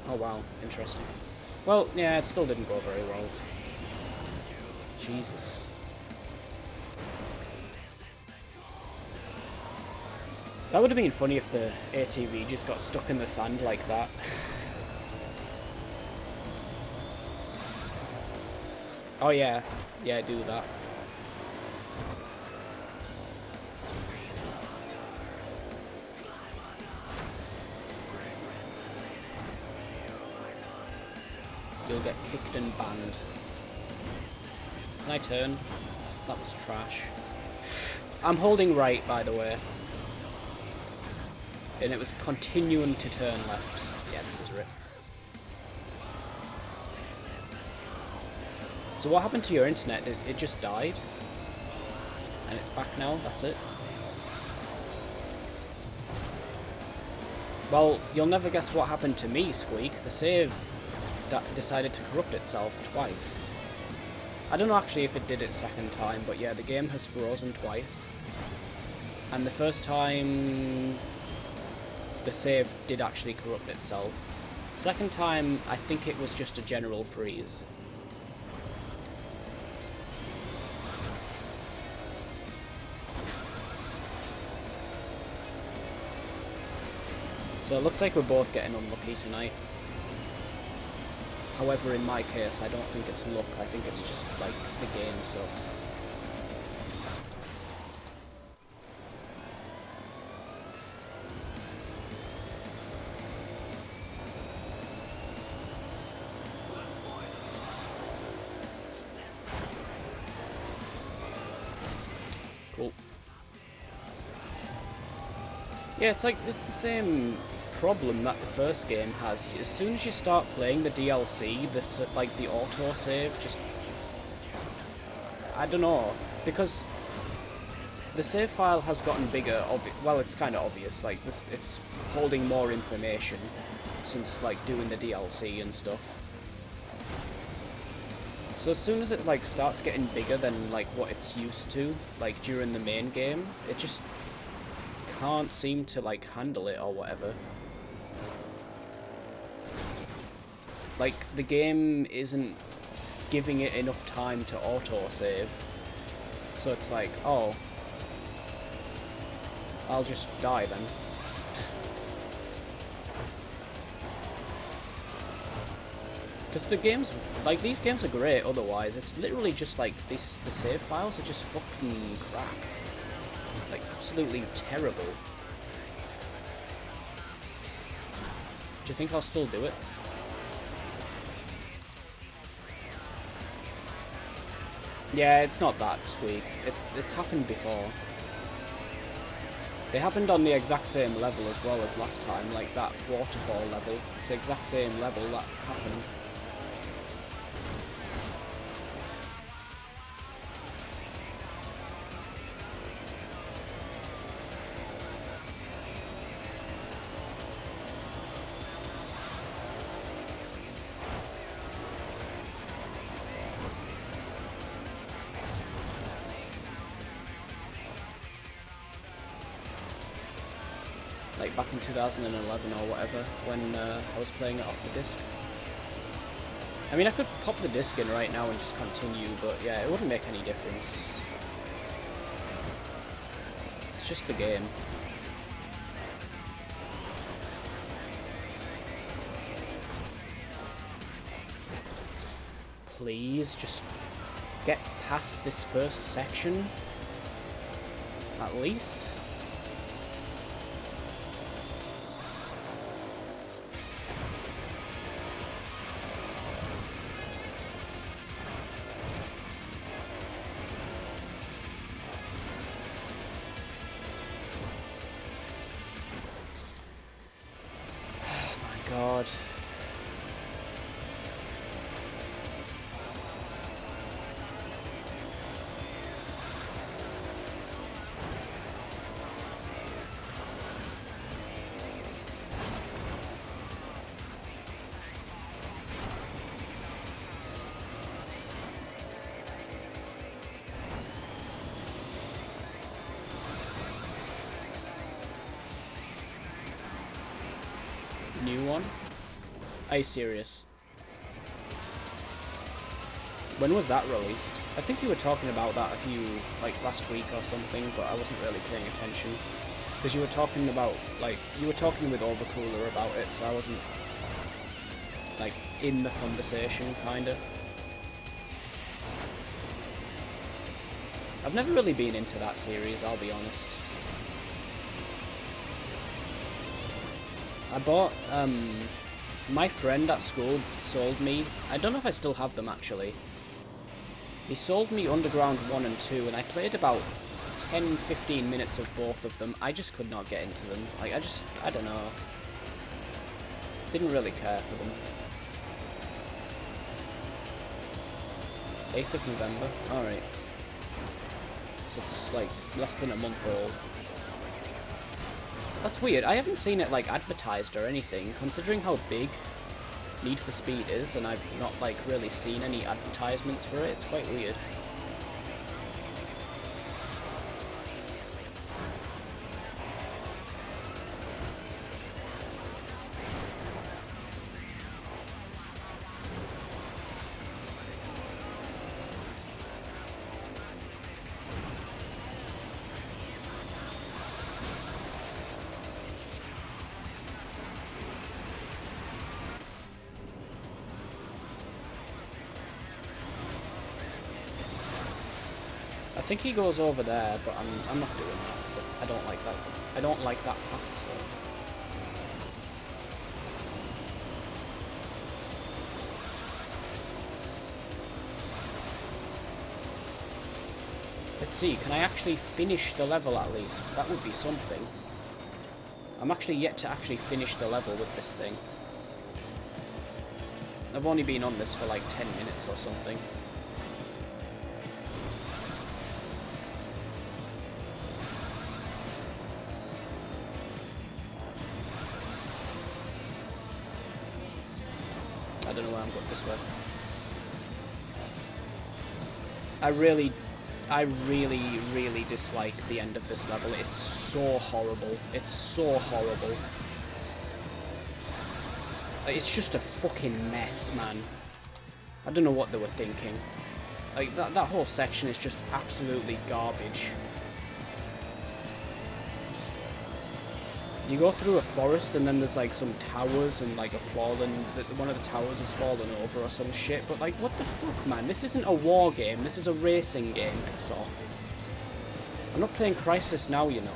Oh wow, interesting. Well, yeah, it still didn't go very well. Jesus. That would have been funny if the ATV just got stuck in the sand like that. Oh yeah, yeah, do that. You'll get kicked and banned. Can I turn? That was trash. I'm holding right, by the way. And it was continuing to turn left. Yeah, this is rip. So what happened to your internet? It just died? And it's back now? That's it? Well, you'll never guess what happened to me, Squeak. The save that decided to corrupt itself twice. I don't know actually if it did it second time, but yeah, the game has frozen twice. And the first time, the save did actually corrupt itself. Second time, I think it was just a general freeze. So it looks like we're both getting unlucky tonight. However, in my case, I don't think it's luck. I think it's just, like, the game sucks. Cool. Yeah, it's like, it's the same problem that the first game has. As soon as you start playing the DLC, this like the auto save just, I don't know, because the save file has gotten bigger. Well, it's kind of obvious. Like this, it's holding more information since like doing the DLC and stuff. So as soon as it like starts getting bigger than like what it's used to, like during the main game, it just can't seem to like handle it or whatever. Like, the game isn't giving it enough time to auto-save. So it's like, oh, I'll just die then. Because the games, like, these games are great otherwise. It's literally just like, the save files are just fucking crap. Like, absolutely terrible. Do you think I'll still do it? Yeah, it's not that, Squeak. It's happened before. They happened on the exact same level as well as last time, like that waterfall level. It's the exact same level that happened. Like back in 2011 or whatever, when I was playing it off the disc. I mean, I could pop the disc in right now and just continue, but yeah, it wouldn't make any difference. It's just the game. Please, just get past this first section, at least. God. New one? Are you serious? When was that released? I think you were talking about that a few, like last week or something, but I wasn't really paying attention. Because you were talking about, like, you were talking with Overcooler about it, so I wasn't, like, in the conversation, kinda. I've never really been into that series, I'll be honest. I bought, my friend at school sold me, I don't know if I still have them actually. He sold me Underground 1 and 2 and I played about 10-15 minutes of both of them. I just could not get into them. Like, I don't know. Didn't really care for them. 8th of November? Alright. So it's like less than a month old. That's weird. I haven't seen it like advertised or anything, considering how big Need for Speed is, and I've not like really seen any advertisements for it. It's quite weird. I think he goes over there, but I'm not doing that. So I don't like that. I don't like that path. So. Let's see. Can I actually finish the level at least? That would be something. I'm actually yet to actually finish the level with this thing. I've only been on this for like 10 minutes or something. I don't know why I'm going this way. I really dislike the end of this level. It's so horrible. It's so horrible. It's just a fucking mess, man. I don't know what they were thinking. Like, that whole section is just absolutely garbage. You go through a forest and then there's like some towers and like one of the towers has fallen over or some shit, but like, what the fuck, man? This isn't a war game, this is a racing game, piss off. I'm not playing Crisis now, you know.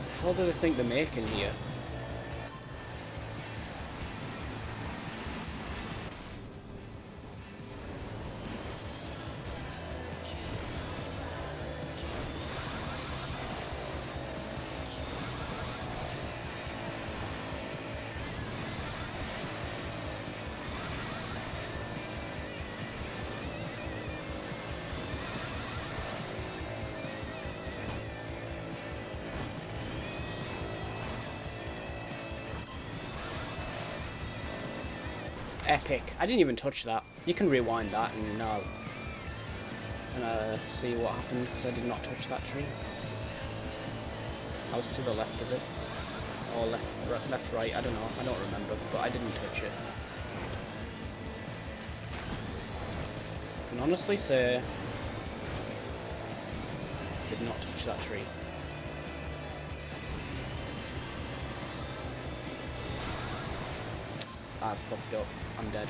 What the hell do they think they're making here? Epic. I didn't even touch that. You can rewind that and see what happened, because I did not touch that tree. I was to the left of it. Or left, right, I don't know. I don't remember, but I didn't touch it. I can honestly say I did not touch that tree. I've fucked up. I'm dead.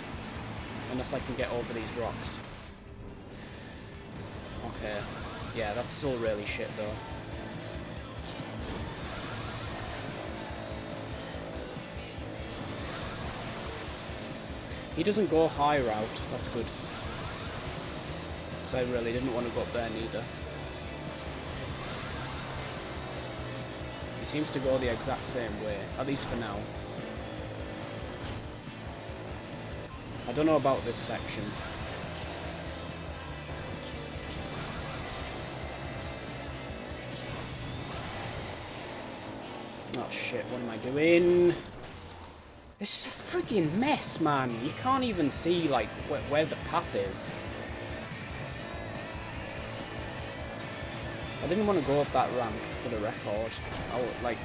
Unless I can get over these rocks. Okay. Yeah, that's still really shit though. He doesn't go high route. That's good. Because I really didn't want to go up there neither. He seems to go the exact same way. At least for now. I don't know about this section. Oh shit, what am I doing? It's a friggin' mess, man. You can't even see, like, where the path is. I didn't want to go up that ramp for the record. Like,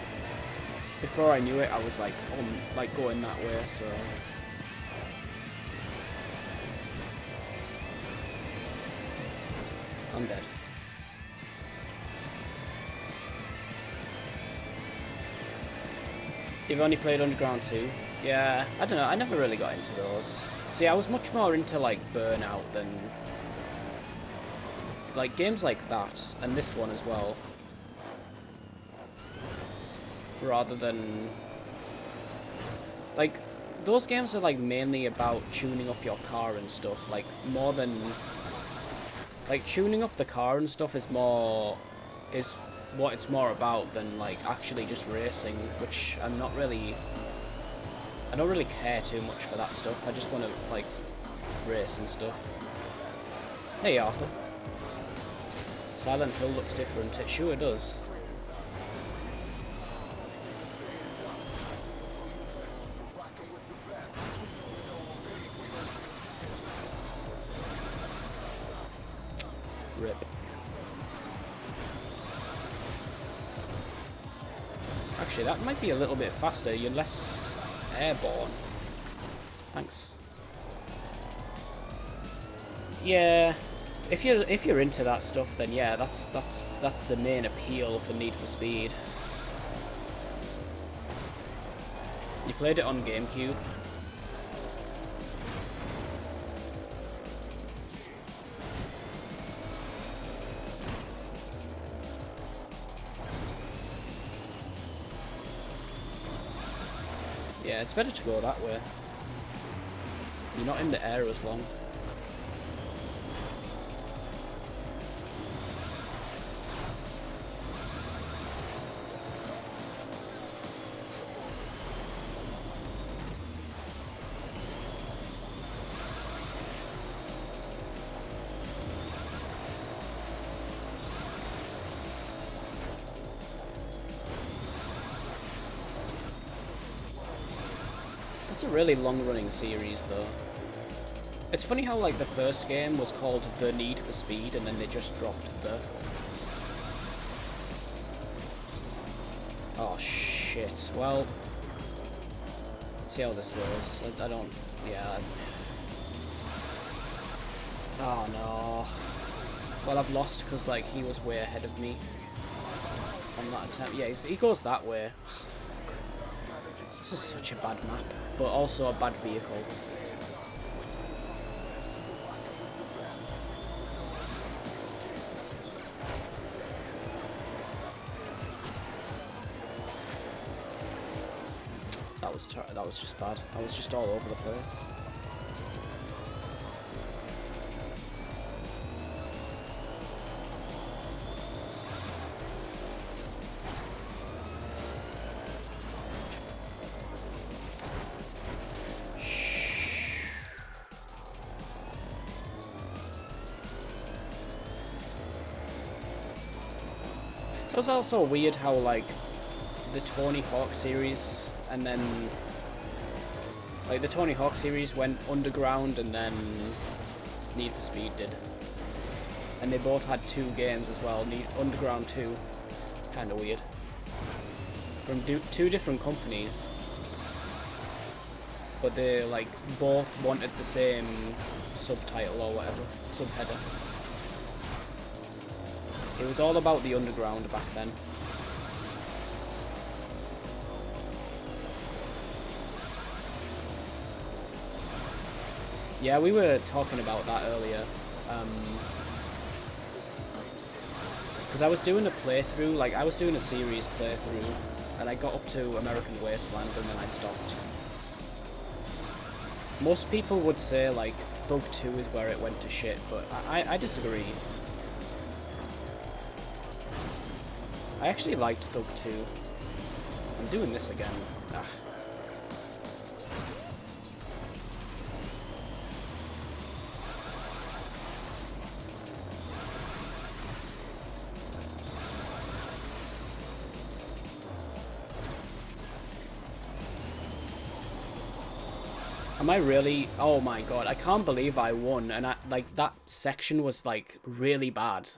before I knew it, I was, like, going that way, so... I'm dead. You've only played Underground 2? Yeah, I don't know, I never really got into those. See, I was much more into, like, Burnout than like games like that, and this one as well, rather than like those games are like mainly about tuning up your car and stuff, like more than like tuning up the car and stuff is what it's more about than like actually just racing, which I don't really care too much for that stuff. I just want to like race and stuff. Hey Arthur. Silent Hill looks different. It sure does. Rip. Actually, that might be a little bit faster. You're less airborne. Thanks. Yeah, if you're into that stuff, then yeah, that's the main appeal for Need for Speed. You played it on GameCube. Yeah, it's better to go that way. You're not in the air as long. It's a really long-running series, though. It's funny how, like, the first game was called The Need for Speed, and then they just dropped the... Oh, shit. Well... Let's see how this goes. I don't... Yeah. Oh, no. Well, I've lost, because, like, he was way ahead of me on that attempt. Yeah, he goes that way. This is such a bad map, but also a bad vehicle. That was just bad. I was just all over the place. It was also weird how, like, the Tony Hawk series, and then, like, the Tony Hawk series went underground, and then Need for Speed did. And they both had 2 games as well, Underground 2. Kinda weird. From 2 different companies. But they, like, both wanted the same subtitle or whatever, subheader. It was all about the underground back then. Yeah, we were talking about that earlier. Because I was doing a playthrough, like I was doing a series playthrough, and I got up to American Wasteland and then I stopped. Most people would say like Thug 2 is where it went to shit, but I disagree. I actually liked Thug 2. I'm doing this again. Ah. Am I really? Oh my god, I can't believe I won, and like that section was like really bad.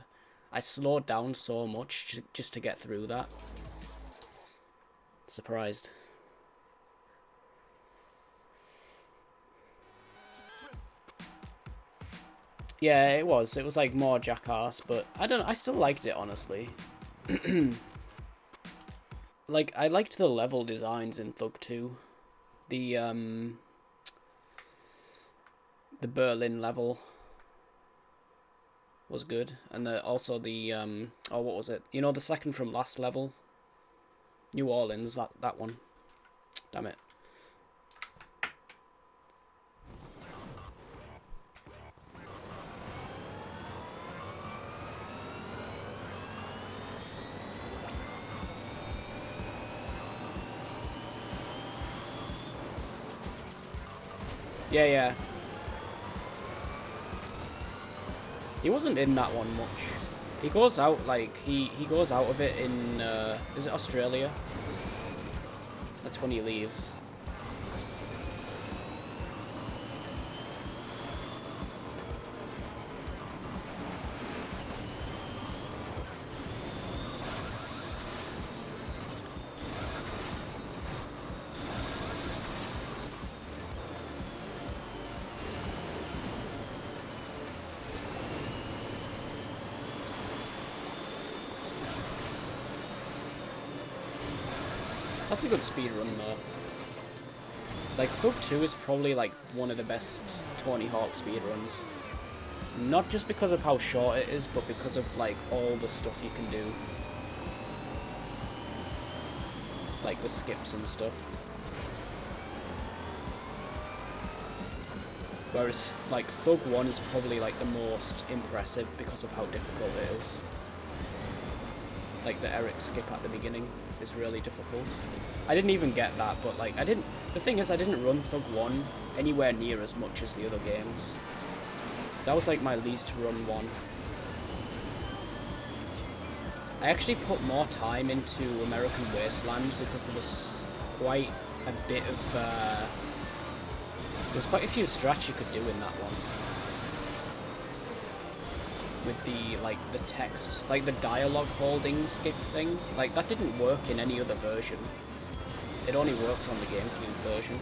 I slowed down so much just to get through that. Surprised. Yeah, it was. It was like more Jackass, but I still liked it, honestly. Like, I liked the level designs in Thug 2. The Berlin level. was good, and also the oh, what was it? You know, the second from last level, New Orleans. That one. Damn it. Yeah, yeah. He wasn't in that one much. He goes out, like, he goes out of it in, is it Australia? That's when he leaves. That's a good speed run though. Like, Thug 2 is probably like one of the best Tony Hawk speed runs. Not just because of how short it is, but because of like all the stuff you can do. Like the skips and stuff. Whereas like Thug 1 is probably like the most impressive because of how difficult it is. Like the Eric skip at the beginning is really difficult. I didn't even get that, but like the thing is I didn't run Thug 1 anywhere near as much as the other games. That was like my least run one. I actually put more time into American Wasteland because there was quite a bit of there was quite a few strats you could do in that one. With the, like, the text, like the dialogue holding skip thing, like that didn't work in any other version. It only works on the GameCube version.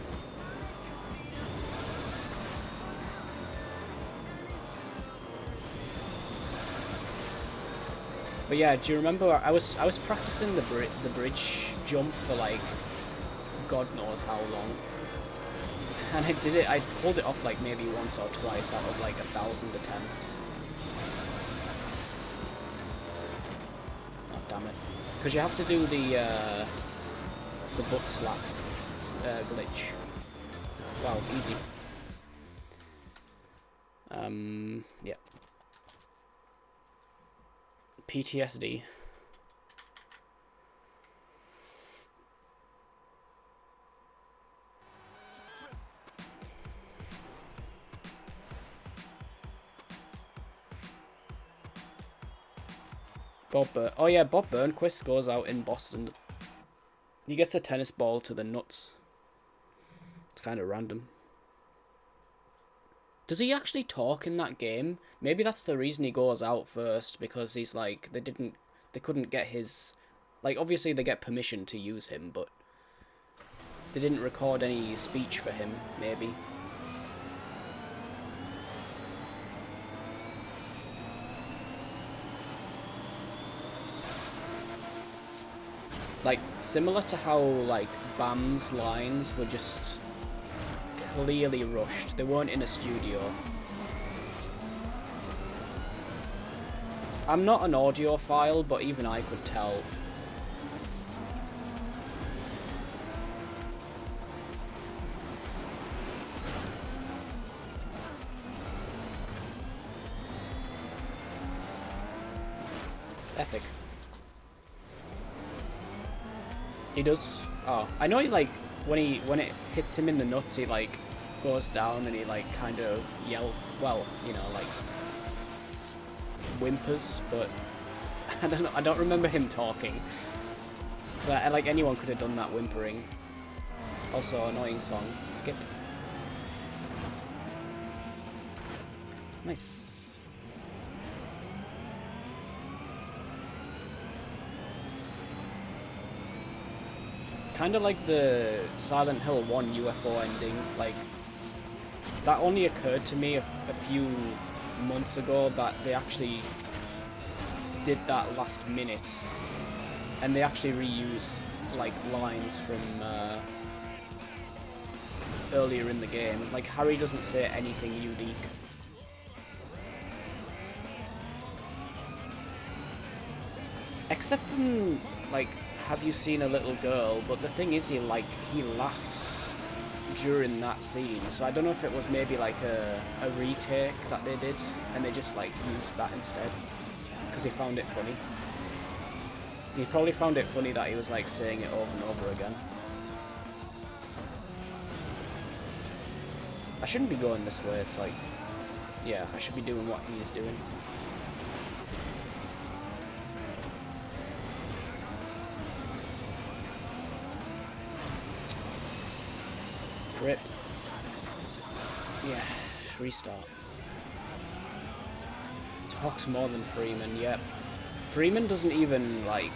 But yeah, do you remember I was practicing the bridge jump for like God knows how long, and I pulled it off like maybe once or twice out of like 1,000 attempts. Damn it. Because you have to do the butt slap glitch. Wow, easy. Yeah. PTSD. Oh yeah, Bob Burnquist goes out in Boston. He gets a tennis ball to the nuts. It's kind of random. Does he actually talk in that game? Maybe that's the reason he goes out first, because he's like, they couldn't get his, like, obviously they get permission to use him, but they didn't record any speech for him, maybe. Like, similar to how, like, Bam's lines were just clearly rushed. They weren't in a studio. I'm not an audiophile, but even I could tell. Epic. He does. Oh, I know he, like, when it hits him in the nuts, he like goes down and he like kind of well, you know, like whimpers, but I don't know. I don't remember him talking. So like anyone could have done that whimpering. Also, annoying song. Skip. Nice. Kind of like the Silent Hill 1 UFO ending, like, that only occurred to me a few months ago that they actually did that last minute, and they actually reuse, like, lines from earlier in the game. Like, Harry doesn't say anything unique. Except from, like, have you seen a little girl? But the thing is, he laughs during that scene. So I don't know if it was maybe like a retake that they did, and they just like used that instead because he found it funny. He probably found it funny that he was like saying it over and over again. I shouldn't be going this way. It's like, yeah, I should be doing what he is doing. Rip. Yeah, restart. Talks more than Freeman, yep. Freeman doesn't even, like,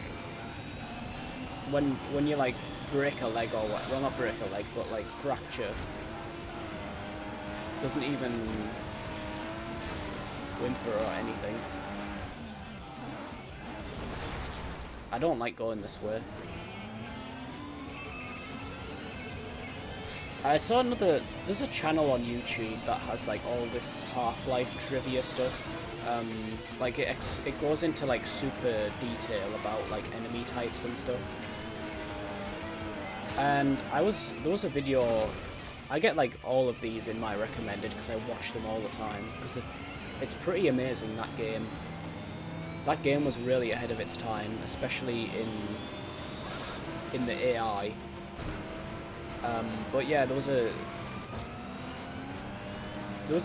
when you, like, break a leg or what, well, not break a leg, but, like, fracture, doesn't even whimper or anything. I don't like going this way. I saw there's a channel on YouTube that has like all this Half-Life trivia stuff. Like it goes into like super detail about like enemy types and stuff. And there was a video, I get like all of these in my recommended because I watch them all the time, because it's pretty amazing, that game. That game was really ahead of its time, especially in the AI. But yeah, there was a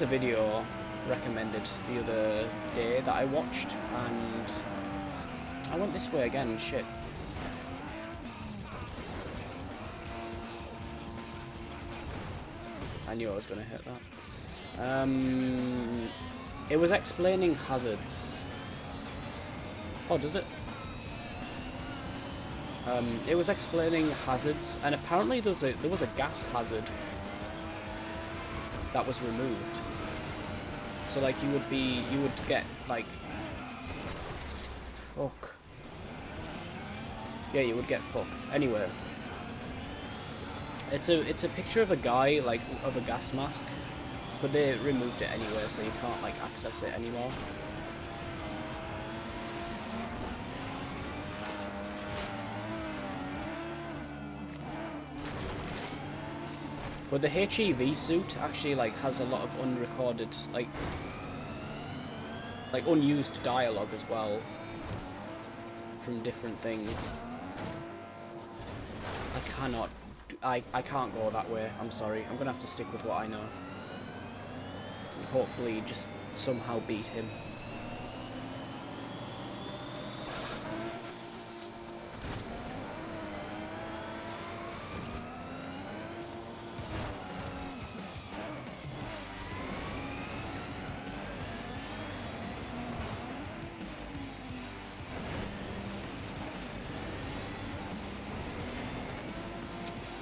video recommended the other day that I watched, and I went this way again, shit. I knew I was going to hit that. It was explaining hazards. Oh, does it? It was explaining hazards, and apparently there was a gas hazard that was removed. So like you would get like, fuck. Yeah, you would get fuck. Anyway, it's a picture of a guy like of a gas mask, but they removed it anyway, so you can't like access it anymore. But the HEV suit actually like has a lot of unrecorded, like unused dialogue as well from different things. I can't go that way. I'm sorry. I'm gonna have to stick with what I know. And hopefully just somehow beat him.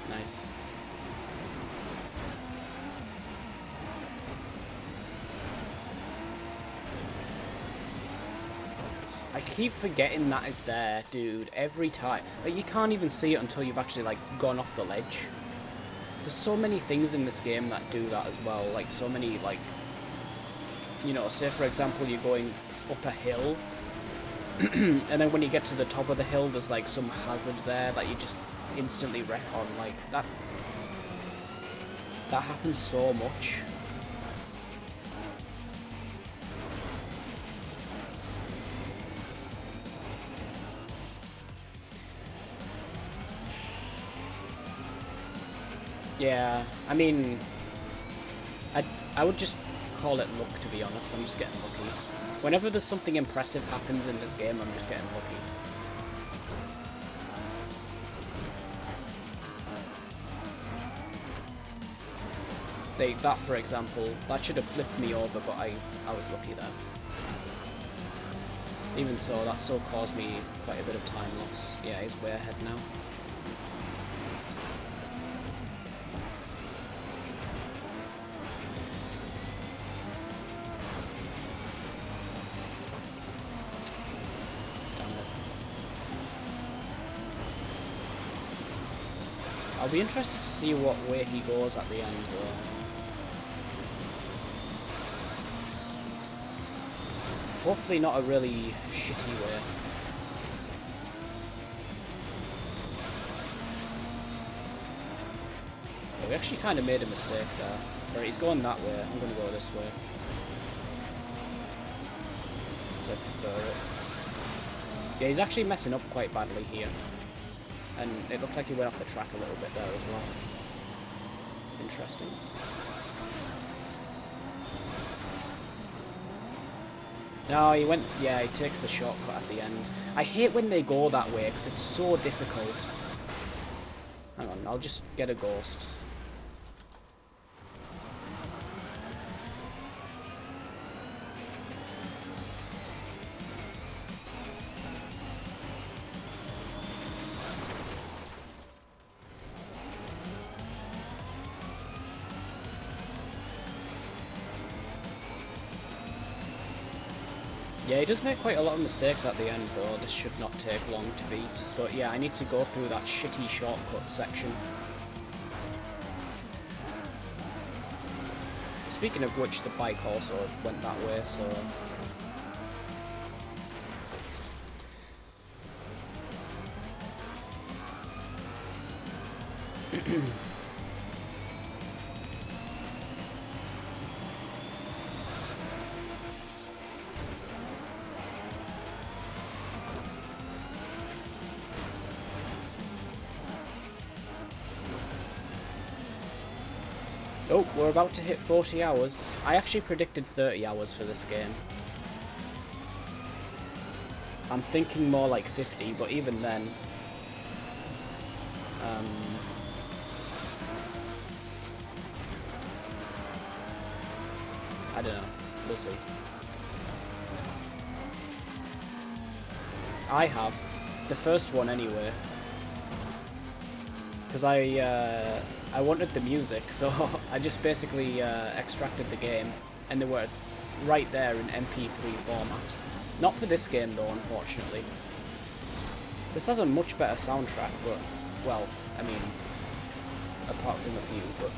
Nice. I keep forgetting that is there, dude, every time. Like, you can't even see it until you've actually, like, gone off the ledge. There's so many things in this game that do that as well. Like, so many, like, you know, say, for example, you're going up a hill, and then when you get to the top of the hill, there's, like, some hazard there that you just instantly wreck on. Like, that happens so much. Yeah, I mean, I would just call it luck, to be honest. I'm just getting lucky. Whenever there's something impressive happens in this game, I'm just getting lucky. That, for example, that should have flipped me over, but I was lucky there. Even so, that still caused me quite a bit of time loss. Yeah, he's way ahead now. Damn it. I'll be interested to see what way he goes at the end, though. Hopefully not a really shitty way. We actually kind of made a mistake there. Right, he's going that way. I'm going to go this way. So I prefer it. Yeah, he's actually messing up quite badly here. And it looked like he went off the track a little bit there as well. Interesting. No, he went... Yeah, he takes the shortcut at the end. I hate when they go that way, because it's so difficult. Hang on, I'll just get a ghost. Yeah, he does make quite a lot of mistakes at the end though. This should not take long to beat. But yeah, I need to go through that shitty shortcut section. Speaking of which, the bike also went that way, so... Oh, we're about to hit 40 hours. I actually predicted 30 hours for this game. I'm thinking more like 50, but even then... I don't know. We'll see. I have. The first one anyway. Because I wanted the music, so I just basically extracted the game, and they were right there in MP3 format. Not for this game though, unfortunately. This has a much better soundtrack, but, well, I mean, apart from a few, but,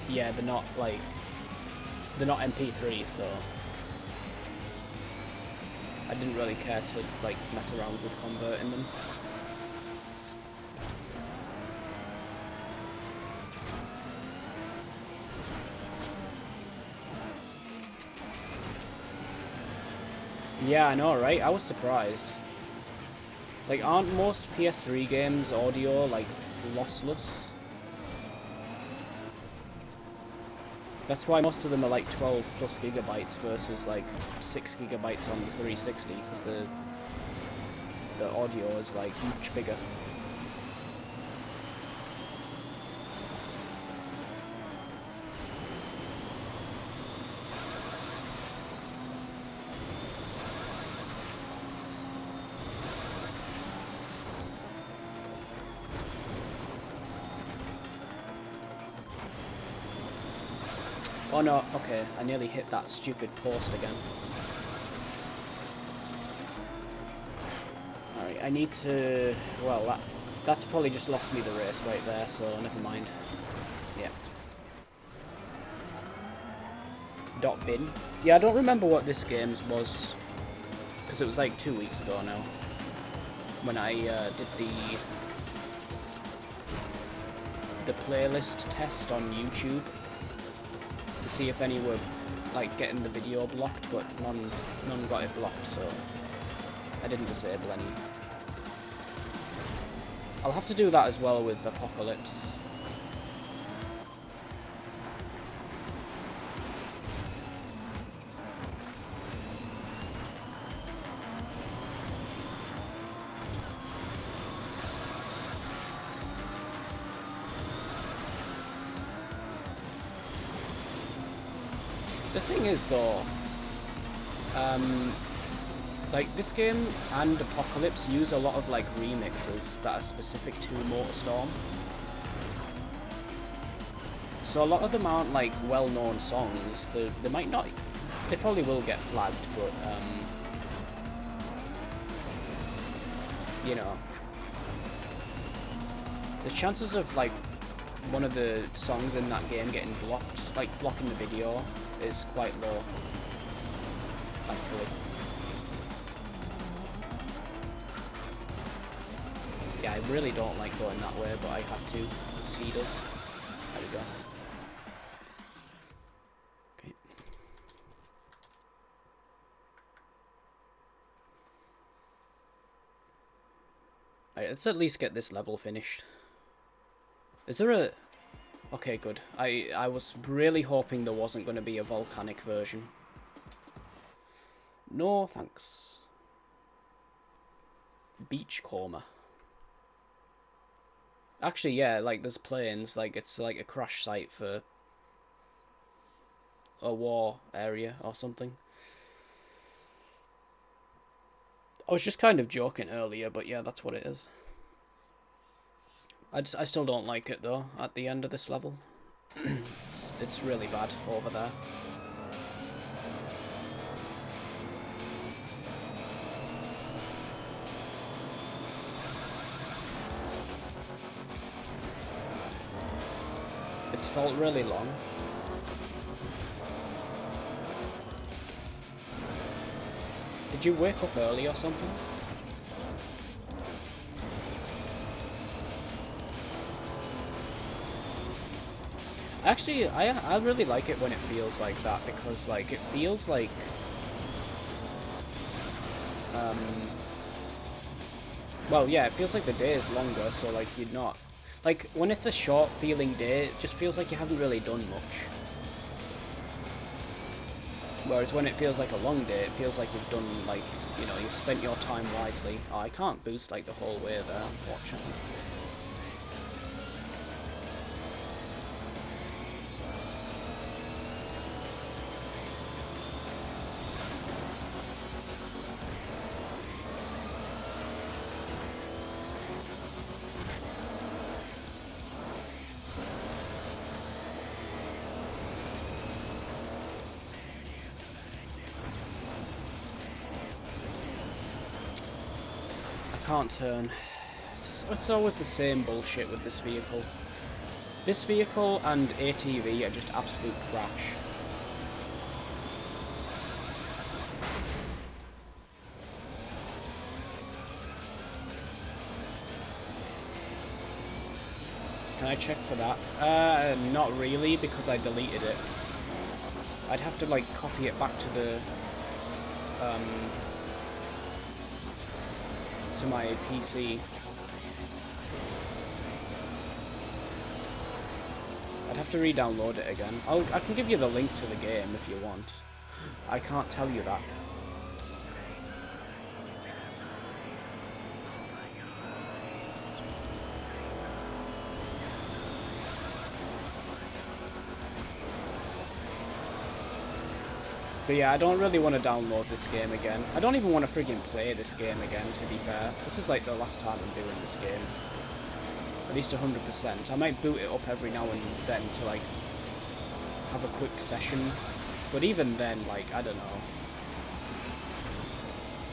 yeah, they're not, like, they're not MP3, so I didn't really care to, like, mess around with converting them. Yeah, I know, right? I was surprised. Like, aren't most PS3 games audio, like, lossless? That's why most of them are like 12 plus gigabytes versus like 6 gigabytes on the 360, because the audio is like much bigger. Oh no, okay, I nearly hit that stupid post again. Alright, I need to... well, that's probably just lost me the race right there, so never mind. Yeah. .bin. Yeah, I don't remember what this game's was, because it was like 2 weeks ago now, when I did the playlist test on YouTube, to see if any were like getting the video blocked, but none got it blocked, so I didn't disable any. I'll have to do that as well with Apocalypse. The thing is though, like this game and Apocalypse use a lot of like remixes that are specific to MotorStorm. So a lot of them aren't like well-known songs. They might not, they probably will get flagged, but you know, the chances of like one of the songs in that game getting blocked, like blocking the video, is quite low, thankfully. Yeah, I really don't like going that way, but I had to, because he does. There we go. Okay. Right, let's at least get this level finished. Is there a... Okay, good. I was really hoping there wasn't going to be a volcanic version. No, thanks. Beach coma. Actually, yeah, like, there's planes. Like, it's like a crash site for a war area or something. I was just kind of joking earlier, but yeah, that's what it is. I still don't like it, though, at the end of this level. It's really bad over there. It's felt really long. Did you wake up early or something? Actually, I really like it when it feels like that, because like it feels like well, yeah, it feels like the day is longer, so like you're not like when it's a short feeling day, it just feels like you haven't really done much. Whereas when it feels like a long day, it feels like you've done, like, you know, you've spent your time wisely. Oh, I can't boost like the whole way there, unfortunately. Can't turn. It's always the same bullshit with this vehicle. This vehicle and ATV are just absolute trash. Can I check for that? Not really, because I deleted it. I'd have to like copy it back to the to my PC. I'd have to re-download it again. I can give you the link to the game if you want. I can't tell you that. But yeah, I don't really want to download this game again. I don't even want to friggin' play this game again, to be fair. This is like the last time I'm doing this game. At least 100%. I might boot it up every now and then to like have a quick session. But even then, like, I don't know.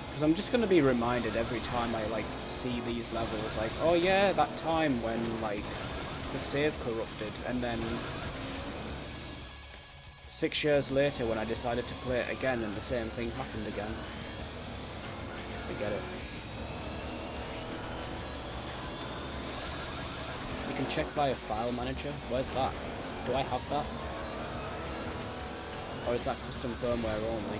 Because I'm just going to be reminded every time I like see these levels, like, oh yeah, that time when like the save corrupted, and then 6 years later when I decided to play it again and the same thing happened again. I get it. You can check via file manager. Where's that? Do I have that? Or is that custom firmware only?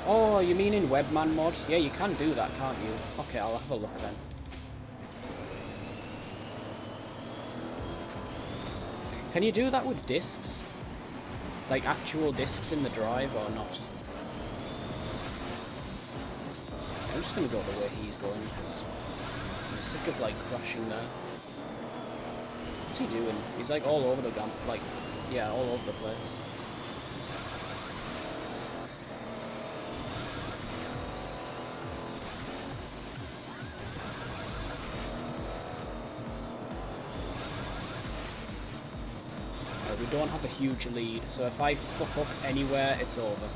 Oh, you mean in Webman mod? Yeah, you can do that, can't you? Okay, I'll have a look then. Can you do that with discs? Like actual discs in the drive or not? I'm just gonna go the way he's going because I'm sick of like crashing there. What's he doing? He's like all over the gun, like, yeah, all over the place. We don't have a huge lead, so if I fuck up anywhere, it's over.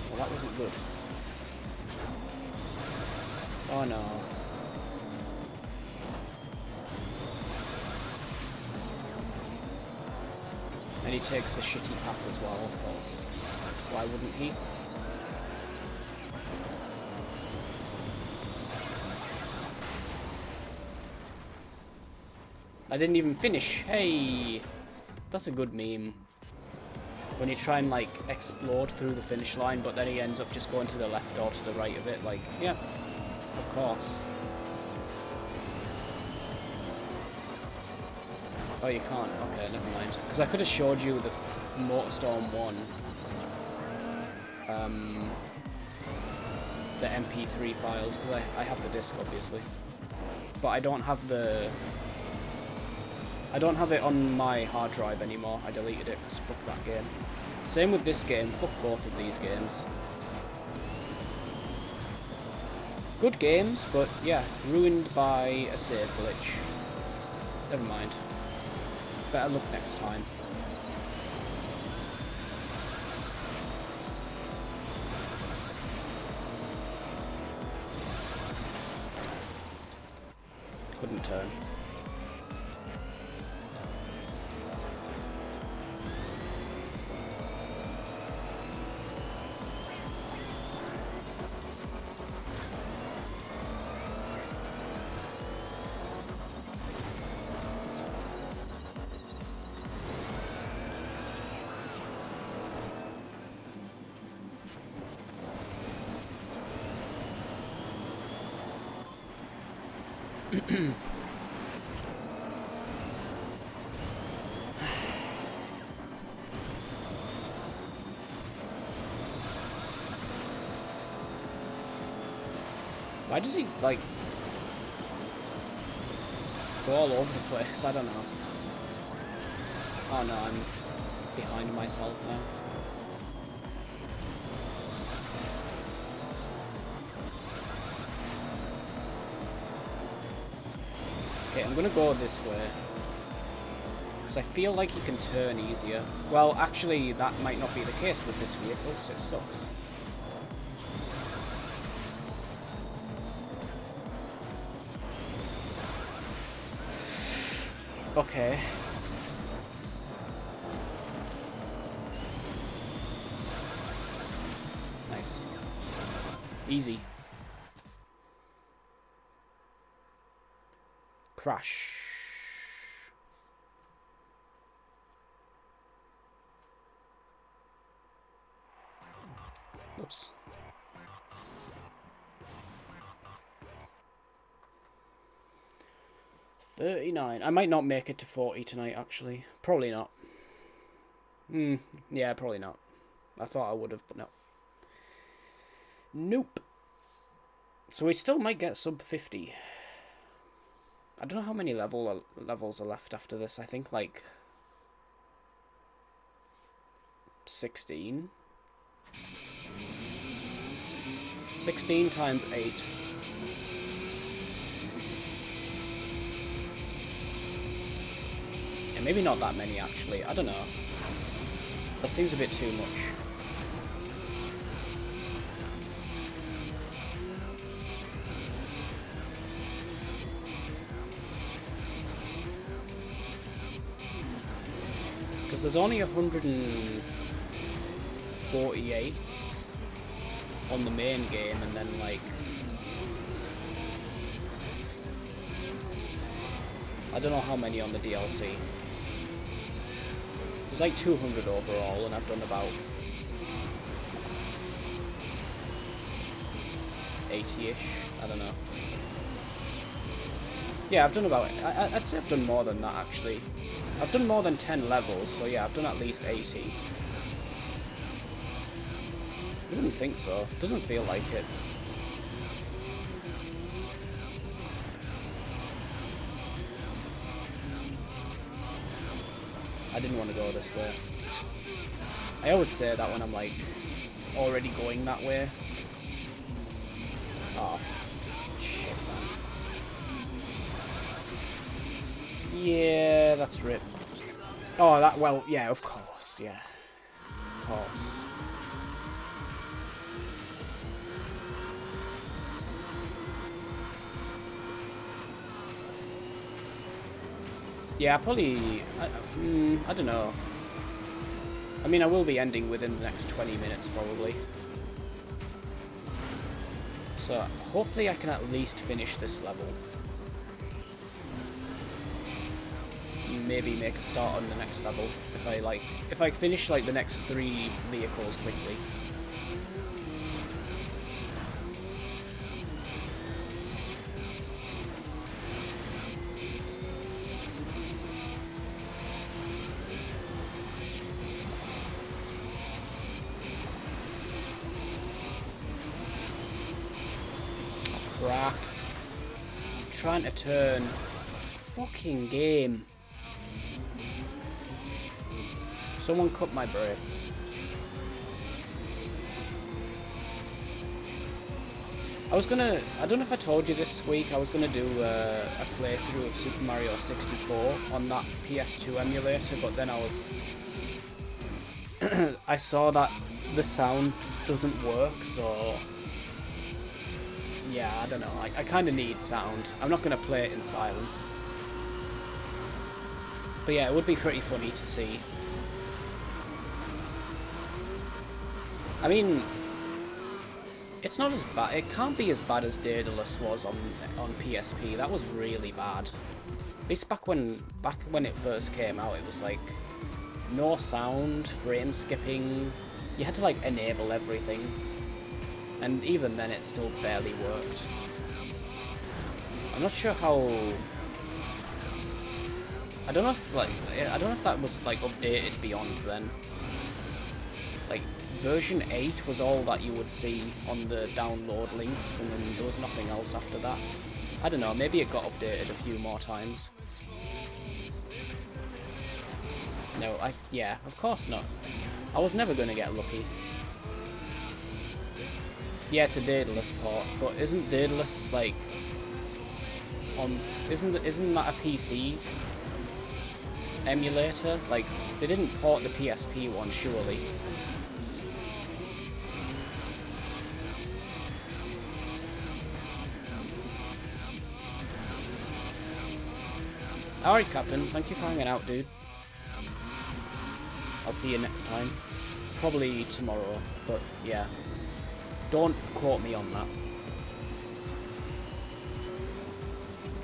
Well, that wasn't good. Oh no. And he takes the shitty path as well, of course. Why wouldn't he? I didn't even finish. Hey! That's a good meme. When you try and, like, explode through the finish line, but then he ends up just going to the left or to the right of it. Like, yeah, of course. Oh, you can't? Okay, never mind. Because I could have showed you the MotorStorm 1. The MP3 files, because I have the disc, obviously. But I don't have the... I don't have it on my hard drive anymore. I deleted it because fuck that game. Same with this game. Fuck both of these games. Good games, but yeah, ruined by a save glitch. Never mind. Better luck next time. Couldn't turn. Why does he, like, go all over the place? I don't know. Oh no, I'm behind myself now. Okay, I'm gonna go this way. Because I feel like you can turn easier. Well, actually, that might not be the case with this vehicle, because it sucks. Okay. Nice. Easy. Crash. Oops. $39. I might not make it to 40 tonight, actually. Probably not. Yeah, probably not. I thought I would have, but no. Nope. So we still might get sub 50. I don't know how many levels are left after this. I think like 16. 16 times 8. Yeah, maybe not that many actually. I don't know. That seems a bit too much. Because there's only 148 on the main game, and then like I don't know how many on the DLC. There's like 200 overall, and I've done about 80-ish. I don't know. Yeah, I've done about... I'd say I've done more than that, actually. I've done more than 10 levels, so yeah, I've done at least 80. I wouldn't think so. It doesn't feel like it. I didn't want to go this way. I always say that when I'm like already going that way. Oh, shit, man. Yeah, that's ripped. Oh, that, well, yeah, of course, yeah. Of course. Yeah, probably... I don't know. I mean, I will be ending within the next 20 minutes, probably. So, hopefully I can at least finish this level. maybe make a start on the next level if I finish like the next 3 vehicles quickly. Crap. I'm trying to turn. Fucking game. Someone cut my brakes. I don't know if I told you this week, I was gonna do a playthrough of Super Mario 64 on that PS2 emulator, but then I saw that the sound doesn't work, so yeah, I don't know, I kind of need sound. I'm not gonna play it in silence. But yeah, it would be pretty funny to see. I mean, it's not as bad. It can't be as bad as Daedalus was on PSP. That was really bad. At least back when it first came out, it was like no sound, frame skipping. You had to like enable everything, and even then, it still barely worked. I'm not sure how. I don't know if that was like updated beyond then. Like version 8 was all that you would see on the download links, and then there was nothing else after that. I don't know, maybe it got updated a few more times. No, yeah, of course not. I was never gonna get lucky. Yeah, it's a Daedalus port, but isn't Daedalus like on? Isn't that a PC emulator? Like, they didn't port the PSP one, surely. Alright, Captain, thank you for hanging out, dude. I'll see you next time. Probably tomorrow, but yeah. Don't quote me on that.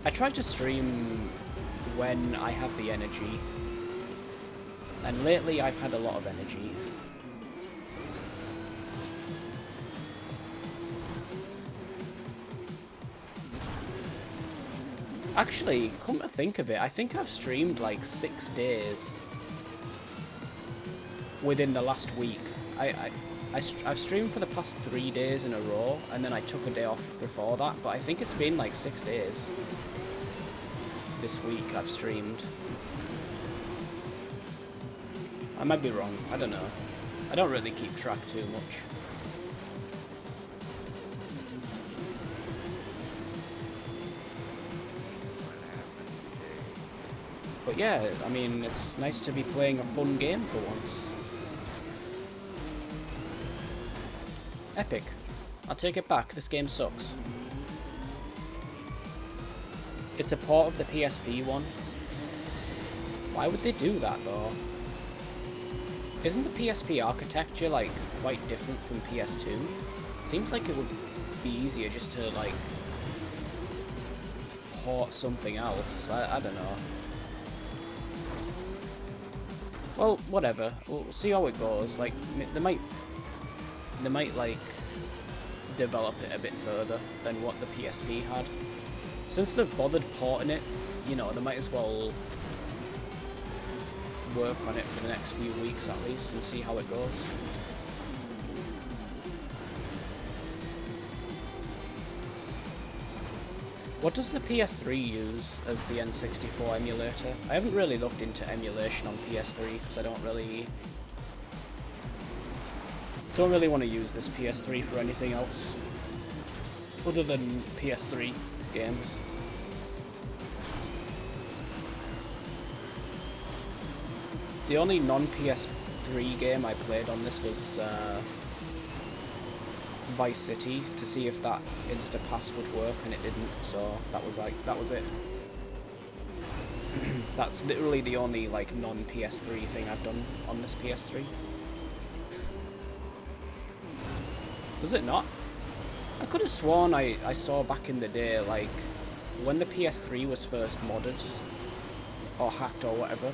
I try to stream when I have the energy, and lately I've had a lot of energy. Actually, come to think of it, I think I've streamed like 6 days within the last week. I've streamed for the past 3 days in a row, and then I took a day off before that, but I think it's been like 6 days this week I've streamed. I might be wrong, I don't know. I don't really keep track too much. But yeah, I mean, it's nice to be playing a fun game for once. Epic. I'll take it back, this game sucks. It's a port of the PSP one. Why would they do that though? Isn't the PSP architecture like quite different from PS2? Seems like it would be easier just to like port something else. I don't know. Well, whatever. We'll see how it goes. Like, they might like develop it a bit further than what the PSP had. Since they've bothered porting it, you know, they might as well work on it for the next few weeks at least and see how it goes. What does the PS3 use as the N64 emulator? I haven't really looked into emulation on PS3 because I don't really want to use this PS3 for anything else other than PS3 games. The only non-PS3 game I played on this was Vice City to see if that Instapass would work, and it didn't, so that was it. That's literally the only like non-PS3 thing I've done on this PS3. Does it not? I could have sworn I saw back in the day, like when the PS3 was first modded, or hacked or whatever.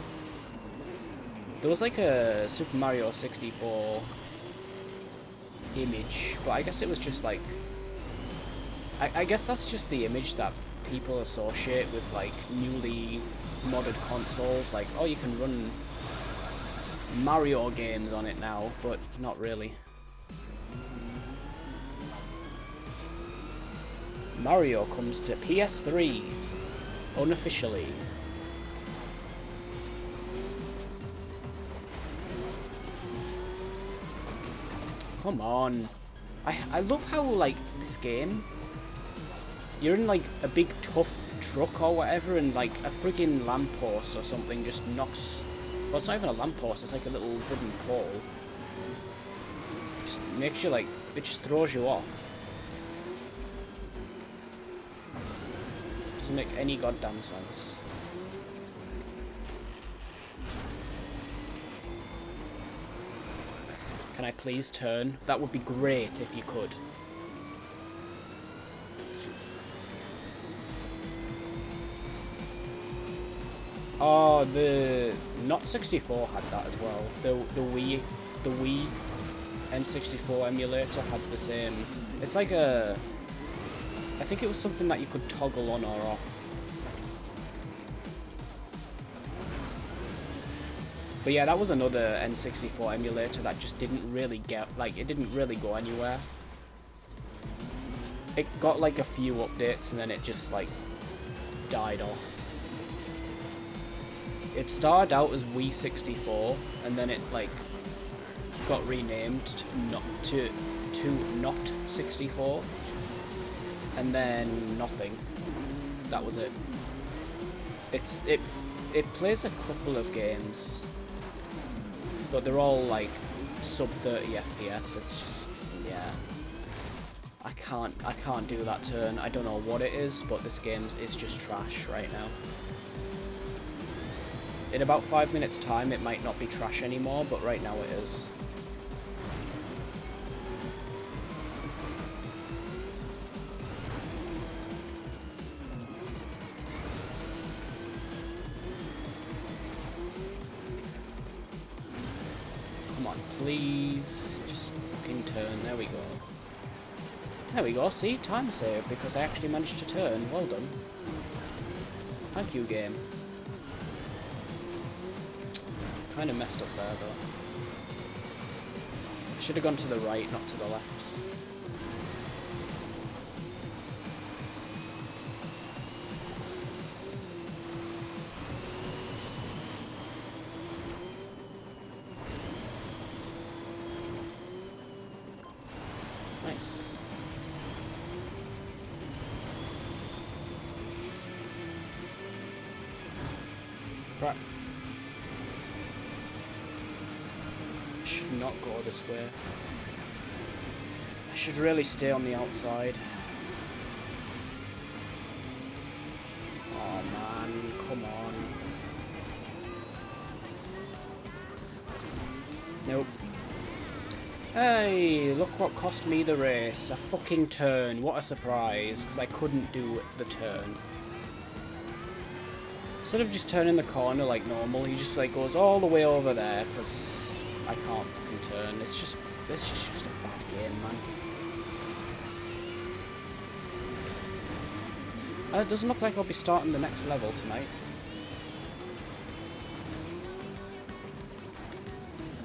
There was like a Super Mario 64 image, but I guess it was just like... I guess that's just the image that people associate with like newly modded consoles. Like, oh, you can run Mario games on it now, but not really. Mario comes to PS3 unofficially. Come on. I love how, like, this game, you're in, like, a big tough truck or whatever, and, like, a friggin' lamppost or something just knocks... Well, it's not even a lamppost, it's like a little wooden pole. Just makes you, like, it just throws you off. Doesn't make any goddamn sense. Can I please turn? That would be great if you could. Oh, the not 64 had that as well. The Wii N64 emulator had the same. It's like a... I think it was something that you could toggle on or off. But yeah, that was another N64 emulator that just didn't really get, like, it didn't really go anywhere. It got like a few updates and then it just like died off. It started out as Wii 64 and then it like got renamed to Not 64 and then nothing. That was it. It plays a couple of games, but they're all like sub 30 FPS. It's just, yeah. I can't do that turn. I don't know what it is, but this game is just trash right now. In about 5 minutes time it might not be trash anymore, but right now it is. Come on, please. Just fucking turn. There we go. There we go. See? Time save, because I actually managed to turn. Well done. Thank you, game. Kind of messed up there, though. I should have gone to the right, not to the left. Nice. Crap. I should not go this way. I should really stay on the outside. Oh man, come on. Nope. Hey, look what cost me the race. A fucking turn. What a surprise, because I couldn't do the turn. Instead of just turning the corner like normal, he just like goes all the way over there, because I can't fucking turn. It's just, this is just a bad game, man. It doesn't look like I'll be starting the next level tonight.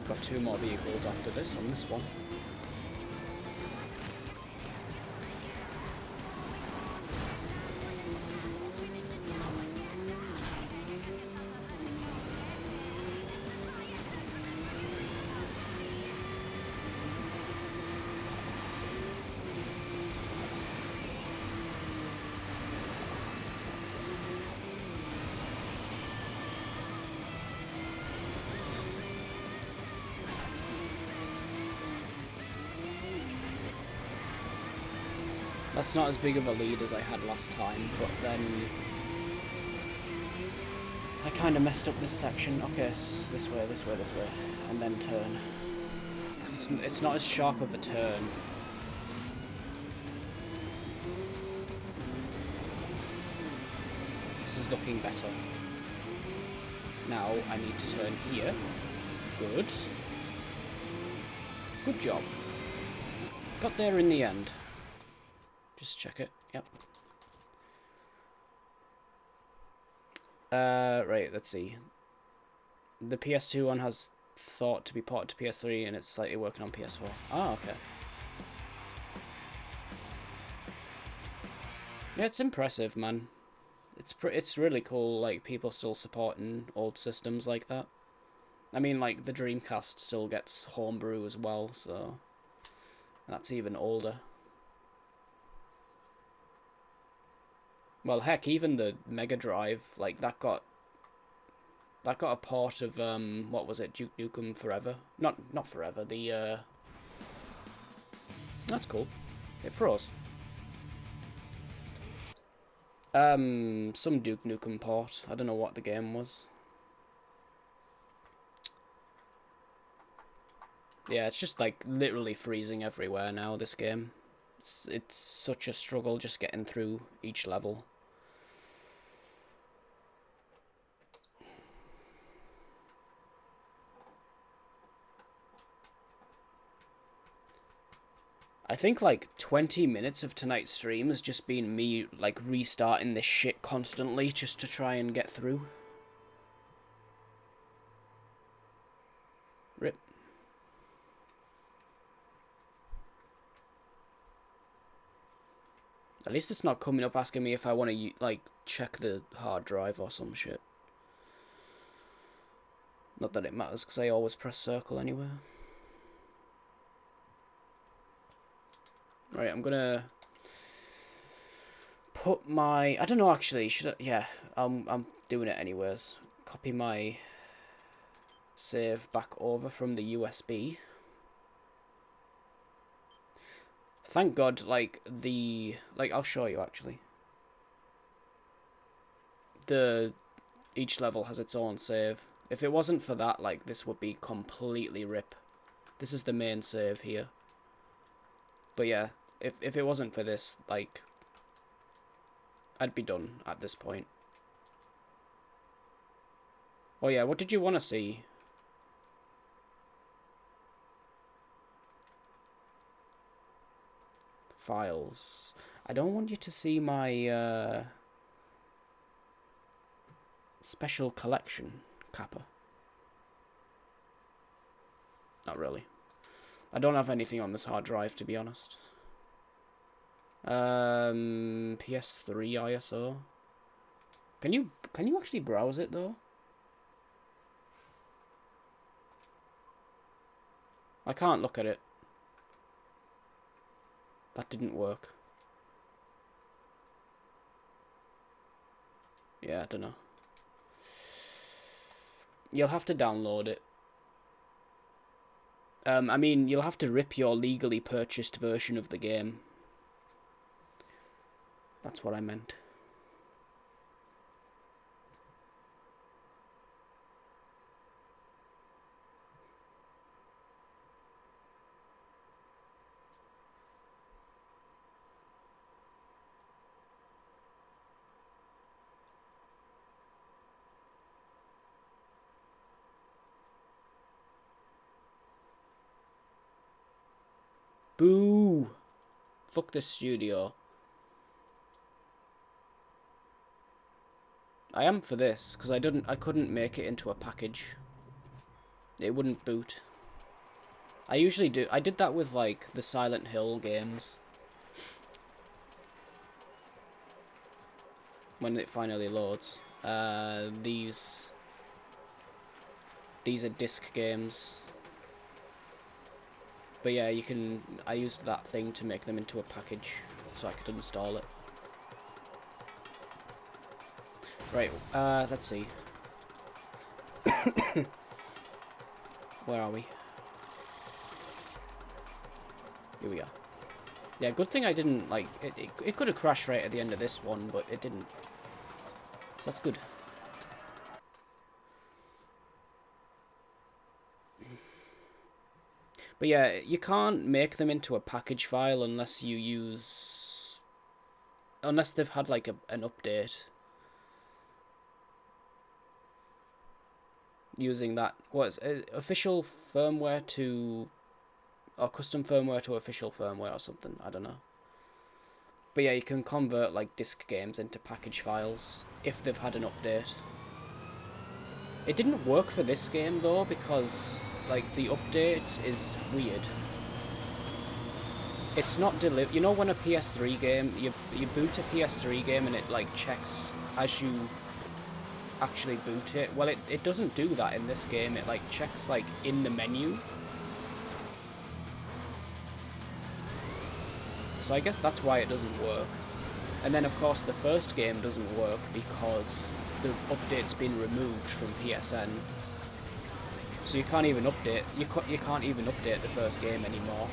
Got 2 more vehicles after this on this one. That's not as big of a lead as I had last time, but then I kind of messed up this section. Okay, this way, this way, this way, and then turn. 'Cause it's not as sharp of a turn. This is looking better. Now I need to turn here. Good. Good job. Got there in the end. Just check it. Yep. Right, let's see. The PS2 one has thought to be ported to PS3 and it's slightly working on PS4. Ah, okay. Yeah, it's impressive, man. It's really cool, like, people still supporting old systems like that. I mean, like, the Dreamcast still gets homebrew as well, so... And that's even older. Well, heck, even the Mega Drive, like, that got a port of, what was it, Duke Nukem Forever? Not Forever, the, That's cool. It froze. Some Duke Nukem port. I don't know what the game was. Yeah, it's just, like, literally freezing everywhere now, this game. It's such a struggle just getting through each level. I think, like, 20 minutes of tonight's stream has just been me, like, restarting this shit constantly just to try and get through. Rip. At least it's not coming up asking me if I want to, like, check the hard drive or some shit. Not that it matters, because I always press circle anyway. Right, I'm gonna put my... I don't know, actually. Should I... Yeah, I'm doing it anyways. Copy my save back over from the USB. Thank God, like, the... Like, I'll show you, actually. Each level has its own save. If it wasn't for that, like, this would be completely rip. This is the main save here. But yeah, if it wasn't for this, like, I'd be done at this point. Oh yeah, what did you want to see? Files. I don't want you to see my, special collection, Kappa. Not really. I don't have anything on this hard drive, to be honest. PS3 ISO. Can you actually browse it though? I can't look at it. That didn't work. Yeah, I don't know. You'll have to download it. I mean, you'll have to rip your legally purchased version of the game. That's what I meant. Boo! Fuck this studio. I am for this, because I couldn't make it into a package. It wouldn't boot. I usually do. I did that with, like, the Silent Hill games. When it finally loads. These are disc games. But yeah, you can... I used that thing to make them into a package, so I could install it. Right, let's see. Where are we? Here we are. Yeah, good thing I didn't, like... It could have crashed right at the end of this one, but it didn't. So that's good. But yeah, you can't make them into a package file unless you use... Unless they've had, like, an update. using that, what's official firmware to, or custom firmware to official firmware or something, I don't know. But yeah, you can convert like disc games into package files if they've had an update. It didn't work for this game though, because like the update is weird. It's not you know when a PS3 game, you boot a PS3 game and it like checks as you actually boot it? Well, it doesn't do that in this game. It like checks like in the menu. So I guess that's why it doesn't work. And then of course the first game doesn't work because the update's been removed from PSN. So you can't even update, you can't even update the first game anymore.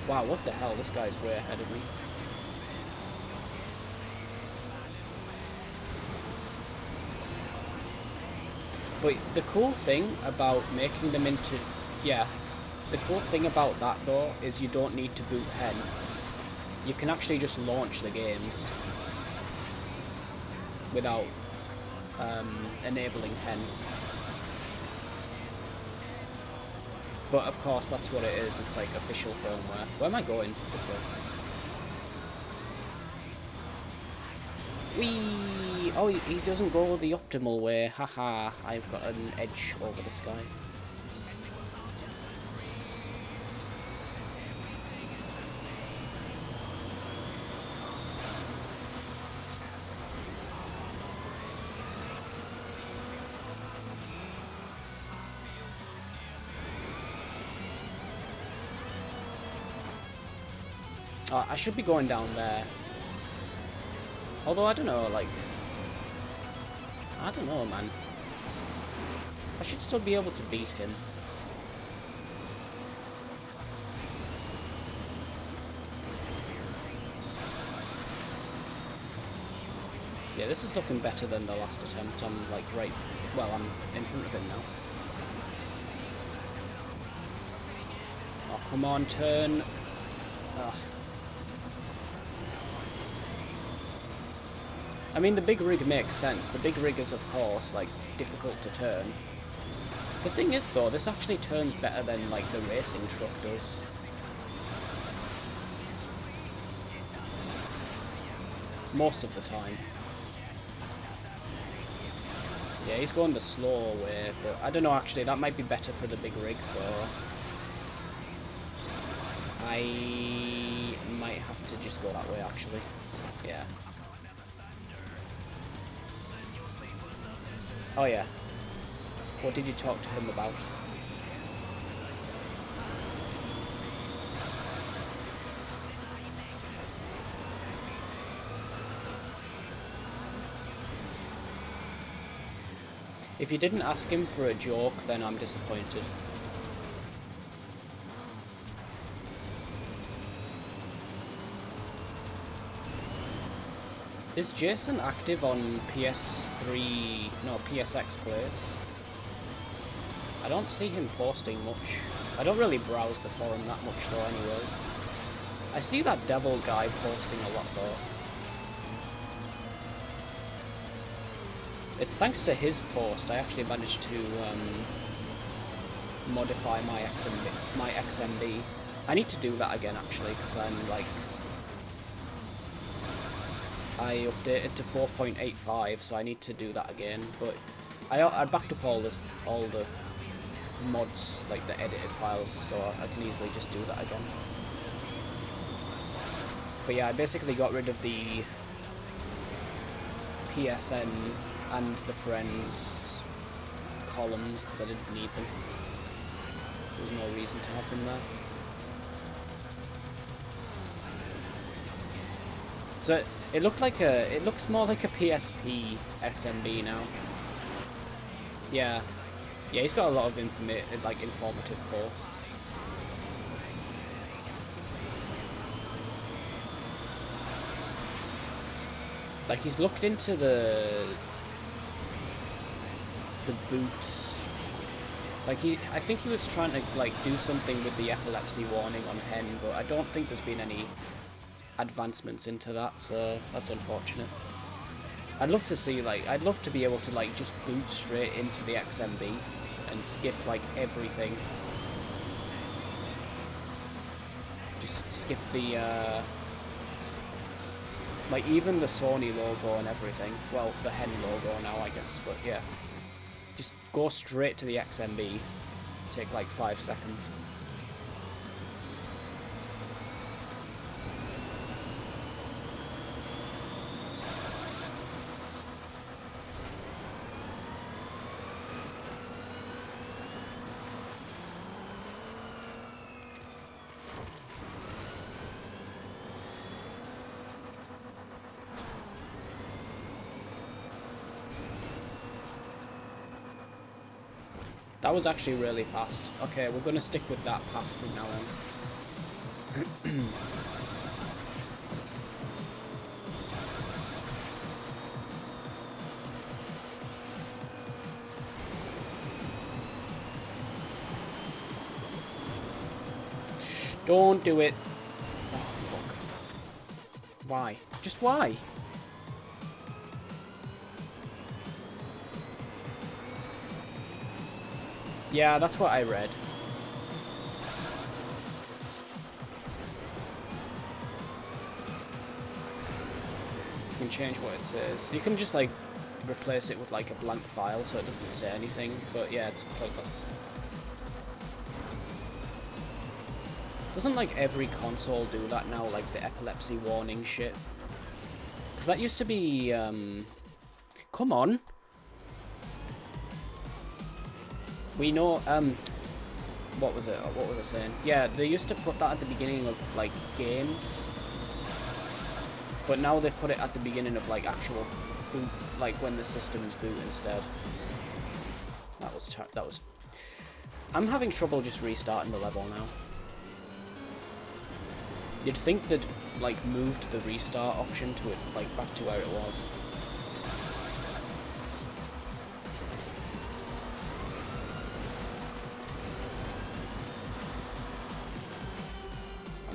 Wow, what the hell, this guy's way ahead of me. But the cool thing about making them into, yeah, the cool thing about that though is you don't need to boot hen. You can actually just launch the games without enabling hen. But of course that's what it is, it's like official firmware. Where am I going? This way. Whee! Oh, he doesn't go the optimal way. Haha, I've got an edge over this guy. I should be going down there. Although, I don't know, like... I don't know, man. I should still be able to beat him. Yeah, this is looking better than the last attempt. I'm, like, right... Well, I'm in front of him now. Oh, come on, turn. Ugh. I mean, the big rig makes sense. The big rig is, of course, like, difficult to turn. The thing is, though, this actually turns better than, like, the racing truck does. Most of the time. Yeah, he's going the slow way, but I don't know, actually, that might be better for the big rig, so... I might have to just go that way, actually. Yeah. Oh yeah. What did you talk to him about? If you didn't ask him for a joke, then I'm disappointed. Is Jason active on PS3, no, PSX plays? I don't see him posting much. I don't really browse the forum that much though anyways. I see that devil guy posting a lot though. It's thanks to his post I actually managed to modify my XMB. I need to do that again actually because I'm like... I updated to 4.85, so I need to do that again. But I backed up all the mods, like the edited files, so I can easily just do that again. But yeah, I basically got rid of the PSN and the friends columns because I didn't need them. There was no reason to have them there. So it looked like it looks more like a PSP XMB now. Yeah, yeah, he's got a lot of informative posts. Like he's looked into the boot. Like I think he was trying to like do something with the epilepsy warning on hen, but I don't think there's been any advancements into that, so that's unfortunate. I'd love to see, like, I'd love to be able to, like, just boot straight into the XMB and skip, like, everything. Just skip the, like, even the Sony logo and everything. Well, the hen logo now, I guess, but yeah. Just go straight to the XMB. Take, like, 5 seconds. That was actually really fast. Okay, we're going to stick with that path from now on. Don't do it. Oh, fuck. Why? Just why? Yeah, that's what I read. You can change what it says. You can just, like, replace it with, like, a blank file so it doesn't say anything. But, yeah, it's pointless. Doesn't, like, every console do that now, like, the epilepsy warning shit? Because that used to be, Come on! We know, what was it? What was I saying? Yeah, they used to put that at the beginning of, like, games. But now they put it at the beginning of, like, actual boot, like, when the systems boot instead. That was... I'm having trouble just restarting the level now. You'd think they'd, like, moved the restart option to it, like, back to where it was.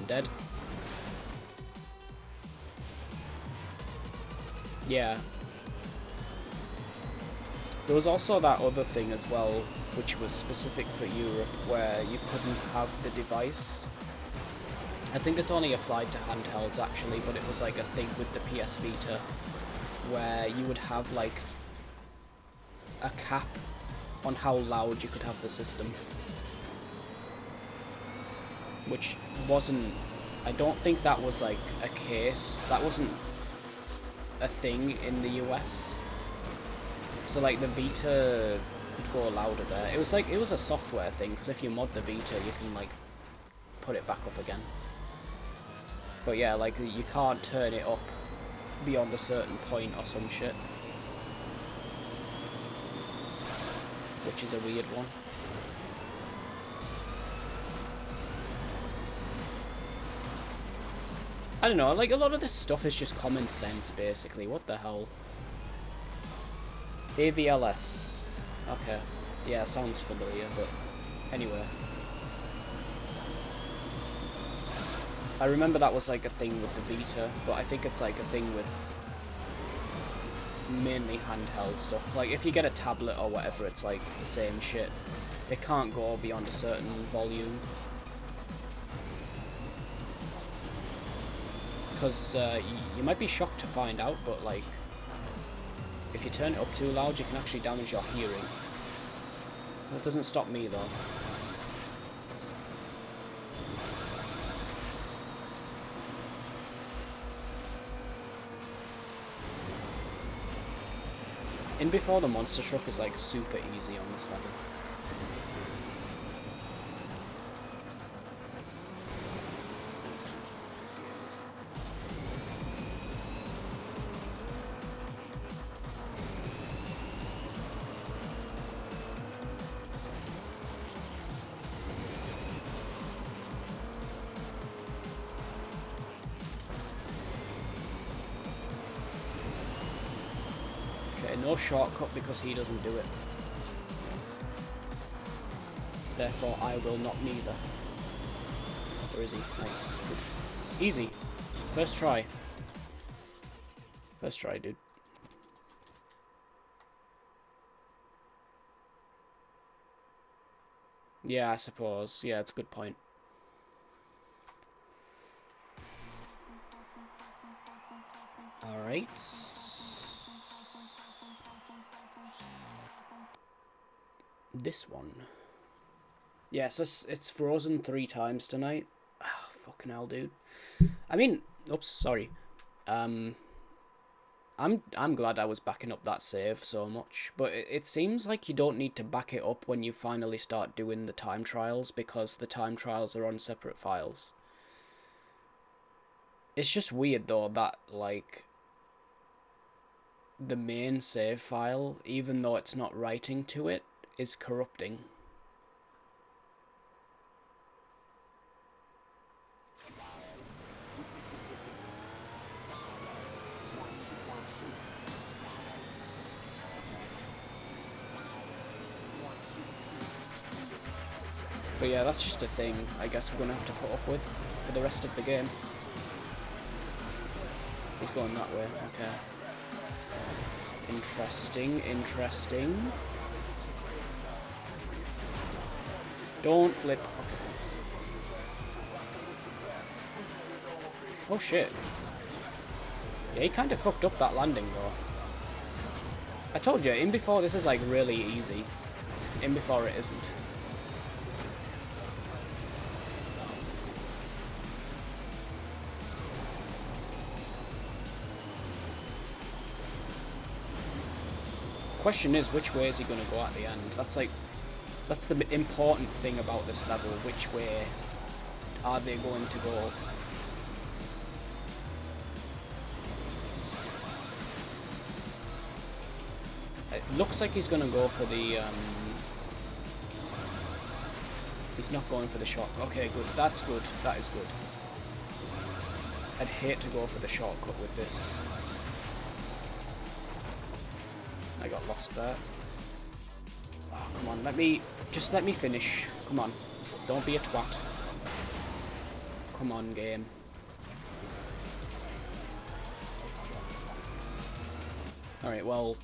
Dead. Yeah. There was also that other thing as well, which was specific for Europe, where you couldn't have the device. I think this only applied to handhelds actually, but it was like a thing with the PS Vita, where you would have like a cap on how loud you could have the system. Which wasn't, I don't think that was like a case, that wasn't a thing in the US. So like the Vita could go louder there. It was like, it was a software thing, because if you mod the Vita you can like put it back up again. But yeah, like you can't turn it up beyond a certain point or some shit. Which is a weird one. I don't know, like, a lot of this stuff is just common sense, basically. What the hell? AVLS. Okay. Yeah, sounds familiar, but... Anyway. I remember that was, like, a thing with the Vita, but I think it's, like, a thing with... mainly handheld stuff. Like, if you get a tablet or whatever, it's, like, the same shit. It can't go beyond a certain volume. Because you might be shocked to find out, but like, if you turn it up too loud, you can actually damage your hearing. That doesn't stop me though. In Before the Monster Truck is like super easy on this level. No shortcut because he doesn't do it. Therefore, I will not neither. Where is he? Nice. Good. Easy. First try. First try, dude. Yeah, I suppose. Yeah, it's a good point. Alright. This one. Yeah, so it's frozen 3 times tonight. Oh, fucking hell, dude. I mean, oops, sorry. I'm glad I was backing up that save so much, but it seems like you don't need to back it up when you finally start doing the time trials, because the time trials are on separate files. It's just weird though that, like, the main save file, even though it's not writing to it, is corrupting. But yeah, that's just a thing I guess we're going to have to put up with for the rest of the game. He's going that way, okay. Interesting, interesting. Don't flip. Okay, thanks. Oh shit. Yeah, he kind of fucked up that landing though. I told you, in before this is like really easy. In before it isn't. Question is, which way is he going to go at the end? That's the important thing about this level. Which way are they going to go? It looks like he's going to go for the he's not going for the shortcut. Okay, good. That's good. That is good. I'd hate to go for the shortcut with this. I got lost there. Oh, come on, let me finish. Come on, don't be a twat. Come on, game. Alright, well,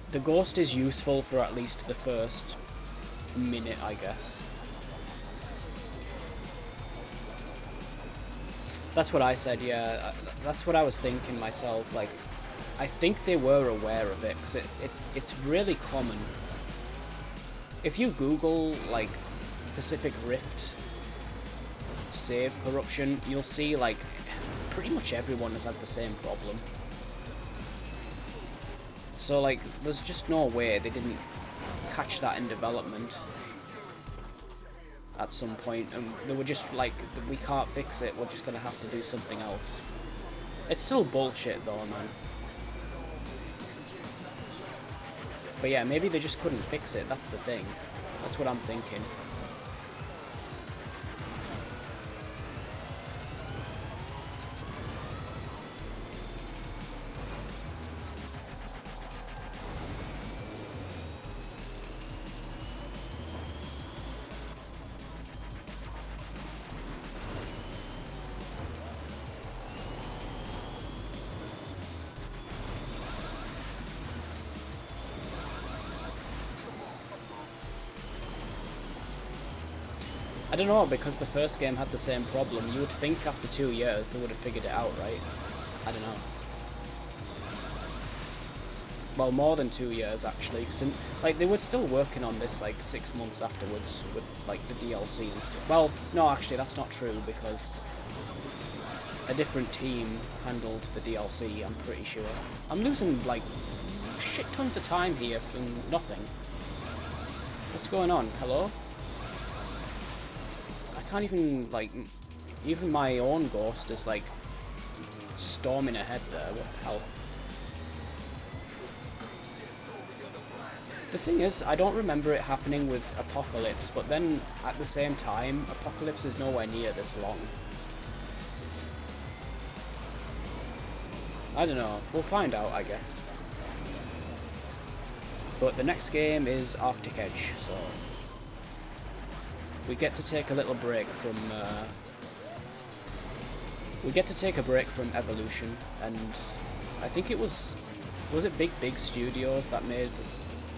the ghost is useful for at least the first minute, I guess. That's what I said, yeah. That's what I was thinking myself, like, I think they were aware of it, because it's really common. If you Google, like, Pacific Rift save corruption, you'll see, like, pretty much everyone has had the same problem. So, like, there's just no way they didn't catch that in development at some point, and they were just like, we can't fix it, we're just gonna have to do something else. It's still bullshit though, man. But yeah, maybe they just couldn't fix it, that's the thing. That's what I'm thinking. I don't know, because the first game had the same problem. You would think after 2 years they would have figured it out, right? I don't know. Well, more than 2 years, actually. Cause like, they were still working on this, like, 6 months afterwards with, like, the DLC and stuff. Well, no, actually, that's not true, because a different team handled the DLC, I'm pretty sure. I'm losing, like, shit tons of time here for nothing. What's going on? Hello? I can't even, like, even my own ghost is, like, storming ahead there. What the hell? The thing is, I don't remember it happening with Apocalypse, but then, at the same time, Apocalypse is nowhere near this long. I don't know. We'll find out, I guess. But the next game is Arctic Edge, so we get to take a little break from Evolution, and I think it was it Big Studios that made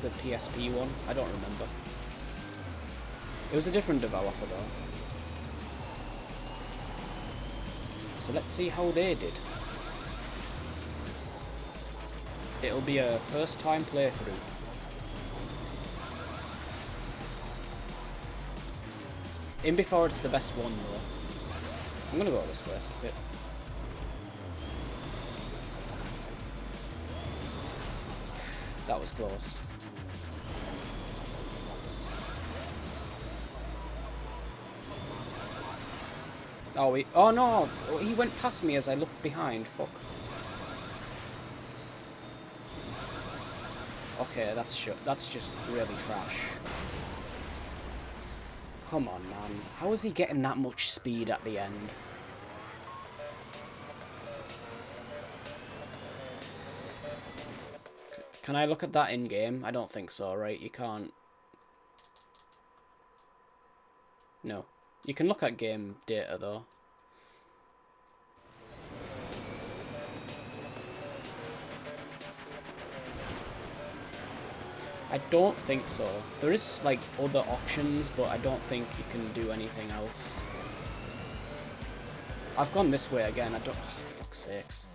the PSP one? I don't remember. It was a different developer though. So let's see how they did. It'll be a first time playthrough. In before it's the best one though. I'm gonna go this way a bit. That was close. Oh no! He went past me as I looked behind. Fuck. Okay, that's just really trash. Come on, man. How is he getting that much speed at the end? Can I look at that in-game? I don't think so, right? You can't... No. You can look at game data, though. I don't think so. There is, like, other options, but I don't think you can do anything else. I've gone this way again. I don't... Oh, fuck's sakes.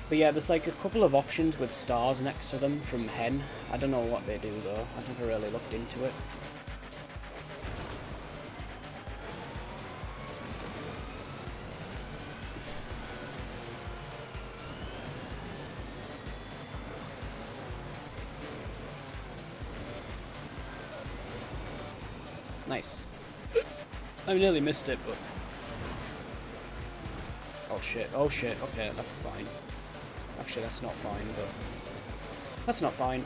But yeah, there's like a couple of options with stars next to them from Hen. I don't know what they do though. I never really looked into it. Nice. I nearly missed it, but... Oh shit, okay, that's fine. Actually, that's not fine, but... That's not fine.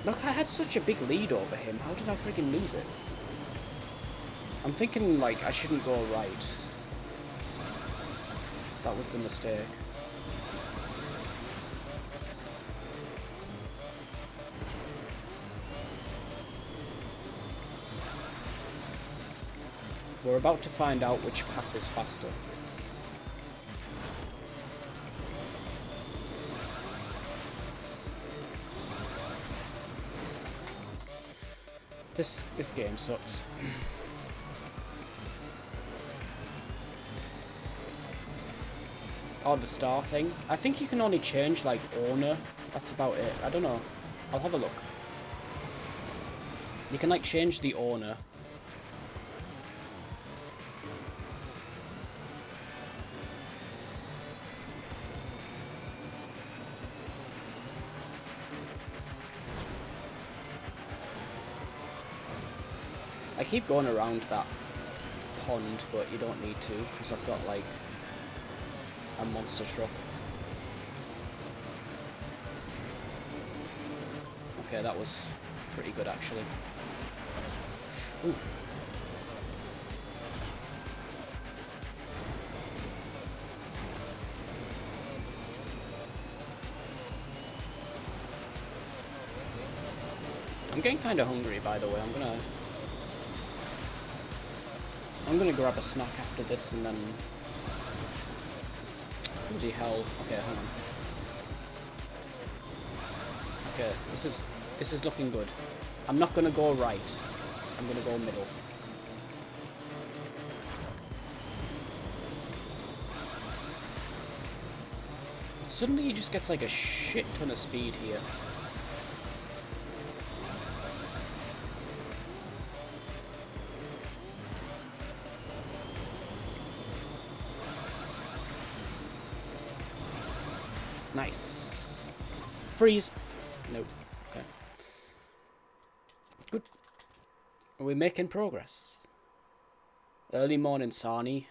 Look, I had such a big lead over him. How did I freaking lose it? I'm thinking, like, I shouldn't go right. That was the mistake. We're about to find out which path is faster. This game sucks. Oh, the star thing. I think you can only change, like, owner. That's about it. I don't know. I'll have a look. You can, like, change the owner. I keep going around that pond, but you don't need to, because I've got, like, a monster truck. Okay, that was pretty good, actually. Ooh. I'm getting kind of hungry, by the way. I'm gonna grab a snack after this and then... Bloody hell. Okay, hang on. Okay, this is looking good. I'm not gonna go right. I'm gonna go middle. Suddenly he just gets like a shit ton of speed here. Nice. Freeze. Nope. Okay. Good. Are we making progress? Early morning Sarnie.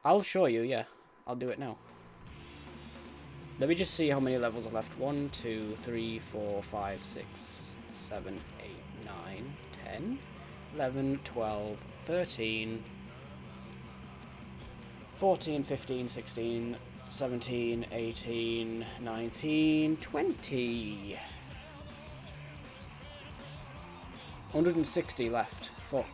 I'll show you, yeah. I'll do it now. Let me just see how many levels are left. 1, 2, 3, 4, 5, 6, 7, 8, 9, 10, 11, 12, 13, 14, 15, 16, 17, 18, 19, 20. 160 left. Fuck.